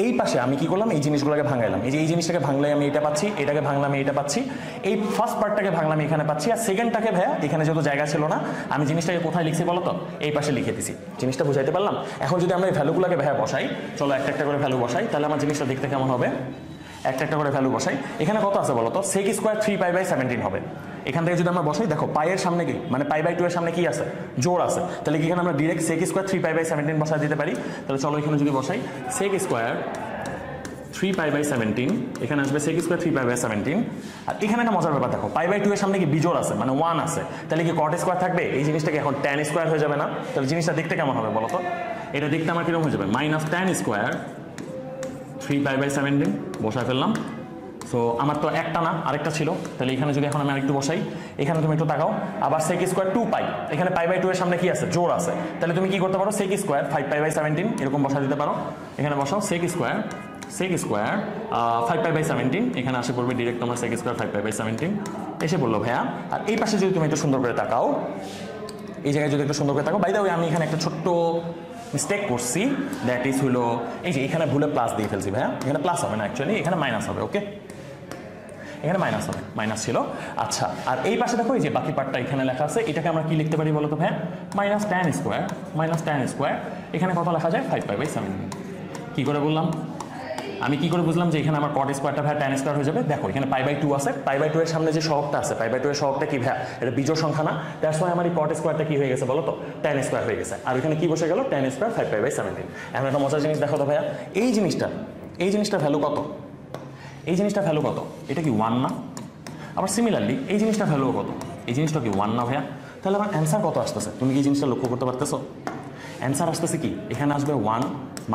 এই পাশে আমি কি করলাম, এই জিনিসগুলোকে ভাঙাইলাম। এই যে এই জিনিসটাকে ভাঙলে আমি এটা পাচ্ছি, এটাকে ভাঙলাম এটা পাচ্ছি, এই ফার্স্ট পার্টটাকে ভাঙলাম এখানে পাচ্ছি, আর সেকেন্ডটাকে ভাইয়া এখানে যেহেতু জায়গা ছিল না, আমি জিনিসটাকে কোথায় লিখছি বলো তো? এই পাশে লিখে দিছি। জিনিসটা বুঝাইতে পারলাম? এখন যদি আমরা এই ভ্যালুগুলোকে ভাইয়া বসাই, চলো একটা একটা করে ভ্যালু বসাই, তাহলে আমার জিনিসটা দেখতে কেমন হবে? একটা একটা করে ভ্যালু বসাই। এখানে কত আছে বলো তো? সেক স্কোয়ার 3π/17 হবে। এখান থেকে যদি আমরা বসাই, দেখো পাইয়ের সামনে কি, মানে π/2 এর সামনে কি আছে? জোর আছে। তাহলে কি এখানে আমরা ডিরেক্ট সেক স্কোয়ার 3π/17 বসাই দিতে পারি? তাহলে চলো এখানে যদি বসাই সেক স্কোয়ার 3π/17, এখানে আসবে সেক স্কোয়ার 3π/17। আর এখানে একটা মজার ব্যাপার দেখো, π/2 এর সামনে কি বিজোড় আছে, মানে 1 আছে, তাহলে কি কট স্কোয়ার থাকবে? এই জিনিসটাকে এখন tan স্কোয়ার হয়ে যাবে না? তাহলে জিনিসটা দেখতে কেমন হবে বলো তো? এটা দেখতে আমার কিরকম হয়ে যাবে? মাইনাস tan স্কোয়ার 3π/17 বসায় ফেললাম। সো আমার তো একটা না, আরেকটা ছিল, তাহলে এখানে যদি এখন আমি আরেকটু বসাই, এখানে তুমি একটু তাকাও, আবার সেক স্কোয়ার 2π, এখানে π/2 এর সামনে কি আছে? জোর আছে। তাহলে তুমি কি করতে পারো? সেক স্কোয়ার 5π/17 এরকম বসা দিতে পারো। এখানে বসাও সেক স্কোয়ার 5π/17, এখানে আসে পড়বে ডিরেক্ট তোমার সেক স্কোয়ার 5π/17 এসে বললো ভাইয়া। আর এই পাশে যদি তুমি একটু সুন্দর করে তাকাও, এই জায়গায় যদি একটু সুন্দর করে তাকাও, বাই দ্য ওয়ে আমি এখানে একটা ছোট্ট মিস্টেক করছি, দ্যাট ইজ হলো এই যে এখানে ভুলে প্লাস দিয়ে ফেলছি ভাইয়া। এখানে প্লাস হবে না, অ্যাকচুয়ালি এখানে মাইনাস হবে। ওকে, এখানে মাইনাস হবে, মাইনাস ছিল। আচ্ছা, আর এই পাশে দেখো এই যে বাকি পার্টটা এখানে লেখা আছে, এটাকে আমরা কি লিখতে পারি বলো তো ভাইয়া? মাইনাস tan স্কোয়ার, এখানে কত লেখা যায়? 5π/17। কি করে বললাম আমি, কি করে বুঝলাম যে এখানে আমার কট স্কোয়ারটা ভাইয়া tan স্কোয়ার হয়ে যাবে? দেখো এখানে π/2 আছে, π/2 এর সামনে যে সহগটা আছে, π/2 এর সহগটা কি ভাইয়া? এটা বিজোড় সংখ্যা না? দ্যাটস ওয়াই আমার এই কট স্কোয়ারটা কি হয়ে গেছে বলো তো? tan স্কোয়ার হয়ে গেছে। আর এখানে কি বসে গেল? tan square 5π/17। এখন একটা মজার জিনিস দেখো তো ভাইয়া, এই জিনিসটা ভ্যালু কত? এই জিনিসটা ভ্যালু কত? এটা কি 1 না? আবার সিমিলারলি এই জিনিসটা ভ্যালু কত? এই জিনিসটা কি 1 না ভাইয়া? তাহলে আমার অ্যান্সার কত আসতেছে? তুমি কি এই জিনিসটা লক্ষ্য করতে পারতেছো? অ্যান্সার আসতেছে কি? এখানে আসবে 1 -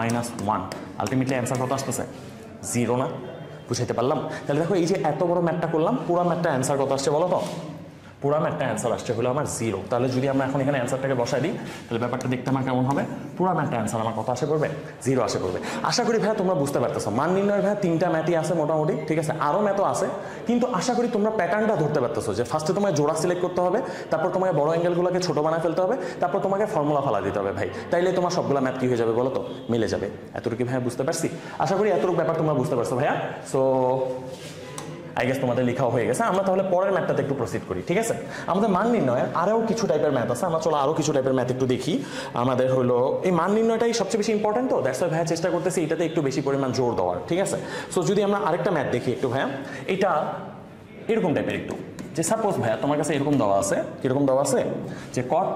1, আলটিমেটলি অ্যান্সার কত আসতেছে? 0 না? বুঝাইতে পারলাম? তাহলে দেখো এই যে এত বড় ম্যাথটা করলাম, পুরো ম্যাথটা অ্যান্সার কত আসছে বলো তো? পুরো ম্যাথটা অ্যান্সার আসছে হলো আমার 0। তাহলে যদি আমরা এখন এখানে অ্যান্সারটাকে বসাই দিই, তাহলে ব্যাপারটা দেখতে আমার কেমন হবে? পুরো ম্যাথটা অ্যান্সার আমার কত আসে পড়বে? 0 আসে পড়বে। আশা করি ভাইয়া তোমরা বুঝতে পারতেছো। মান নির্ণয়ের ভাইয়া 3টা ম্যাথই আছে মোটামুটি, ঠিক আছে, আরও ম্যাথও আছে, কিন্তু আশা করি তোমরা প্যাটার্নটা ধরতে পারতেছো যে ফার্স্টে তোমায় জোড়া সিলেক্ট করতে হবে, তারপর তোমাকে বড় অ্যাঙ্গেলগুলোকে ছোট বানায় ফেলতে হবে, তারপর তোমাকে ফর্মুলা ফালা দিতে হবে ভাই। তাইলে তোমার সবগুলো ম্যাথ কি হয়ে যাবে বলো তো? মিলে যাবে। এতটুকু ভাইয়া বুঝতে পারছি? আশা করি এতটুকু ব্যাপার তোমরা বুঝতে পারছো ভাইয়া। সো আই গেস তোমাদের লেখাও হয়ে গেছে। আমরা তাহলে পরের ম্যাথটাতে একটু প্রসিড করি, ঠিক আছে? আমাদের মান নির্ণয়ের আরও কিছু টাইপের ম্যাথ আছে, আমরা চলো আরও কিছু টাইপের ম্যাথ একটু দেখি। আমাদের হলো এই মান নির্ণয়টাই সবচেয়ে বেশি ইম্পর্টেন্ট, তো দ্যাটস ওয়াই ভাইয়া চেষ্টা করতেছি এটাতে একটু বেশি পরিমাণ জোর দেওয়ার, ঠিক আছে? সো যদি আমরা আরেকটা ম্যাথ দেখি একটু ভাইয়া, এটা এরকম টাইপের একটু, যে সাপোজ ভাইয়া তোমার কাছে এরকম দেওয়া আছে, কীরকম দেওয়া আছে যে cot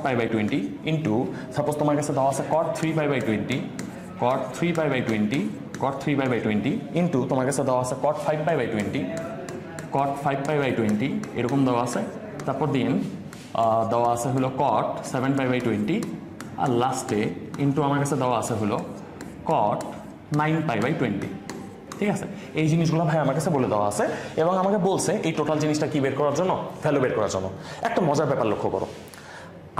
π/20 ইন্টু সাপোজ তোমার কাছে দেওয়া আছে cot 3π/20 ইন্টু তোমার কাছে দেওয়া আছে cot 5π/20 এরকম দেওয়া আছে। তারপর দিন দেওয়া আছে হলো cot 7π/20, আর লাস্টে ইন্টু আমার কাছে দেওয়া আছে হলো cot 9π/20, ঠিক আছে? এই জিনিসগুলো ভাই আমার কাছে বলে দেওয়া আছে এবং আমাকে বলছে এই টোটাল জিনিসটা কি বের করার জন্য? ভ্যালু বের করার জন্য। একটা মজার ব্যাপার লক্ষ্য করো,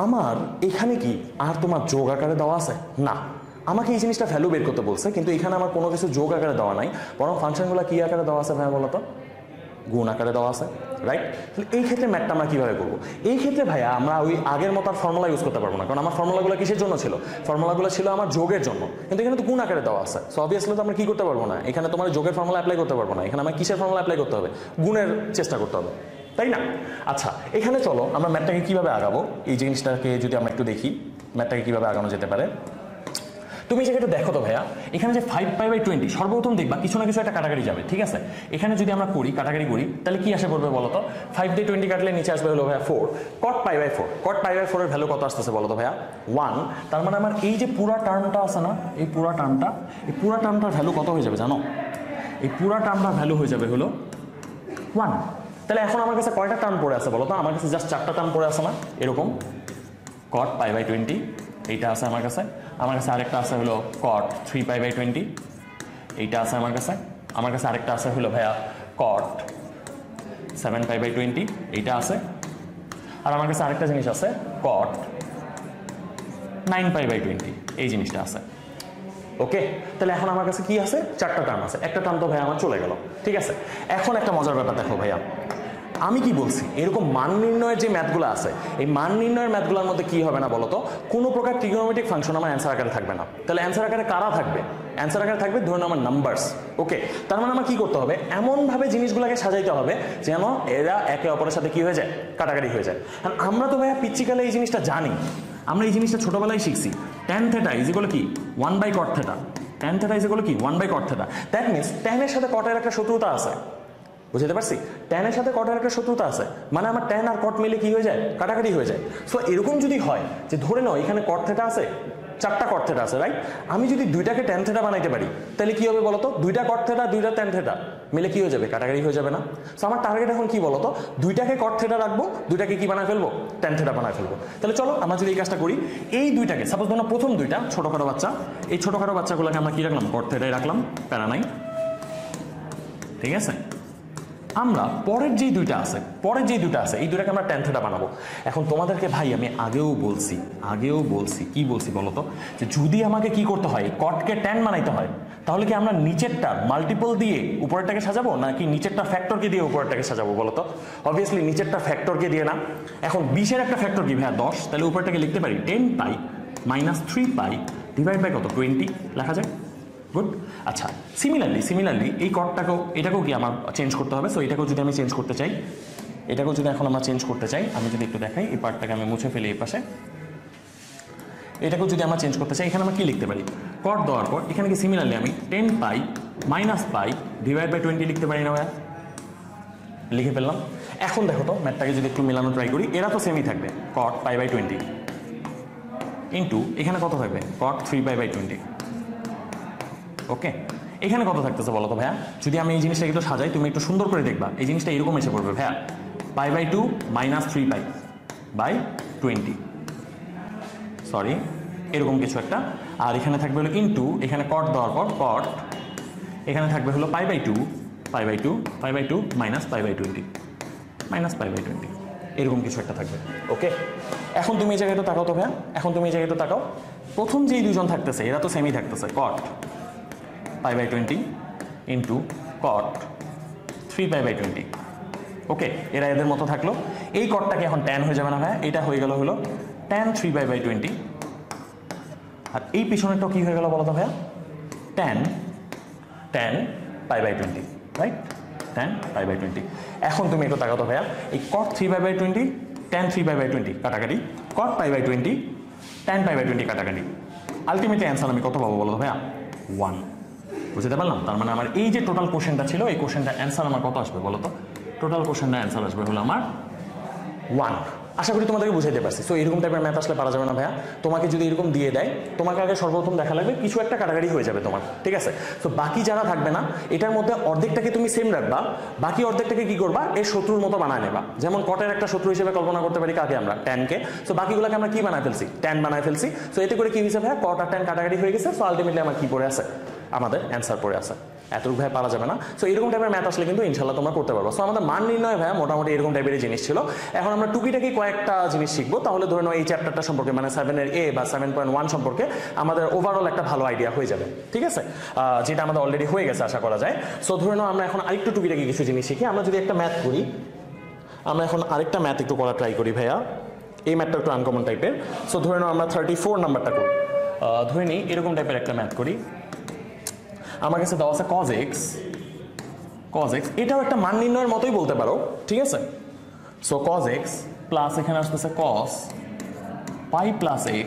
আমার এখানে কি আর তোমার যোগ আকারে দেওয়া আছে? না, আমাকে এই জিনিসটা ভ্যালু বের করতে বলছে, কিন্তু এখানে আমার কোনো কিছু যোগ আকারে দেওয়া নাই, বরং ফাংশনগুলো কি আকারে দেওয়া আছে ভাই বলো তো? গুণ আকারে দেওয়া আছে, রাইট? তাহলে এই ক্ষেত্রে ম্যাথটা আমরা কীভাবে করবো? এই ক্ষেত্রে ভাইয়া আমরা ওই আগের মতো আর ফর্মুলা ইউজ করতে পারবো না, কারণ আমার ফর্মুলাগুলো কিসের জন্য ছিল? ফর্মুলাগুলো ছিল আমার যোগের জন্য, কিন্তু এখানে তো গুণ আকারে দেওয়া আছে। সো অবভিয়াসলি তো আমরা কী করতে পারবো না, এখানে তোমার যোগের ফর্মুলা অ্যাপ্লাই করতে পারবো না, এখানে আমার কিসের ফর্মুলা অ্যাপ্লাই করতে হবে? গুণের চেষ্টা করতে হবে, তাই না? আচ্ছা, এখানে চলো আমরা ম্যাথটাকে কীভাবে আগাবো, এই জিনিসটাকে যদি আমরা একটু দেখি, ম্যাথটাকে কীভাবে আগানো যেতে পারে। তো তুমি এই জায়গাটা দেখো তো ভাইয়া, এখানে যে 5π/20 সর্বপ্রথম দেখবা কিছু না কিছু একটা কাটাকাটি যাবে, ঠিক আছে? এখানে যদি আমরা করি কাটাকাটি করি তাহলে কি আসে পড়বে বলো তো? 5 দিয়ে 20 কাটলে নিচে আসবে হলো ভাইয়া 4, cot π/4, cot π/4 এর ভ্যালু কত আসতেছে বলো তো ভাইয়া? 1। তার মানে আমার এই যে পুরা টার্মটা আছে না, এই পুরা টার্মটার ভ্যালু কত হয়ে যাবে জানো? এই পুরা টার্মটার ভ্যালু হয়ে যাবে হলো 1। তাহলে এখন আমার কাছে কয়টা টার্ম পড়ে আছে বলো তো? আমার কাছে জাস্ট 4টা টার্ম পড়ে আছে না এরকম, cot π/20 এইটা আছে আমার কাছে আরেকটা আছে হলো cot 3π/20 এইটা আছে আমার কাছে আরেকটা আছে হলো ভাইয়া cot 7π/20 এইটা আছে, আর আমার কাছে আরেকটা জিনিস আছে cot 9π/20 এই জিনিসটা আছে। ওকে, তাহলে এখন আমার কাছে কি আছে? 4টা টার্ম আছে, একটা টার্ম তো ভাইয়া আমার চলে গেল, ঠিক আছে? এখন একটা মজার ব্যাপার দেখো ভাইয়া, আমি কি বলছি এরকম মান নির্ণয়ের যে ম্যাথগুলো আছে, এই মান নির্ণয়ের ম্যাথগুলোর মধ্যে কি হবে না বলতো? কোনো প্রকার ট্রিগোনোমেট্রিক ফাংশন আমার অ্যান্সার আকারে থাকবে না। তাহলে অ্যান্সার আকারে কারা থাকবে? অ্যান্সার আকারে থাকবে ধরুন আমার নাম্বারস। ওকে, তার মানে আমার কি করতে হবে? এমনভাবে জিনিসগুলোকে সাজাইতে হবে যেন এরা একে অপরের সাথে কি হয়ে যায়? কাটাকাটি হয়ে যায়। কারণ আমরা তো ভাইয়া পিচ্চিকালে এই জিনিসটা জানি, আমরা এই জিনিসটা ছোটবেলায় শিখছি। tan θ ইকুয়াল কি 1/cot θ, tan θ ইকুয়াল কি 1/cot θ। দ্যাট মিনস tan এর সাথে cot এর একটা শত্রুতা আছে, বুঝতে পারছি? tan এর সাথে cot এর একটা শত্রুতা আছে, মানে আমার tan আর cot মিলে কি হয়ে যায়? কাটাকাটি হয়ে যায়। সো এরকম যদি হয় যে ধরে নাও এখানে cot θ আছে, 4টা cot θ আছে, রাইট? আমি যদি দুইটাকে tan θ বানাইতে পারি তাহলে কি হবে বলতো? 2টা cot θ 2টা tan θ মিলে কি হয়ে যাবে? কাটাকাটি হয়ে যাবে না? সো আমার টার্গেট এখন কি বলতো? 2টাকে cot θ রাখবো, 2টাকে কি বানায় ফেলবো? tan θ বানায় ফেলবো। তাহলে চলো আমরা যদি এই কাজটা করি, এই দুইটাকে সাপোজ ধরো প্রথম দুইটা ছোটখাটো বাচ্চা, এই ছোটখাটো বাচ্চাগুলোকে আমরা কি রাখলাম? cot θ রাখলাম, প্যারা নাই, ঠিক আছে? আমরা পরের যেই দুইটা আছে এই দুটাকে আমরা tan θ বানাবো। এখন তোমাদেরকে ভাই আমি আগেও বলছি কি বলছি বলতো? যে যদি আমাকে কি করতে হয়, কটকে tan বানাইতে হয়, তাহলে কি আমরা নিচেরটা মাল্টিপল দিয়ে উপরেরটাকে সাজাবো, নাকি নিচেরটা ফ্যাক্টরকে দিয়ে উপরেরটাকে সাজাবো বলতো? অবভিয়াসলি নিচেরটা ফ্যাক্টরকে দিয়ে না। এখন 20-এর একটা ফ্যাক্টর কি ভাইয়া? 10, তাহলে উপরেরটাকে লিখতে পারি 10π - 3π ডিভাইড বাই কত? 20 লেখা যায়। গুড। আচ্ছা, সিমিলারলি এই এটাকেও কি আমার চেঞ্জ করতে হবে? সো এটাকেও যদি আমি চেঞ্জ করতে চাই, আমি যদি একটু দেখাই, এই পার্টটাকে আমি মুছে ফেলি এই পাশে, এটাকেও যদি আমরা চেঞ্জ করতে চাই, এখানে আমরা কি লিখতে পারি? cot দেওয়ার পর এখানে কি সিমিলারলি আমি 10π - π ডিভাইড বাই 20 লিখতে পারি না ভাইয়া? লিখে ফেললাম। এখন দেখো তো ম্যাথটাকে যদি একটু মেলানো ট্রাই করি, এরা তো সেমই থাকবে, cot π/20 ইন্টু এখানে কত থাকবে? cot 3π/20। ওকে, এখানে কত থাকতেছে বলো তো ভাইয়া? যদি আমি এই জিনিসটা একটু সাজাই, তুমি একটু সুন্দর করে দেখবা, এই জিনিসটা এরকম এসে পড়বে ভাইয়া, π/2 - 3π/20, সরি এরকম কিছু একটা। আর এখানে থাকবে হলো ইন্টু, এখানে cot দেওয়ার পর cot, এখানে থাকবে হলো π/2 - π/20 এরকম কিছু একটা থাকবে। ওকে, এখন তুমি এই জায়গাটা তাকাও তো ভাইয়া, প্রথম যেই দুজন থাকতেছে এরা তো সেমই থাকতেছে, cot π/20 ইন্টু cot 3π/20। ওকে, এরা এদের মতো থাকলো। এই কটটাকে এখন tan হয়ে যাবে না ভাইয়া? এটা হয়ে গেল হলো tan 3π/20, আর এই পিছনেরটাও কি হয়ে গেল বলো তো ভাইয়া? tan π/20, right? tan π/20। এখন তুমি একটু তাকাও তো ভাইয়া, এই cot 3π/20 tan 3π/20 কাটাকাটি, cot π/20 tan π/20 কাটাকাটি, আলটিমেটলি অ্যান্সার আমি কত পাবো বলো তো ভাইয়া? 1। বুঝতে পারলাম? তার মানে আমার এই যে টোটাল কোশ্চেনটা ছিল, এই কোশ্চেনটার অ্যান্সার আমার কত আসবে বলো তো? টোটাল কোশ্চেনটার অ্যান্সার আসবে হলো আমার 1। আশা করি তোমাদেরকে বুঝাইতে পারছি। সো এরকম টাইপের ম্যাথ আসলে পারা যাবে না ভাইয়া। তোমাকে যদি এরকম দিয়ে দেয়, তোমাকে আগে সর্বপ্রথম দেখা লাগবে কিছু একটা কাটাকাটি হয়ে যাবে তোমার, ঠিক আছে? তো বাকি যারা থাকবে না, এটার মধ্যে অর্ধেকটাকে তুমি সেম রাখবা, বাকি অর্ধেকটাকে কি করবা? এর শত্রুর মতো বানায় নেবা। যেমন কটের একটা শত্রু হিসেবে কল্পনা করতে পারি কাকে? আমরা ট্যানকে। সো বাকিগুলোকে আমরা কি বানায় ফেলছি? ট্যান বানায় ফেলছি। সো এতে করে কি হয়েছে ভাইয়া? কট আর ট্যান কাটাকাটি হয়ে গেছে। সো আলটিমেটলি আমার কি পড়ে আছে? আমাদের অ্যান্সার পড়ে আছে। এতটুকু ভাই পারা যাবে না। সো এরকম টাইপের ম্যাথ আসলে কিন্তু ইনশাল্লাহ তোমরা করতে পারবো। সো আমাদের মান নির্ণয় ভাইয়া মোটামুটি এরকম টাইপের জিনিস ছিল। এখন আমরা টুকিটাকি কয়েকটা জিনিস শিখবো। তাহলে ধরে নাও এই চ্যাপ্টারটা সম্পর্কে, মানে 7-এর A বা 7.1 সম্পর্কে আমাদের ওভারঅল একটা ভালো আইডিয়া হয়ে যাবে, ঠিক আছে? যেটা আমাদের অলরেডি হয়ে গেছে আশা করা যায়। সো ধরে নাও আমরা এখন আরেকটু টুকিটাকি কিছু জিনিস শিখি। আমরা যদি একটা ম্যাথ করি, আমরা এখন আরেকটা ম্যাথ একটু করা ট্রাই করি ভাইয়া। এই ম্যাথটা একটু আনকমন টাইপের। সো ধরে নাও আমরা 34 নাম্বারটা করি। ধরে নিই এরকম টাইপের একটা ম্যাথ করি। আমার কাছে দেওয়া আছে cos x, এটাও একটা মান নির্ণয়ের মতোই বলতে পারো, ঠিক আছে? সো cos x প্লাস এখানে আসতেছে cos pi plus x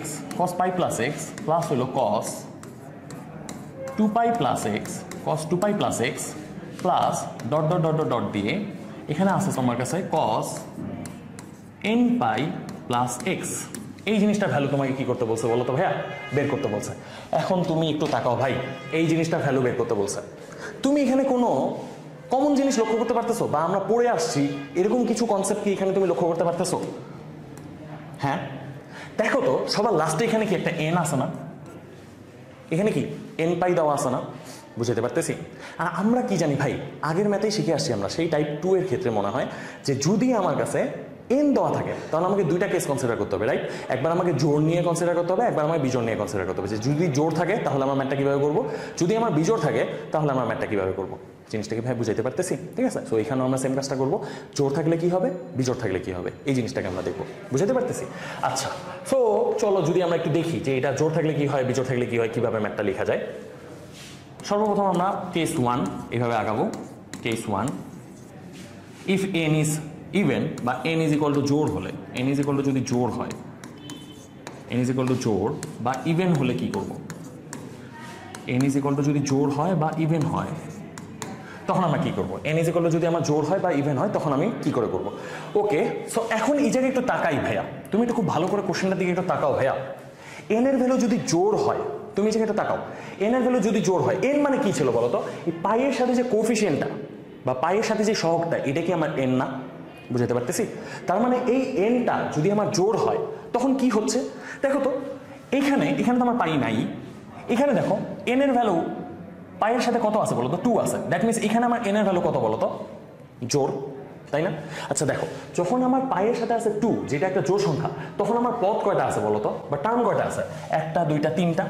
plus হলো cos 2 পাই প্লাস এক্স কস 2 পাই plus x plus dot dot dot dot dot দিয়ে এখানে আছে তোমার কাছে কস n পাই প্লাস এক্স। এই জিনিসটা ভ্যালু তোমাকে কি করতে বলছে বলো তো ভাইয়া? বের করতে বলছে। এখন তুমি একটু তাকাও ভাই, এই জিনিসটা ভ্যালু বের করতে বলছে। তুমি এখানে কোনো কমন জিনিস লক্ষ্য করতে পারতেছো, বা আমরা পড়ে আসছি এরকম কিছু কনসেপ্ট কি এখানে তুমি লক্ষ্য করতে পারতেছো? হ্যাঁ, দেখো তো সবার লাস্টে এখানে কি একটা এন আছে না? এখানে কি এন পাই দেওয়া আছে না? বুঝতে পারতেছি। আর আমরা কি জানি ভাই, আগের ম্যাথেই শিখে আসছি আমরা, সেই টাইপ 2 এর ক্ষেত্রে মনে হয় যে যদি আমার কাছে এন দেওয়া থাকে তাহলে আমাকে দুইটা কেস কনসিডার করতে হবে, রাইট? একবার আমাকে জোড় নিয়ে কনসিডার করতে হবে, একবার আমাকে বিজোড় নিয়ে কনসিডার করতে হবে। যে যদি জোড় থাকে তাহলে আমার ম্যাথটা কিভাবে করবো, যদি আমার বিজোড় থাকে তাহলে আমার ম্যাথটা কিভাবে করবো। জিনিসটাকে ভাই বুঝাইতে পারতেছি? ঠিক আছে, সো এখানেও আমরা সেম কাজটা করবো। জোড় থাকলে কি হবে, বিজোড় থাকলে কি হবে, এই জিনিসটাকে আমরা দেখবো। বুঝাইতে পারতেছি? আচ্ছা, সো চলো যদি আমরা একটু দেখি যে এটা জোড় থাকলে কি হয়, বিজোড় থাকলে কি হয়, কিভাবে ম্যাথটা লেখা যায়। সর্বপ্রথম আমরা কেস 1 এভাবে আগাবো। Case 1, if N is even বা এন ইজ ইকুয়াল টু জোড় হলে, এন ইজ ইকুয়াল টু যদি জোড় হয়, এন ইজ ইকুয়াল টু জোড় বা ইভেন হলে কি করব? এন ইজ ইকুয়াল টু যদি জোড় হয় বা ইভেন হয় তখন আমরা কি করব? এন ইজ ইকুয়াল টু যদি আমার জোড় হয় বা ইভেন হয় তখন আমি কি করে করব? ওকে, সো এখন এই জায়গায় একটু তাকাই ভাইয়া, তুমি একটু খুব ভালো করে কোশ্চেনটার দিকে একটু তাকাও ভাইয়া। এন এর ভ্যালু যদি জোড় হয়, তুমি জায়গায় একটু তাকাও, এন এর ভ্যালু যদি জোড় হয়, এন মানে কি ছিল বলো তো? এই পাইয়ের সাথে যে কোফিসিয়েন্টটা বা পাইয়ের সাথে যে সহগটা, এটা কি আমার এন না? বুঝতে পারতেছি? তার মানে এই এনটা যদি আমার জোড় হয় তখন কি হচ্ছে দেখো তো, এখানে তো আমার পাই নাই, এখানে দেখো এন এর ভ্যালু পাইয়ের সাথে কত আছে বলো তো? 2 আছে। দ্যাট মিনস এখানে আমার এন এর ভ্যালু কত বলো তো? জোড়, তাই না? আচ্ছা দেখো, যখন আমার পাইয়ের সাথে আছে 2, যেটা একটা জোড় সংখ্যা, তখন আমার পদ কয়টা আছে বলো তো, বা টার্ম কয়টা আছে? 1টা 2টা 3টা।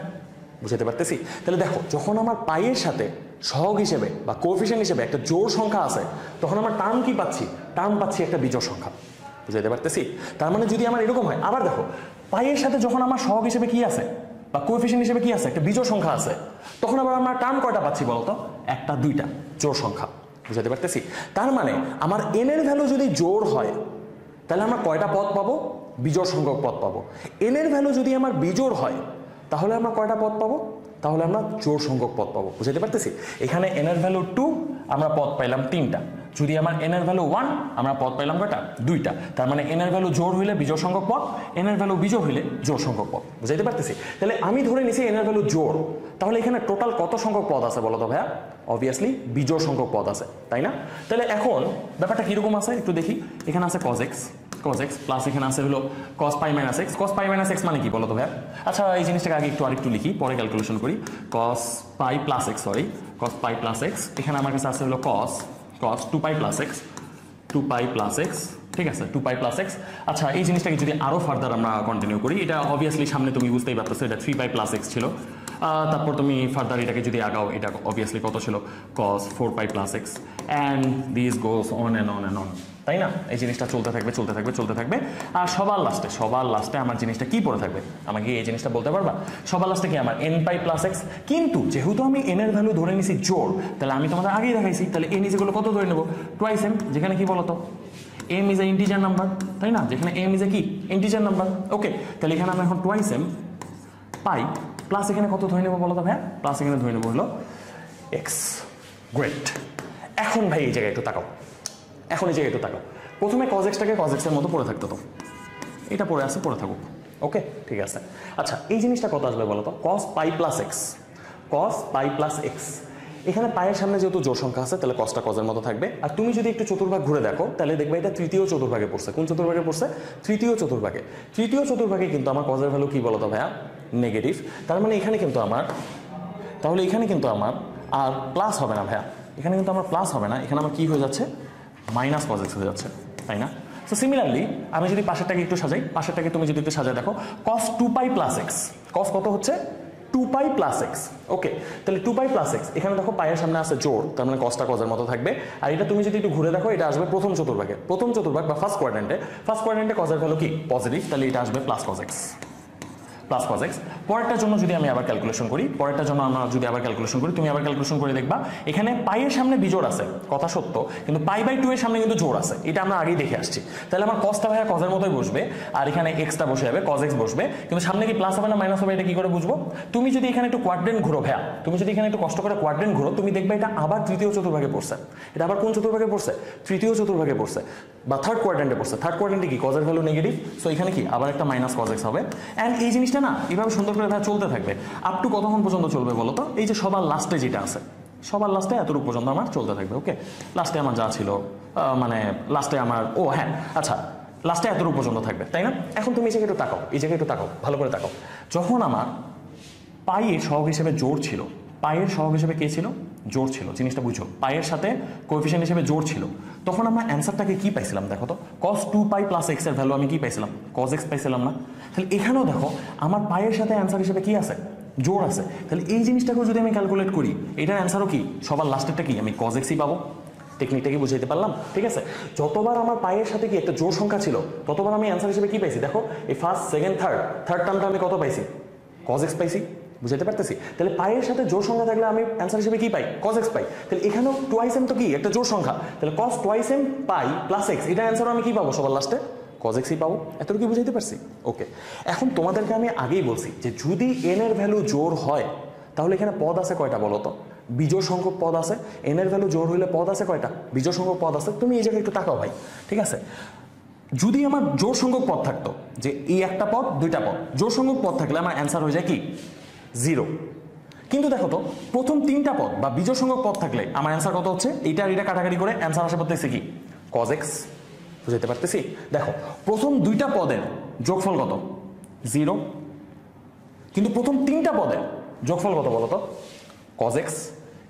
বুঝতে পারতেছি? তাহলে দেখো, যখন আমার পাইয়ের সাথে সহগ হিসেবে বা কোএফিশিয়েন্ট হিসেবে একটা জোড় সংখ্যা আছে, তখন আমার টার্ম কি পাচ্ছি? টার্ম পাচ্ছি একটা বিজোড় সংখ্যা। বুঝতে পারতেছি? তার মানে যদি আমার এরকম হয়, আবার দেখো পাইয়ের সাথে যখন আমার সহগ হিসেবে কি আছে বা কোএফিশিয়েন্ট হিসেবে কি আছে? একটা বিজোড় সংখ্যা আছে, তখন আবার আমরা টার্ম কয়টা পাচ্ছি বলতো? 1টা 2টা জোড় সংখ্যা। বুঝতে পারতেছি? তার মানে আমার এন এর ভ্যালু যদি জোড় হয় তাহলে আমরা কয়টা পদ পাবো? বিজোড় সংখ্যক পদ পাবো। এন এর ভ্যালু যদি আমার বিজোড় হয় তাহলে আমরা কয়টা পদ পাবো? তাহলে আমরা জোড় সংখ্যক পদ পাবো। বুঝতে পারতেছি? এখানে এন এর ভ্যালু 2, আমরা পদ পাইলাম 3টা। যদি আমার এন এর ভ্যালু 1, আমরা পদ পাইলাম কয়টা? 2টা। তার মানে এন এর ভ্যালু জোড় হইলে বিজোড় সংখ্যক পদ, এন এর ভ্যালু বিজোড় হইলে জোড় সংখ্যক পদ। বুঝতে পারতেছি? তাহলে আমি ধরে নিছি এন এর ভ্যালু জোড়, তাহলে এখানে টোটাল কত সংখ্যক পদ আছে বলো তো ভাইয়া? অবভিয়াসলি বিজোড় সংখ্যক পদ আছে, তাই না? তাহলে এখন ব্যাপারটা কিরকম আছে একটু দেখি। এখানে আছে cos x প্লাস এখানে আছে হলো cos পাই মাইনাস x। cos পাই মাইনাস x মানে কি বলো তো ভাইয়া? আচ্ছা, এই জিনিসটাকে আগে আরেকটু লিখি, পরে ক্যালকুলেশন করি। cos পাই প্লাস x, cos পাই প্লাস x, এখানে আমার কাছে আছে হলো cos 2 পাই প্লাস x, 2 পাই প্লাস x, ঠিক আছে, 2 পাই প্লাস x। আচ্ছা, এই জিনিসটাকে যদি আরো ফার্দার আমরা কন্টিনিউ করি, এটা অবভিয়াসলি সামনে তুমি বুঝতেই পারতেছো এটা 3 পাই প্লাস x ছিল। তারপর তুমি ফার্দার এটাকে যদি আগাও, এটা অবভিয়াসলি কত ছিল? cos 4 pi plus x, and this goes on and on and on, তাই না? এই জিনিসটা চলতে থাকবে। আর সবার লাস্টে আমার জিনিসটা কি পড়ে থাকবে? আমাকে এই জিনিসটা বলতে পারবা? সবার লাস্টে কি আমার n পাই প্লাস x। কিন্তু যেহেতু আমি n এর ভ্যালু ধরে নিছি জোড়, তাহলে আমি তোমাদের আগেই দেখাইছি, তাহলে n ইজ কত ধরে নেব? টুয়াইস m, যেখানে কি বলতো m is a integer number, তাই না? যেখানে m ইজ এ কি ইন্টিজার নাম্বার। ওকে, তাহলে এখানে আমি এখন টুয়াইস m পাই প্লাস এখানে কত ধরে নেব বলো তো ভাইয়া? প্লাস এখানে ধরে নেব হলো x। গ্রেট। এখন ভাই এই জায়গায় একটু তাকাও, প্রথমে cos x-টাকে cos x এর মতো পড়ে থাকতো, তো এটা পড়ে থাকুক। ওকে, ঠিক আছে। আচ্ছা, এই জিনিসটা কত আসবে বলো তো? cos পাই প্লাস x। এখানে পায়ের সামনে যেহেতু জোড় সংখ্যা আছে, তাহলে cosটা cos এর মতো থাকবে। আর তুমি যদি একটু চতুর্ভাগ ঘুরে দেখো, তাহলে দেখবে এটা তৃতীয় চতুর্ভাগে পড়ছে। কোন চতুর্ভাগে পড়ছে? তৃতীয় চতুর্ভাগে কিন্তু আমার cos এর ভ্যালু কি বলো তো ভাইয়া? নেগেটিভ। তার মানে এখানে কিন্তু আমার আর প্লাস হবে না ভাইয়া, এখানে কিন্তু আমার প্লাস হবে না, এখানে আমার কি হয়ে যাচ্ছে? মাইনাস cos x হয়ে যাচ্ছে, তাই না? সো সিমিলারলি আমি যদি পাশেরটাকে একটু সাজাই, তুমি যদি একটু সাজায় দেখো, cos 2 পাই প্লাস x, cos কত হচ্ছে? 2 পাই প্লাস x। ওকে, তাহলে 2 পাই প্লাস x, এখানে দেখো পায়ের সামনে আছে জোড়, তার মানে cosটা cos এর মতো থাকবে। আর এটা তুমি যদি একটু ঘুরে দেখো, এটা আসবে প্রথম চতুর্ভাগ বা ফার্স্ট কোয়াড্রেন্টে cos এর ভ্যালু কি? পজিটিভ, তাহলে এটা আসবে plus cos x। Plus cos x. পরেরটার জন্য যদি আমি আবার ক্যালকুলেশন করি, তুমি আবার ক্যালকুলেশন করে দেখবা এখানে পাইয়ের সামনে বিজোড় আছে, কথা সত্য, কিন্তু পাই বাই 2 এর সামনে কিন্তু জোড় আছে, এটা আমরা আগেই দেখে আসছি। তাহলে আমার কজটা ভাইয়া কজের মতোই বসবে, আর এখানে এক্সটা বসে যাবে, কজ এক্স বসবে, কিন্তু সামনে কি প্লাস হবে না মাইনাস হবে এটা কি করে বুঝবো? তুমি যদি এখানে একটু কোয়াড্রেন্ট ঘুরো ভাইয়া, তুমি যদি এখানে একটু কষ্ট করে কোয়াড্রেন্ট ঘুরো, তুমি দেখবে এটা আবার তৃতীয় চতুর্ভাগে পড়ছে। এটা আবার কোন চতুর্ভাগে পড়ছে? তৃতীয় চতুর্ভাগে পড়ছে বা থার্ড কোয়াড্রেন্টে পড়ছে। থার্ড কোয়াড্রেন্টে কি কজের ভ্যালু নেগেটিভ, সো এখানে কি আবার একটা মাইনাস কজ এক্স হবে। অ্যান্ড এই জিনিসটা না এভাবে সুন্দর করে ভাইয়া চলতে থাকবে। আপ টু কতক্ষণ পর্যন্ত চলবে বলো তো? এই যে সবার লাস্টে যেটা আছে, সবার লাস্টে এতটুকু পর্যন্ত আমার চলতে থাকবে। ওকে, লাস্টে আমার যা ছিল মানে লাস্টে আমার হ্যাঁ আচ্ছা লাস্টে এতটুকু পর্যন্ত থাকবে, তাই না? এখন তুমি এই জায়গায় একটু তাকাও, এই জায়গায় একটু তাকাও, ভালো করে তাকাও। যখন আমার পাইয়ের সহগ হিসেবে জোড় ছিল, পাইয়ের সহগ হিসেবে কে ছিল? জোড় ছিল, জিনিসটা বুঝো, পাইয়ের সাথে কোএফিশিয়েন্ট হিসেবে জোড় ছিল, তখন আমরা অ্যান্সারটাকে কি পাইছিলাম দেখো তো? cos 2 পাই প্লাস এক্স এর ভ্যালু আমি কি পাইছিলাম? cos x পাইছিলাম না? তাহলে এখানেও দেখো আমার পাইয়ের সাথে অ্যান্সার হিসেবে কি আছে? জোড় আছে। তাহলে এই জিনিসটাকেও যদি আমি ক্যালকুলেট করি, এটার অ্যান্সারও কি সবার লাস্টেরটা কি আমি cos x ই পাবো। টেকনিকটা কি বুঝাইতে পারলাম? ঠিক আছে, যতবার আমার পাইয়ের সাথে কি একটা জোড় সংখ্যা ছিল, ততবার আমি অ্যান্সার হিসেবে কি পাইছি দেখো? এই ফার্স্ট সেকেন্ড থার্ড টার্মটা আমি কত পাইছি? cos x পাইছি, বুঝাইতে পারতেছি? তাহলে পাইয়ের সাথে জোড় সংখ্যা থাকলে আমি অ্যান্সার হিসেবে কি পাই? cos x পাই। তাহলে এখানেও টুয়াইস এম তো কি একটা জোড় সংখ্যা, তাহলে cos twice M pi plus X, এটা অ্যান্সার আমি কি পাবো সবার লাস্টে? cos x ই পাবো। এতটুকু কি বুঝাইতে পারছি? ওকে, এখন তোমাদেরকে আমি আগেই বলছি যে যদি n এর ভ্যালু জোড় হয় তাহলে এখানে পদ আছে কয়টা বলো তো? বিজোড় সংখ্যক পদ আছে। n এর ভ্যালু জোড় হইলে পদ আছে কয়টা? বিজোড় সংখ্যক পদ আছে। তুমি এই জায়গায় একটু তাকাও ভাই, ঠিক আছে? যদি আমার জোড় সংখ্যক পদ থাকতো, যে এই একটা পদ দুইটা পদ, জোড় সংখ্যক পদ থাকলে আমার অ্যান্সার হয়ে যায় কি? 0। কিন্তু দেখো তো প্রথম 3টা পদ বা বিজোড় সংখ্যক পদ থাকলে আমার অ্যান্সার কত হচ্ছে? এইটা আর এটা কাটাকাটি করে অ্যান্সার আসে পড়তেছে কি? cos x। বুঝতে পারতেছি? দেখো প্রথম 2টা পদের যোগফল কত? 0। কিন্তু প্রথম 3টা পদের যোগফল কত বলো তো? cos x।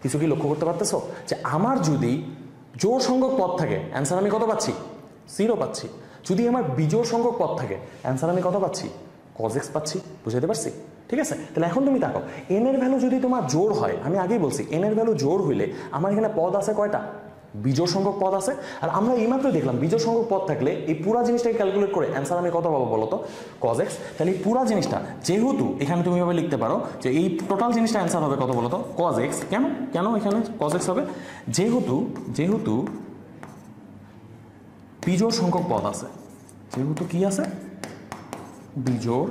কিছু কি লক্ষ্য করতে পারতেছো যে আমার যদি জোড় সংখ্যক পদ থাকে অ্যান্সার আমি কত পাচ্ছি? 0 পাচ্ছি। যদি আমার বিজোড় সংখ্যক পদ থাকে অ্যান্সার আমি কত পাচ্ছি? cos x পাচ্ছি। বুঝতে পারছি? ঠিক আছে, তাহলে এখন তুমি তাকাও, n এর ভ্যালু যদি তোমার জোড় হয়, আমি আগেই বলছি n এর ভ্যালু জোড় হইলে আমার এখানে পদ আছে কয়টা? বিজোড় সংখ্যক পদ আছে। আর আমরা এইমাত্র দেখলাম বিজোড় সংখ্যক পদ থাকলে এই পুরো জিনিসটাকে ক্যালকুলেট করে অ্যান্সার আমি কত পাবো বলো তো? cos x। তাহলে এই পুরো জিনিসটা যেহেতু এখানে তুমি এভাবে লিখতে পারো যে এই টোটাল জিনিসটা অ্যান্সার হবে কত বলো তো? cos x। কেন এখানে cos x হবে? যেহেতু বিজোড় সংখ্যক পদ আছে, যেহেতু কি আছে? বিজোড়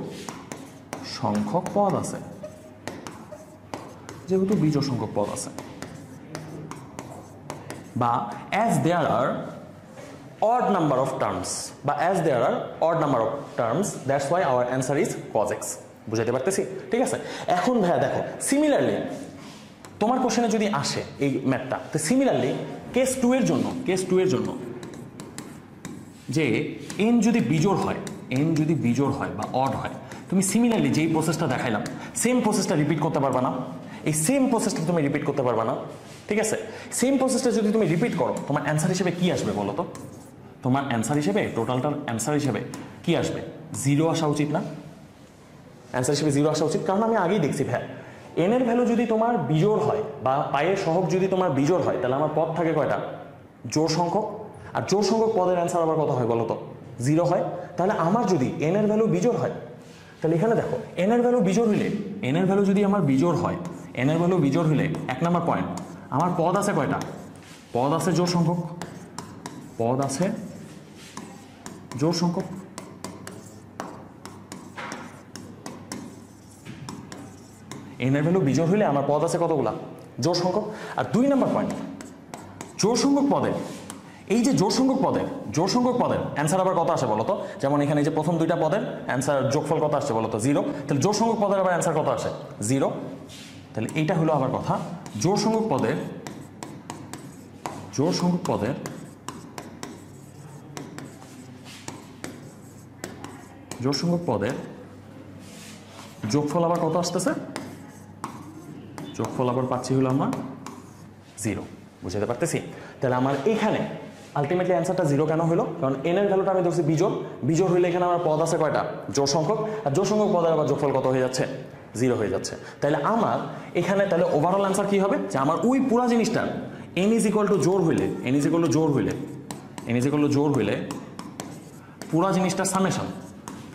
সংখ্যক পদ আছে, যেহেতু বিজোড় সংখ্যক পদ আছে, বা as there are odd number of terms, বা as there are odd number of terms, that's why our answer is cos x। বুঝাইতে পারতেছি? ঠিক আছে, এখন ভাইয়া দেখো সিমিলারলি তোমার কোশ্চেনে যদি আসে এই ম্যাথটা, তো সিমিলারলি কেস 2 এর জন্য যে n যদি বিজোড় হয় বা অড হয়, তুমি সিমিলারলি যেই প্রসেসটা দেখাইলাম সেম প্রসেসটা রিপিট করতে পারবা না? এই সেম প্রসেসটা তুমি রিপিট করতে পারবা না? ঠিক আছে, সেম প্রসেসটা যদি তুমি রিপিট করো তোমার অ্যান্সার হিসেবে কি আসবে বলো তো? তোমার অ্যান্সার হিসেবে টোটালটার অ্যান্সার হিসেবে কি আসবে? 0 আসা উচিত না? অ্যান্সার হিসেবে 0 আসা উচিত, কারণ আমি আগেই দেখছি ভাই n এর ভ্যালু যদি তোমার বিজোড় হয় বা পাইয়ের সহগ যদি তোমার বিজোড় হয় তাহলে আমার পদ থাকে কয়টা? জোড় সংখ্যক। আর জোড় সংখ্যক পদের অ্যান্সার আবার কত হয় বলো তো? 0 হয়। তাহলে আমার যদি n এর ভ্যালু বিজোড় হয়, তাহলে এখানে দেখো n এর ভ্যালু বিজোড় হইলে, n এর ভ্যালু যদি আমার বিজোড় হয়, n এর ভ্যালু বিজোড় হইলে 1 নাম্বার পয়েন্ট আমার পদ আছে কয়টা? পদ আছে জোড় সংখ্যক, পদ আছে জোড় সংখ্যক। n এর ভ্যালু বিজোড় হইলে আমার পদ আছে কতগুলা? জোড় সংখ্যক। আর 2 নাম্বার পয়েন্ট, জোড় সংখ্যক পদে, এই যে জোড় সংখ্যক পদের অ্যান্সার আবার কত আসে বলো তো? যেমন এখানে যে প্রথম 2টা পদের অ্যান্সার যোগফল কত আসছে বলো তো? 0। তাহলে জোড় সংখ্যক পদের আবার অ্যান্সার কত আসে? 0। তাহলে এইটা হলো আবার কথা, জোড় সংখ্যক পদের যোগফল আবার কত আসতেছে? যোগফল আবার পাচ্ছি হলো আমরা 0। বুঝতে পারতেছি? তাহলে আমার এখানে আলটিমেটলি অ্যান্সারটা 0 কেন হলো? কারণ n এর ভ্যালুটা আমি ধরছি বিজোড় হইলে এখানে আমার পদ আছে কয়টা? জোড় সংখ্যক। আর জোড় সংখ্যক পদের আবার যোগফল কত হয়ে যাচ্ছে? 0 হয়ে যাচ্ছে। তাহলে আমার এখানে তাহলে ওভারঅল অ্যান্সার কি হবে? যে আমার ওই পুরা জিনিসটা n ইজ ইকুয়াল টু জোড় হইলে পুরা জিনিসটা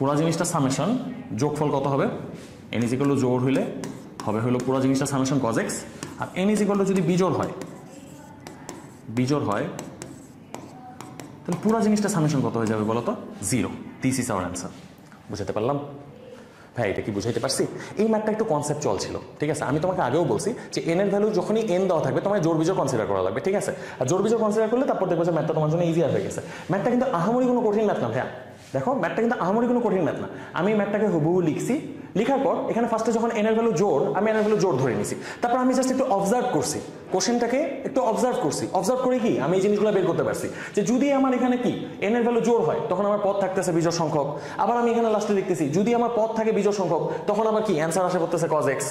পুরো জিনিসটা সামেশন, যোগফল কত হবে, n ইজ ইকুয়াল টু জোড় হইলে হবে হলো পুরো জিনিসটা সামেশন cos x, আর n ইজ ইকুয়াল টু যদি বিজোড় হয় তাহলে পুরো জিনিসটা সামেশন কত হয়ে যাবে বলো তো, 0। This is hour answer. বুঝাতে পারলাম ভাই? এটা কি বুঝাইতে পারছি? এই ম্যাথটা একটু কনসেপ্টুয়াল ছিল, ঠিক আছে? আমি তোমাকে আগেও বলছি যে n এর ভ্যালু যখনই n দেওয়া থাকবে তোমার জোড় বিজোড় কনসিডার করা লাগবে, ঠিক আছে? আর জোড় বিজোড় কনসিডার করলে তারপর দেখবো যে ম্যাথটা তোমার জন্য ইজিয়ার হয়ে গেছে। ম্যাথটা কিন্তু আহামরি কোনো কঠিন ম্যাথ না ভাইয়া, দেখো ম্যাথটা কিন্তু আহামরি কোনো কঠিন ম্যাথ না। আমি ম্যাথটাকে হুবহু লিখছি, লিখার পর এখানে ফার্স্টে যখন n এর ভ্যালু জোড়, আমি n এর ভ্যালু জোড় ধরে নিছি, তারপর আমি জাস্ট একটু অবজার্ভ করছি, কোশ্চেনটাকে একটু অবজার্ভ করছি, অবজার্ভ করে কি আমি এই জিনিসগুলো বের করতে পারছি যে যদি আমার এখানে কি n এর ভ্যালু জোড় হয় তখন আমার পদ থাকতেছে বিজোড় সংখ্যক। আবার আমি এখানে লাস্টে লিখতেছি যদি আমার পদ থাকে বিজোড় সংখ্যক তখন আবার কি অ্যান্সার আসে করতেছে cos x।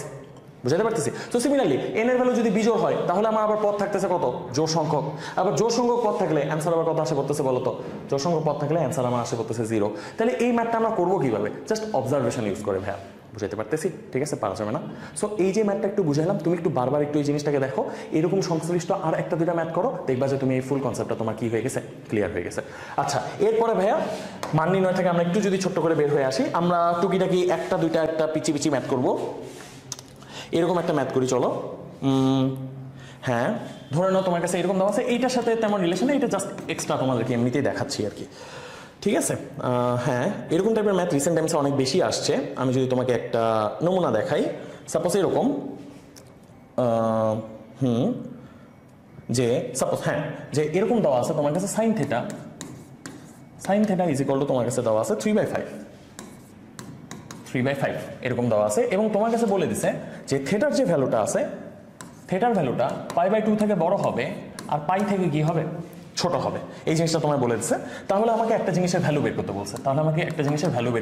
বুঝাতে পারতেছি? তো সিমিলারলি n এর ভ্যালু যদি বিজোড় হয় তাহলে আমার আবার পদ থাকতেছে কত, জোড় সংখ্যক। আবার জোড় সংখ্যক পদ থাকলে অ্যান্সার আবার কত আসে করতেছে বলো তো, জোড় সংখ্যক পদ থাকলে অ্যান্সার আমার আসে করতেছে 0। তাহলে এই ম্যাথটা আমরা করবো কিভাবে, জাস্ট অবজারভেশন ইউজ করে ভাইয়া। বুঝাতে পারতেছি? ঠিক আছে, পারা যাবে না। সো এই যে ম্যাথটা একটু বুঝাইলাম, তুমি একটু বারবার একটু এই জিনিসটাকে দেখো, এরকম সংশ্লিষ্ট আর একটা দুইটা ম্যাথ করো, দেখবা যে তুমি এই ফুল কনসেপ্টটা তোমার কি হয়ে গেছে, ক্লিয়ার হয়ে গেছে। আচ্ছা, এরপরে ভাইয়া মান নির্ণয় থেকে আমরা একটু যদি ছোট্ট করে বের হয়ে আসি, আমরা টুকিটাকি একটা দুইটা একটা পিচি পিচি ম্যাথ করবো। এরকম একটা ম্যাথ করি চলো। হ্যাঁ, ধরে নাও তোমার কাছে এরকম দেওয়া আছে, এইটার সাথে তেমন রিলেশন নেই, এটা জাস্ট এক্সট্রা তোমাদেরকে এমনিতেই দেখাচ্ছি আর কি, ঠিক আছে? হ্যাঁ, এরকম টাইপের ম্যাথ রিসেন্ট টাইমসে অনেক বেশি আসছে। আমি যদি তোমাকে একটা নমুনা দেখাই, সাপোজ এরকম যে সাপোজ হ্যাঁ যে এরকম দেওয়া আছে তোমার কাছে sine theta is equal two তোমার কাছে দেওয়া আছে 3/5 এরকম দেওয়া আছে, এবং তোমার কাছে বলে দিছে যে থেটার যে ভ্যালুটা আছে, থেটার ভ্যালুটা π/2 থেকে বড় হবে আর পাই থেকে কি হবে, ছোট হবে। এই জিনিসটা তোমায় বলে দিচ্ছে। তাহলে আমাকে একটা জিনিসের ভ্যালু বের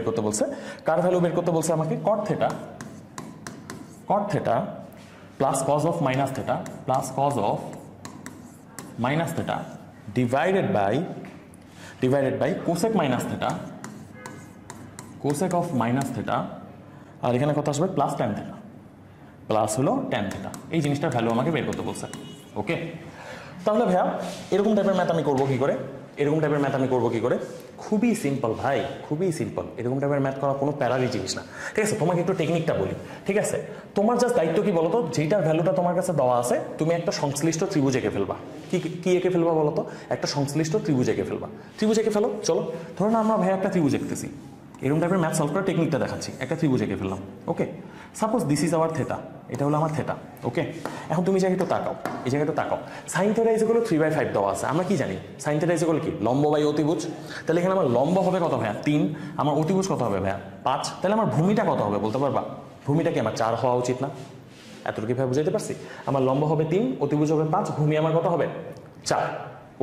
করতে বলছে, কার ভ্যালু বের করতে বলছে আমাকে, cot theta plus cos of minus theta plus cos of minus theta divided by cosec of minus theta, আর এখানে কত আসবে প্লাস tan theta, প্লাস হলো tan theta। এই জিনিসটার ভ্যালু আমাকে বের করতে বলছে। ওকে, তাহলে ভাইয়া এরকম টাইপের ম্যাথ আমি করবো কি করে, খুবই সিম্পল ভাই, খুবই সিম্পল। এরকম টাইপের ম্যাথ করা কোনো প্যারারি জিনিস না, ঠিক আছে? তোমাকে একটু টেকনিকটা বলি, ঠিক আছে? তোমার জাস্ট দায়িত্ব কি বলতো, যেটার ভ্যালুটা তোমার কাছে দেওয়া আছে তুমি একটা সংশ্লিষ্ট ত্রিভুজ এঁকে ফেলবা। কি এঁকে ফেলবা বলতো, একটা সংশ্লিষ্ট ত্রিভুজ এঁকে ফেলো। চলো ধরো না আমরা ভাইয়া একটা ত্রিভুজ এঁকতেছি, এরকম টাইপের ম্যাথ সলভ করার টেকনিকটা দেখাচ্ছি। একটা ত্রিভুজ এঁকে ফেললাম, okay? Suppose this is our theta, এটা হলো আমার থেটা, ওকে? এখন তুমি জায়গায় একটু তাকাও, sine theta is equal two 3/5 দেওয়া আছে। আমরা কি জানি সাইন থেটা ইজ ইকুয়াল কি, লম্ব বাই অতিভুজ। তাহলে এখানে আমার লম্ব হবে কত ভাইয়া, 3, আমার অতিভুজ কত হবে ভাইয়া, 5। তাহলে আমার ভূমিটা কত হবে বলতে পারবা? ভূমিটা কি আমার 4 হওয়া উচিত না? এতটুকু ভাবে বুঝাইতে পারছি? আমার লম্ব হবে 3, অতিভুজ হবে 5, ভূমি আমার কত হবে, 4।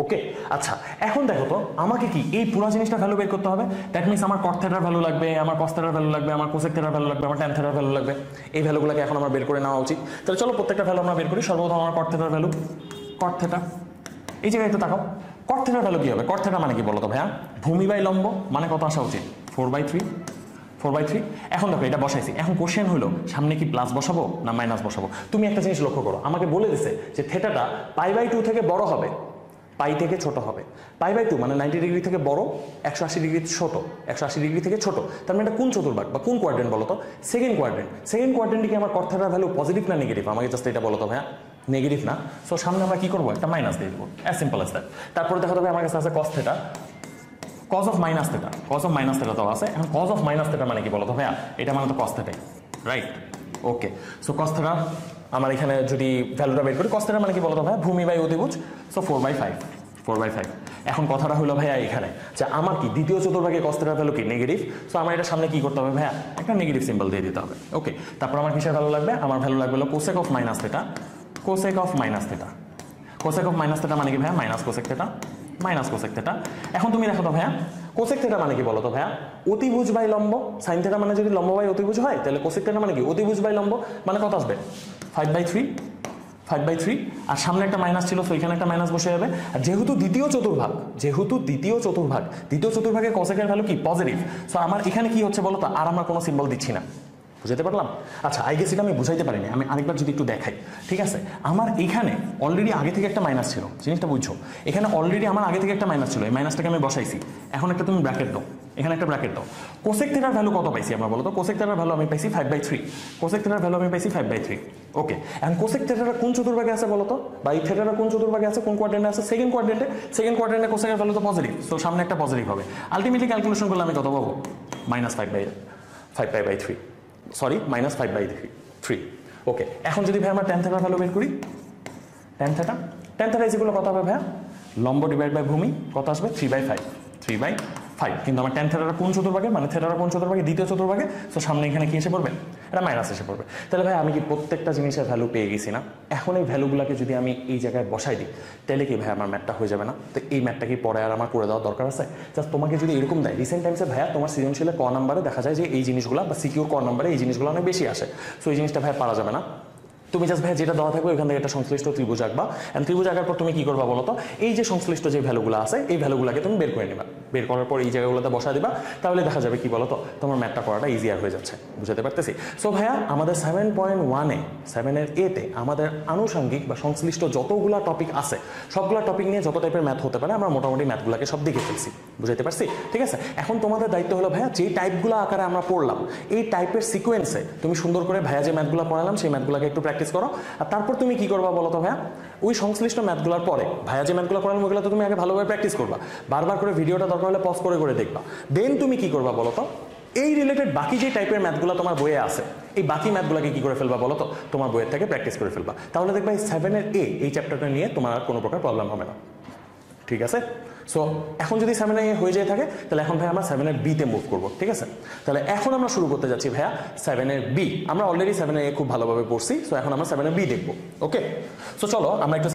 ওকে, আচ্ছা এখন দেখো তো আমাকে কি এই পুরো জিনিসটা ভ্যালু বের করতে হবে। দ্যাট মিনস আমার cot থেটার ভ্যালু লাগবে, আমার cos থেটার ভ্যালু লাগবে, আমার cosec থেটার ভ্যালু লাগবে, আমার tan থেটার ভ্যালু লাগবে। এই ভ্যালুগুলোকে এখন আমরা বের করে নেওয়া উচিত। তাহলে চলো প্রত্যেকটা ভ্যালু আমরা বের করি। সর্বপ্রথম আমার cot থেটার ভ্যালু, cot থেটা, এই জায়গায় একটু তাকাও, cot থেটার ভ্যালু কি হবে? cot থেটা মানে কি বলো তো ভাইয়া, ভূমি বাই লম্ব, মানে কত আসা উচিত, 4/3। এখন দেখো এটা বসাইছি, এখন কোশ্চেন হলো সামনে কি প্লাস বসাবো না মাইনাস বসাবো। তুমি একটা জিনিস লক্ষ্য করো, আমাকে বলে দিছে যে থেটাটা π/2 থেকে বড় হবে, পাই থেকে ছোট হবে। π/2 মানে 90 ডিগ্রি থেকে বড়, 180 ডিগ্রি ছোট, 180 ডিগ্রি থেকে ছোট। তার মানে এটা কোন চতুর্ভাগ বা কোন কোয়াড্রেন্ট বলো তো? সেকেন্ড কোয়াড্রেন্টে কি আমার cot থেটার ভ্যালু পজিটিভ না নেগেটিভ? আমাকে জাস্ট এটা বলো তো ভাইয়া, নেগেটিভ না। সো সামনে আমরা কি করবো, একটা মাইনাস দিয়ে দেবো, অ্যাজ সিম্পল অ্যাজ দ্যাট। তারপরে দেখা যাবে আমার কাছে আছে cos theta, cos of minus theta তো আছে। এখন cos of minus theta মানে কি বলো তো ভাইয়া, এটা মানে তো cos theta, রাইট? ওকে, সো cos theta আমার এখানে যদি ভ্যালুটা বের করি, cos theta মানে কি বলো তো ভাইয়া, ভূমি বাই অতিভুজ, সো 4/5। এখন কথাটা হলো ভাইয়া এখানে যে আমার কি দ্বিতীয় চতুর্ভাগে cos theta ভ্যালু কি নেগেটিভ। সো আমার এটা সামনে কি করতে হবে ভাইয়া, একটা নেগেটিভ সিম্বল দিয়ে দিতে হবে। ওকে, তারপর আমার কিসের ভ্যালু লাগবে, আমার ভ্যালু লাগবে হলো cosec of minus theta মানে কি ভাইয়া, মাইনাস cosec theta। এখন তুমি দেখো তো ভাইয়া, cosec theta মানে কি বলো তো ভাইয়া, অতিভুজ বাই লম্ব। sin theta মানে যদি লম্ব বাই অতিভুজ হয়, তাহলে cosec theta মানে কি অতিভুজ বাই লম্ব, মানে কত আসবে 5/3। আর সামনে একটা মাইনাস ছিল, সো এখানে একটা মাইনাস বসে যাবে। আর যেহেতু দ্বিতীয় চতুর্ভাগে cosec এর ভ্যালু কি পজিটিভ, সো আমার এখানে কি হচ্ছে বলো তো, আর আমরা কোনো সিম্বল দিচ্ছি না। বুঝাতে পারলাম? আচ্ছা আই গেস এটা আমি বুঝাইতে পারিনি, আমি আরেকবার যদি একটু দেখাই। ঠিক আছে, আমার এখানে অলরেডি আগে থেকে একটা মাইনাস ছিল, জিনিসটা বুঝছো? এখানে অলরেডি আমার আগে থেকে একটা মাইনাস ছিল, এই মাইনাসটাকে আমি বসাইছি। এখন একটা তুমি ব্র্যাকেট দাও, এখানে একটা ব্র্যাকেট দাও। কোসেক থিটার ভ্যালু কত পাইছি আমরা বলো তো? কোসেক থিটার ভ্যালু আমি পাইছি 5/3। কোসেক থিটার ভ্যালু আমি পাইছি 5/3। ওকে, এখন কোসেক থিটাটা কোন চতুর্ভাগে আছে বলো তো? বা এই থিটাটা কোন চতুর্ভাগে আছে, কোন কোয়াড্রেন্টে আছে? সেকেন্ড কোয়াড্রেন্টে। সেকেন্ড কোয়াড্রেন্টে কোসেকের ভ্যালু তো পজিটিভ, সো সামনে একটা পজিটিভ হবে। আলটিমেটলি ক্যালকুলেশন করলে আমি কত পাবো? -5/3, সরি -5/3। ওকে, এখন যদি ভাই আমরা ট্যান থিটার ভ্যালু বের করি, ট্যান থিটা ইজিগুলো কত হবে ভাইয়া? লম্ব ডিভাইড বাই ভূমি কত আসবে? 3/5। কিন্তু আমার ট্যান থিটাটা কোন চতুর্ভাগে, মানে থিটাটা কোন চতুর্ভাগে? দ্বিতীয় চতুর্ভাগে। সো সামনে এখানে কি এসে পড়বে? এটা মাইনাস এসে পড়বে। তাহলে ভাই আমি কি প্রত্যেকটা জিনিসের ভ্যালু পেয়ে গেছি না? এখন এই ভ্যালুগুলোকে যদি আমি এই জায়গায় বসাই দিই, তাহলে কি ভাই আমার ম্যাথটা হয়ে যাবে না? তো এই ম্যাথটা কি পরে আর আমার করে দেওয়ার দরকার আছে? জাস্ট তোমাকে যদি এরকম দেয়, রিসেন্ট টাইমসে ভাইয়া তোমার সৃজনশীলে ক নাম্বারে দেখা যায় যে এই জিনিসগুলো, বা সিকিউর ক নাম্বারে এই জিনিসগুলো অনেক বেশি আসে। সো এই জিনিসটা ভাই পারা যাবে না। তুমি জাস্ট ভাই যেটা দেওয়া থাকবে ওইখান থেকে একটা সংশ্লিষ্ট ত্রিভুজ আঁকবা, এন্ড ত্রিভুজ আঁকার পর তুমি কি করবা বলো তো? এই যে সংশ্লিষ্ট যে ভ্যালুগুলো আছে এই ভ্যালুগুলোকে তুমি বের করে নেবা, বের করার পর এই জায়গাগুলোতে বসা দিবা, তাহলে দেখা যাবে কি বলো তো, তোমার ম্যাথটা করাটা ইজিয়ার হয়ে যাচ্ছে। বুঝতে পারতেছি? সো ভাইয়া আমাদের 7.1-এ 7-এর এতে আমাদের আনুষঙ্গিক বা সংশ্লিষ্ট যতগুলা টপিক আছে সবগুলা টপিক নিয়ে যত টাইপের ম্যাথ হতে পারে আমরা মোটামুটি ম্যাথগুলোকে সব দেখে ফেলছি। বুঝতে পারছি? ঠিক আছে, এখন তোমাদের দায়িত্ব হলো ভাইয়া যে টাইপগুলো আকারে আমরা পড়লাম এই টাইপের সিকোয়েন্সে তুমি সুন্দর করে ভাইয়া যে ম্যাথগুলো পড়ালাম সেই ম্যাথগুলোকে একটু প্র্যাকটিস করো। আর তারপর তুমি কি করবা বলো তো ভাইয়া? ওই সংশ্লিষ্ট ম্যাথগুলোর পরে ভাইয়া যে ম্যাথগুলো পড়ালাম ওইগুলো তো তুমি আগে ভালোভাবে প্র্যাকটিস করবা, বারবার করে ভিডিওটা দরকার হলে পজ করে দেখবা। দেন তুমি কি করবা বলো তো? এই রিলেটেড বাকি যে টাইপের ম্যাথগুলো তোমার বইয়ে আছে এই বাকি ম্যাথগুলোকে কি করে ফেলবা বলো তো? তোমার বইয়ের থেকে প্র্যাকটিস করে ফেলবা। তাহলে দেখবা এই 7-এর এ এই চ্যাপ্টারটা নিয়ে তোমার আর কোনো প্রকার প্রবলেম হবে না। ঠিক আছে, সো এখন যদি 7-এ হয়ে যায় থাকে তাহলে এখন ভাই আমরা 7-এর বিতে মুভ করবো। ঠিক আছে, তাহলে এখন আমরা শুরু করতে যাচ্ছি ভাইয়া 7-এর বি। আমরা অলরেডি 7-এ খুব ভালোভাবে পড়ছি, সো এখন আমরা 7-এর বি দেখবো। ওকে, সো চলো আমরা একটু